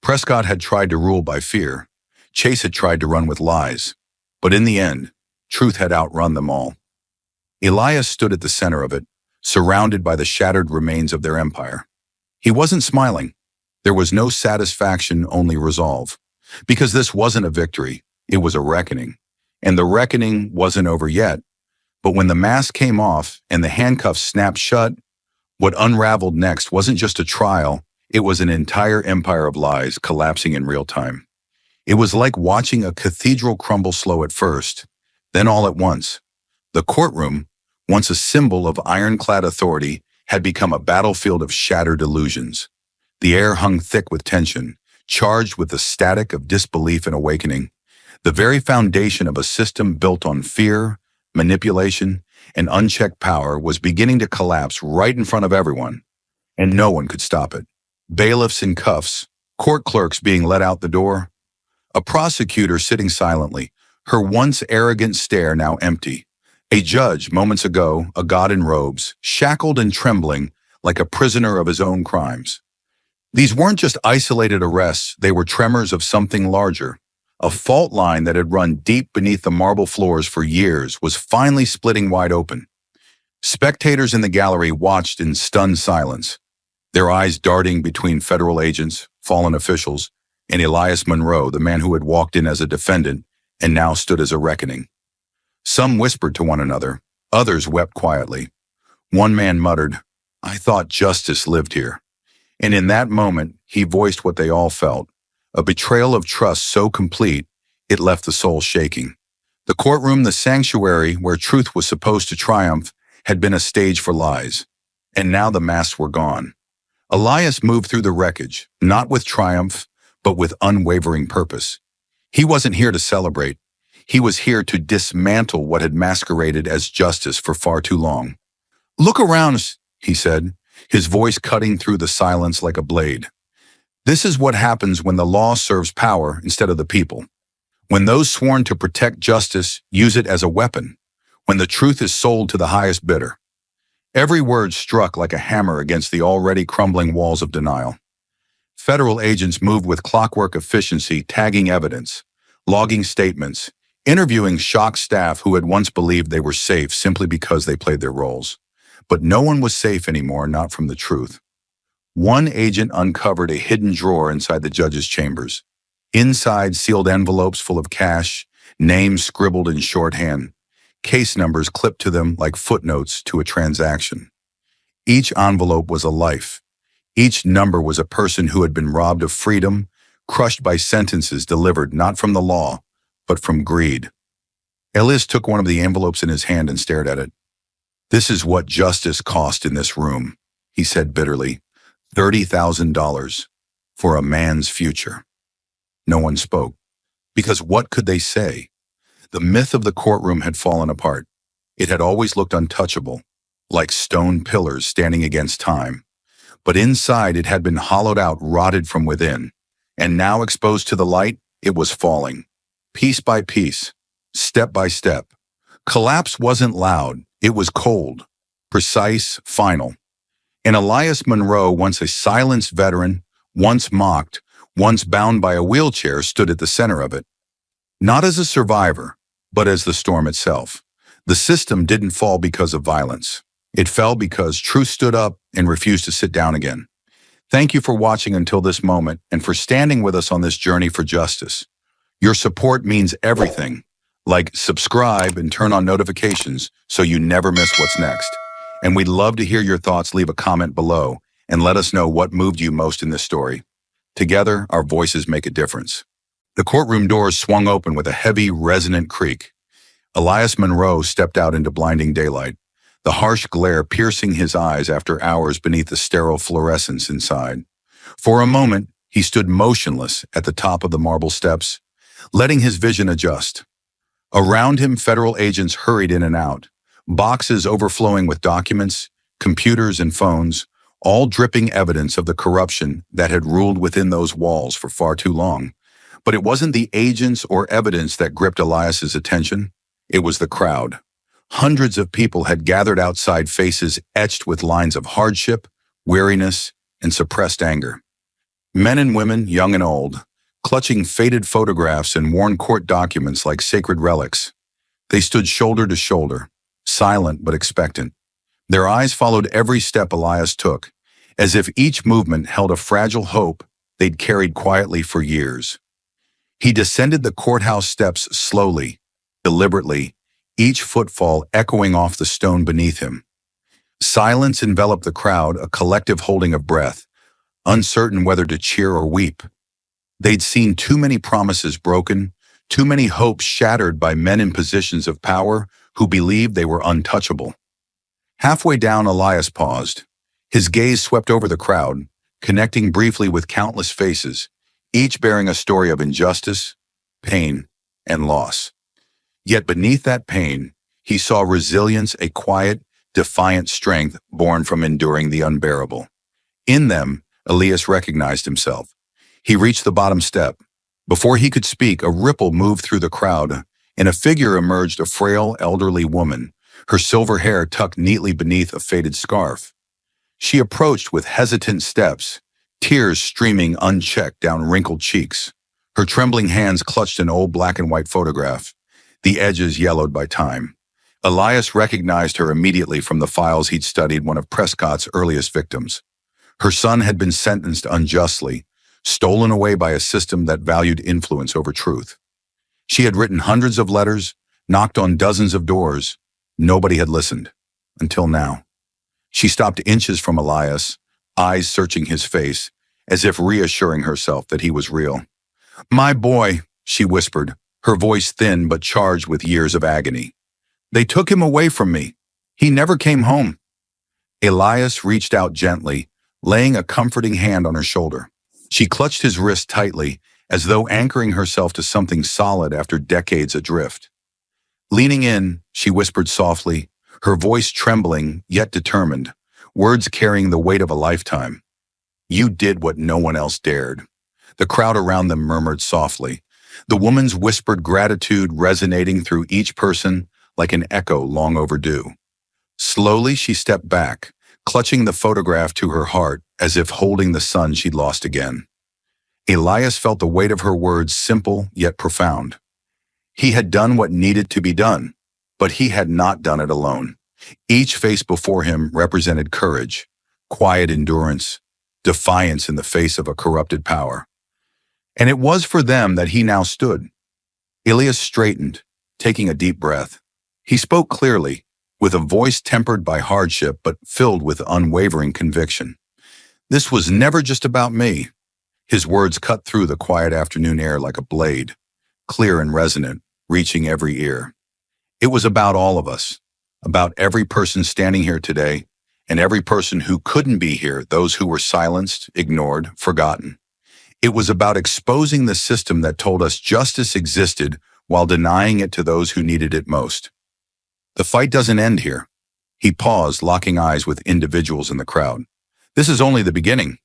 Prescott had tried to rule by fear. Chase had tried to run with lies. But in the end, truth had outrun them all. Elias stood at the center of it, surrounded by the shattered remains of their empire. He wasn't smiling. There was no satisfaction, only resolve. Because this wasn't a victory, it was a reckoning. And the reckoning wasn't over yet. But when the mask came off and the handcuffs snapped shut, what unraveled next wasn't just a trial, it was an entire empire of lies collapsing in real time. It was like watching a cathedral crumble slow at first, then all at once. The courtroom, once a symbol of ironclad authority, had become a battlefield of shattered illusions. The air hung thick with tension, charged with the static of disbelief and awakening. The very foundation of a system built on fear, manipulation, and unchecked power was beginning to collapse right in front of everyone, and no one could stop it. Bailiffs in cuffs, court clerks being let out the door, a prosecutor sitting silently, her once arrogant stare now empty. A judge, moments ago, a god in robes, shackled and trembling like a prisoner of his own crimes. These weren't just isolated arrests, they were tremors of something larger. A fault line that had run deep beneath the marble floors for years was finally splitting wide open. Spectators in the gallery watched in stunned silence, their eyes darting between federal agents, fallen officials, and Elias Monroe, the man who had walked in as a defendant and now stood as a reckoning. Some whispered to one another, others wept quietly. One man muttered, "I thought justice lived here." And in that moment, he voiced what they all felt, a betrayal of trust so complete, it left the soul shaking. The courtroom, the sanctuary where truth was supposed to triumph, had been a stage for lies. And now the masks were gone. Elias moved through the wreckage, not with triumph, but with unwavering purpose. He wasn't here to celebrate. He was here to dismantle what had masqueraded as justice for far too long. "Look around," he said, his voice cutting through the silence like a blade. "This is what happens when the law serves power instead of the people. When those sworn to protect justice use it as a weapon. When the truth is sold to the highest bidder." Every word struck like a hammer against the already crumbling walls of denial. Federal agents moved with clockwork efficiency, tagging evidence, logging statements, interviewing shocked staff who had once believed they were safe simply because they played their roles. But no one was safe anymore, not from the truth. One agent uncovered a hidden drawer inside the judge's chambers. Inside, sealed envelopes full of cash, names scribbled in shorthand, case numbers clipped to them like footnotes to a transaction. Each envelope was a life. Each number was a person who had been robbed of freedom, crushed by sentences delivered not from the law, but from greed. Elias took one of the envelopes in his hand and stared at it. "This is what justice cost in this room," he said bitterly. $30,000 for a man's future. No one spoke, because what could they say? The myth of the courtroom had fallen apart. It had always looked untouchable, like stone pillars standing against time. But inside it had been hollowed out, rotted from within. And now exposed to the light, it was falling. Piece by piece, step by step. Collapse wasn't loud, it was cold, precise, final. And Elias Monroe, once a silenced veteran, once mocked, once bound by a wheelchair, stood at the center of it. Not as a survivor, but as the storm itself. The system didn't fall because of violence. It fell because truth stood up and refused to sit down again. Thank you for watching until this moment and for standing with us on this journey for justice. Your support means everything. Like, subscribe and turn on notifications so you never miss what's next. And we'd love to hear your thoughts. Leave a comment below and let us know what moved you most in this story. Together, our voices make a difference. The courtroom doors swung open with a heavy, resonant creak. Elias Monroe stepped out into blinding daylight, the harsh glare piercing his eyes after hours beneath the sterile fluorescence inside. For a moment, he stood motionless at the top of the marble steps, letting his vision adjust. Around him, federal agents hurried in and out, boxes overflowing with documents, computers and phones, all dripping evidence of the corruption that had ruled within those walls for far too long. But it wasn't the agents or evidence that gripped Elias's attention. It was the crowd. Hundreds of people had gathered outside, faces etched with lines of hardship, weariness, and suppressed anger. Men and women, young and old, clutching faded photographs and worn court documents like sacred relics. They stood shoulder to shoulder, silent but expectant. Their eyes followed every step Elias took, as if each movement held a fragile hope they'd carried quietly for years. He descended the courthouse steps slowly, deliberately, each footfall echoing off the stone beneath him. Silence enveloped the crowd, a collective holding of breath, uncertain whether to cheer or weep. They'd seen too many promises broken, too many hopes shattered by men in positions of power who believed they were untouchable. Halfway down, Elias paused. His gaze swept over the crowd, connecting briefly with countless faces, each bearing a story of injustice, pain, and loss. Yet beneath that pain, he saw resilience, a quiet, defiant strength born from enduring the unbearable. In them, Elias recognized himself. He reached the bottom step. Before he could speak, a ripple moved through the crowd, and a figure emerged, a frail, elderly woman, her silver hair tucked neatly beneath a faded scarf. She approached with hesitant steps, tears streaming unchecked down wrinkled cheeks. Her trembling hands clutched an old black and white photograph, the edges yellowed by time. Elias recognized her immediately from the files he'd studied, one of Prescott's earliest victims. Her son had been sentenced unjustly, stolen away by a system that valued influence over truth. She had written hundreds of letters, knocked on dozens of doors. Nobody had listened, until now. She stopped inches from Elias, eyes searching his face, as if reassuring herself that he was real. "My boy," she whispered, her voice thin but charged with years of agony. "They took him away from me. He never came home." Elias reached out gently, laying a comforting hand on her shoulder. She clutched his wrist tightly, as though anchoring herself to something solid after decades adrift. Leaning in, she whispered softly, her voice trembling yet determined, words carrying the weight of a lifetime. "You did what no one else dared." The crowd around them murmured softly, the woman's whispered gratitude resonating through each person like an echo long overdue. Slowly, she stepped back, clutching the photograph to her heart as if holding the son she'd lost again. Elias felt the weight of her words, simple yet profound. He had done what needed to be done, but he had not done it alone. Each face before him represented courage, quiet endurance, defiance in the face of a corrupted power. And it was for them that he now stood. Elias straightened, taking a deep breath. He spoke clearly, with a voice tempered by hardship but filled with unwavering conviction. This was never just about me. His words cut through the quiet afternoon air like a blade, clear and resonant, reaching every ear. It was about all of us, about every person standing here today, and every person who couldn't be here, those who were silenced, ignored, forgotten. It was about exposing the system that told us justice existed while denying it to those who needed it most. The fight doesn't end here. He paused, locking eyes with individuals in the crowd. This is only the beginning.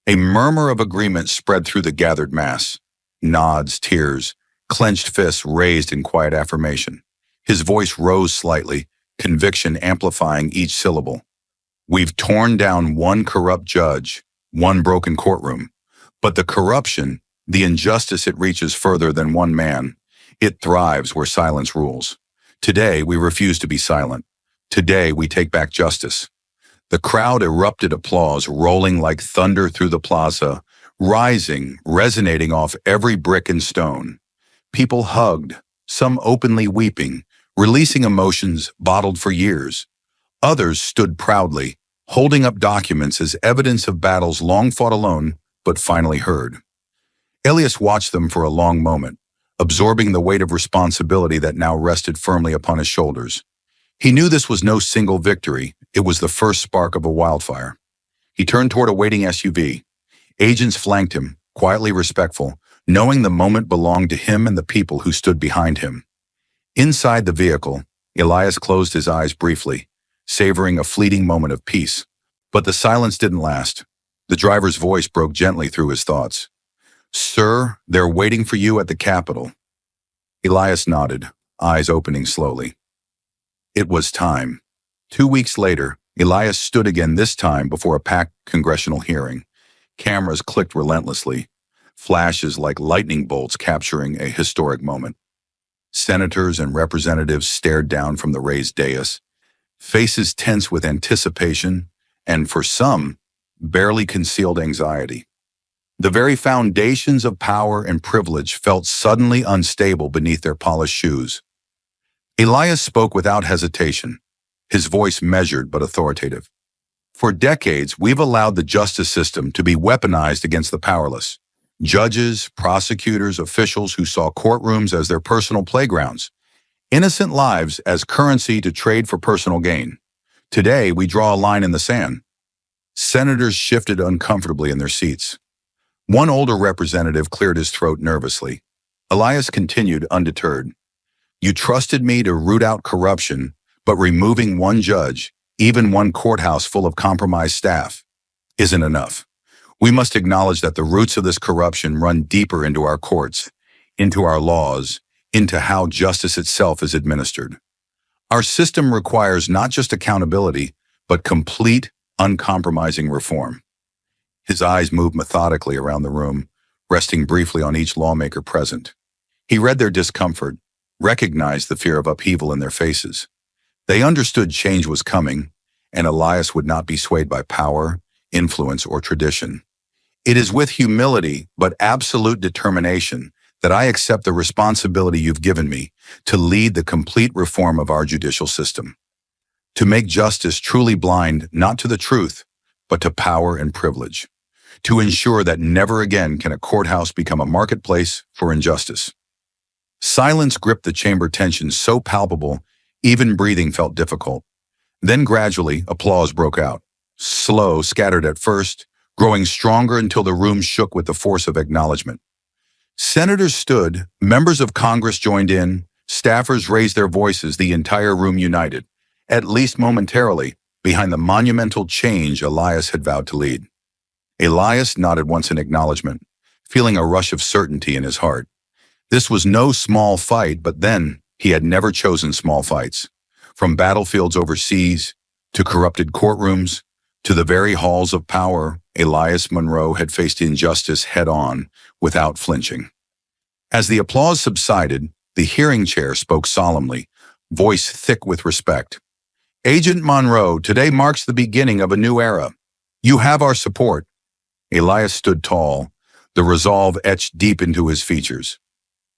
A murmur of agreement spread through the gathered mass. Nods, tears, clenched fists raised in quiet affirmation. His voice rose slightly, conviction amplifying each syllable. We've torn down one corrupt judge, one broken courtroom. But the corruption, the injustice, it reaches further than one man. It thrives where silence rules. Today, we refuse to be silent. Today, we take back justice. The crowd erupted applause, rolling like thunder through the plaza, rising, resonating off every brick and stone. People hugged, some openly weeping, releasing emotions bottled for years. Others stood proudly, holding up documents as evidence of battles long fought alone, but finally heard. Elias watched them for a long moment, absorbing the weight of responsibility that now rested firmly upon his shoulders. He knew this was no single victory, it was the first spark of a wildfire. He turned toward a waiting SUV. Agents flanked him, quietly respectful, knowing the moment belonged to him and the people who stood behind him. Inside the vehicle, Elias closed his eyes briefly, savoring a fleeting moment of peace. But the silence didn't last. The driver's voice broke gently through his thoughts. "Sir, they're waiting for you at the Capitol." Elias nodded, eyes opening slowly. It was time. 2 weeks later, Elias stood again, this time before a packed congressional hearing. Cameras clicked relentlessly, flashes like lightning bolts capturing a historic moment. Senators and representatives stared down from the raised dais, faces tense with anticipation, and for some, barely concealed anxiety. The very foundations of power and privilege felt suddenly unstable beneath their polished shoes. Elias spoke without hesitation, his voice measured but authoritative. For decades, we've allowed the justice system to be weaponized against the powerless. Judges, prosecutors, officials who saw courtrooms as their personal playgrounds, innocent lives as currency to trade for personal gain. Today, we draw a line in the sand. Senators shifted uncomfortably in their seats. One older representative cleared his throat nervously. Elias continued undeterred. "You trusted me to root out corruption, but removing one judge, even one courthouse full of compromised staff, isn't enough. We must acknowledge that the roots of this corruption run deeper into our courts, into our laws, into how justice itself is administered. Our system requires not just accountability, but complete, uncompromising reform." His eyes moved methodically around the room, resting briefly on each lawmaker present. He read their discomfort, recognized the fear of upheaval in their faces. They understood change was coming, and Elias would not be swayed by power, influence, or tradition. "It is with humility, but absolute determination, that I accept the responsibility you've given me to lead the complete reform of our judicial system. To make justice truly blind, not to the truth, but to power and privilege. To ensure that never again can a courthouse become a marketplace for injustice." Silence gripped the chamber, tension so palpable, even breathing felt difficult. Then gradually, applause broke out. Slow, scattered at first, growing stronger until the room shook with the force of acknowledgement. Senators stood, members of Congress joined in, staffers raised their voices, the entire room united, at least momentarily, behind the monumental change Elias had vowed to lead. Elias nodded once in acknowledgement, feeling a rush of certainty in his heart. This was no small fight, but then he had never chosen small fights. From battlefields overseas, to corrupted courtrooms, to the very halls of power, Elias Monroe had faced injustice head-on, without flinching. As the applause subsided, the hearing chair spoke solemnly, voice thick with respect. "Agent Monroe, today marks the beginning of a new era. You have our support." Elias stood tall, the resolve etched deep into his features.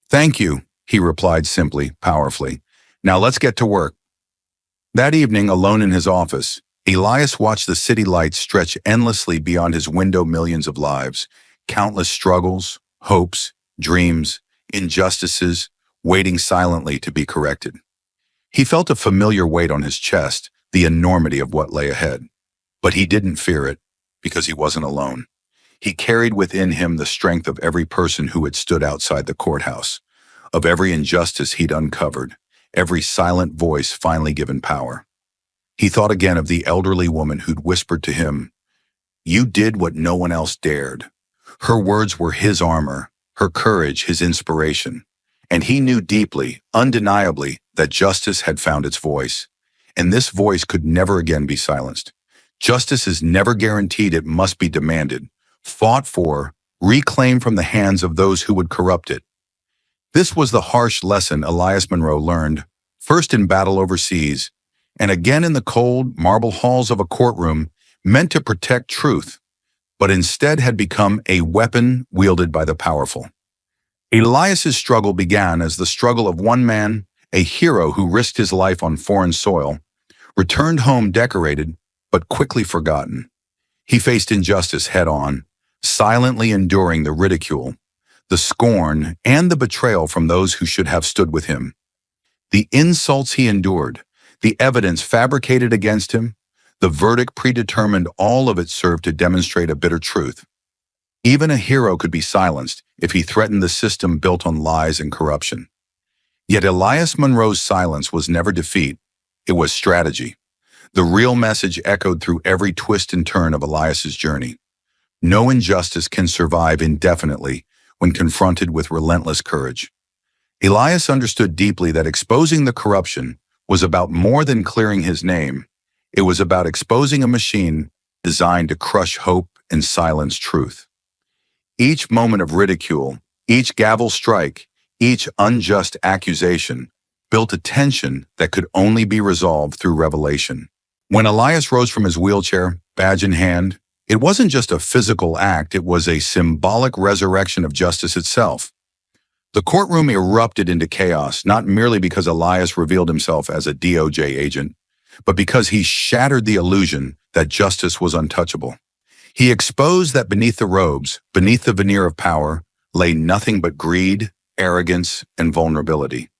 "Thank you," he replied simply, powerfully. "Now let's get to work." That evening, alone in his office, Elias watched the city lights stretch endlessly beyond his window. Millions of lives, countless struggles, hopes, dreams, injustices, waiting silently to be corrected. He felt a familiar weight on his chest, the enormity of what lay ahead. But he didn't fear it, because he wasn't alone. He carried within him the strength of every person who had stood outside the courthouse, of every injustice he'd uncovered, every silent voice finally given power. He thought again of the elderly woman who'd whispered to him, "You did what no one else dared." Her words were his armor, her courage his inspiration. And he knew deeply, undeniably, that justice had found its voice. And this voice could never again be silenced. Justice is never guaranteed, it must be demanded, fought for, reclaimed from the hands of those who would corrupt it. This was the harsh lesson Elias Monroe learned, first in battle overseas, and again in the cold, marble halls of a courtroom meant to protect truth, but instead had become a weapon wielded by the powerful. Elias's struggle began as the struggle of one man, a hero who risked his life on foreign soil, returned home decorated, but quickly forgotten. He faced injustice head-on, silently enduring the ridicule, the scorn, and the betrayal from those who should have stood with him. The insults he endured, the evidence fabricated against him, the verdict predetermined, all of it served to demonstrate a bitter truth. Even a hero could be silenced if he threatened the system built on lies and corruption. Yet Elias Monroe's silence was never defeat, it was strategy. The real message echoed through every twist and turn of Elias's journey. No injustice can survive indefinitely when confronted with relentless courage. Elias understood deeply that exposing the corruption was about more than clearing his name. It was about exposing a machine designed to crush hope and silence truth. Each moment of ridicule, each gavel strike, each unjust accusation built a tension that could only be resolved through revelation. When Elias rose from his wheelchair, badge in hand, it wasn't just a physical act, it was a symbolic resurrection of justice itself. The courtroom erupted into chaos, not merely because Elias revealed himself as a DOJ agent, but because he shattered the illusion that justice was untouchable. He exposed that beneath the robes, beneath the veneer of power, lay nothing but greed, arrogance, and vulnerability.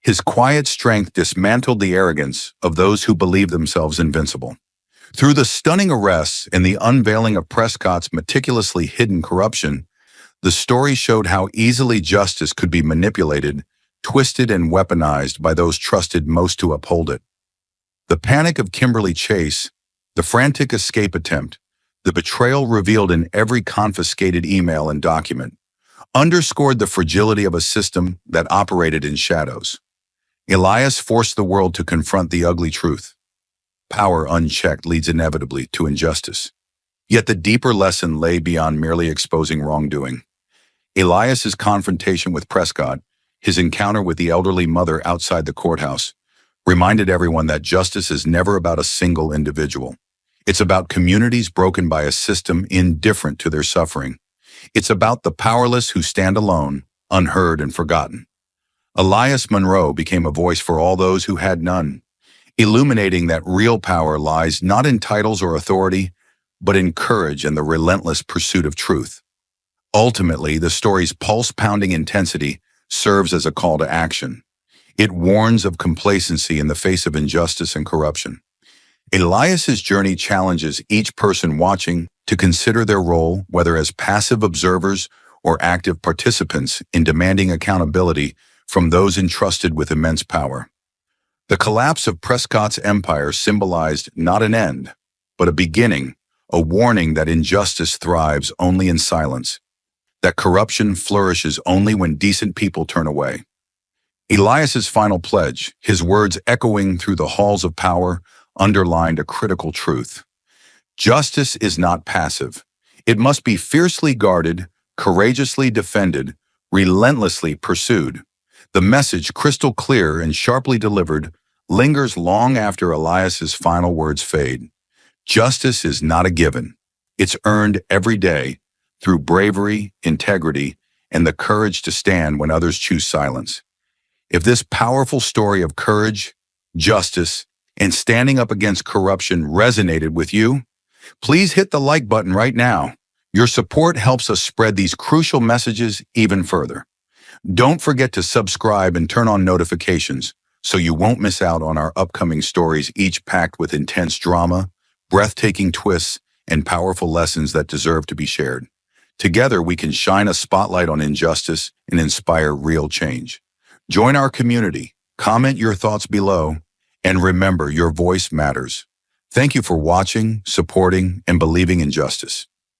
His quiet strength dismantled the arrogance of those who believed themselves invincible. Through the stunning arrests and the unveiling of Prescott's meticulously hidden corruption, the story showed how easily justice could be manipulated, twisted, and weaponized by those trusted most to uphold it. The panic of Kimberly Chase, the frantic escape attempt, the betrayal revealed in every confiscated email and document, underscored the fragility of a system that operated in shadows. Elias forced the world to confront the ugly truth. Power unchecked leads inevitably to injustice. Yet the deeper lesson lay beyond merely exposing wrongdoing. Elias's confrontation with Prescott, his encounter with the elderly mother outside the courthouse, reminded everyone that justice is never about a single individual. It's about communities broken by a system indifferent to their suffering. It's about the powerless who stand alone, unheard and forgotten. Elias Monroe became a voice for all those who had none, illuminating that real power lies not in titles or authority, but in courage and the relentless pursuit of truth. Ultimately, the story's pulse-pounding intensity serves as a call to action. It warns of complacency in the face of injustice and corruption. Elias's journey challenges each person watching to consider their role, whether as passive observers or active participants, in demanding accountability from those entrusted with immense power. The collapse of Prescott's empire symbolized not an end, but a beginning, a warning that injustice thrives only in silence, that corruption flourishes only when decent people turn away. Elias's final pledge, his words echoing through the halls of power, underlined a critical truth. Justice is not passive. It must be fiercely guarded, courageously defended, relentlessly pursued. The message, crystal clear and sharply delivered, lingers long after Elias's final words fade. Justice is not a given. It's earned every day, through bravery, integrity, and the courage to stand when others choose silence. If this powerful story of courage, justice, and standing up against corruption resonated with you, please hit the like button right now. Your support helps us spread these crucial messages even further. Don't forget to subscribe and turn on notifications so you won't miss out on our upcoming stories, each packed with intense drama, breathtaking twists, and powerful lessons that deserve to be shared. Together, we can shine a spotlight on injustice and inspire real change. Join our community, comment your thoughts below, and remember your voice matters. Thank you for watching, supporting, and believing in justice.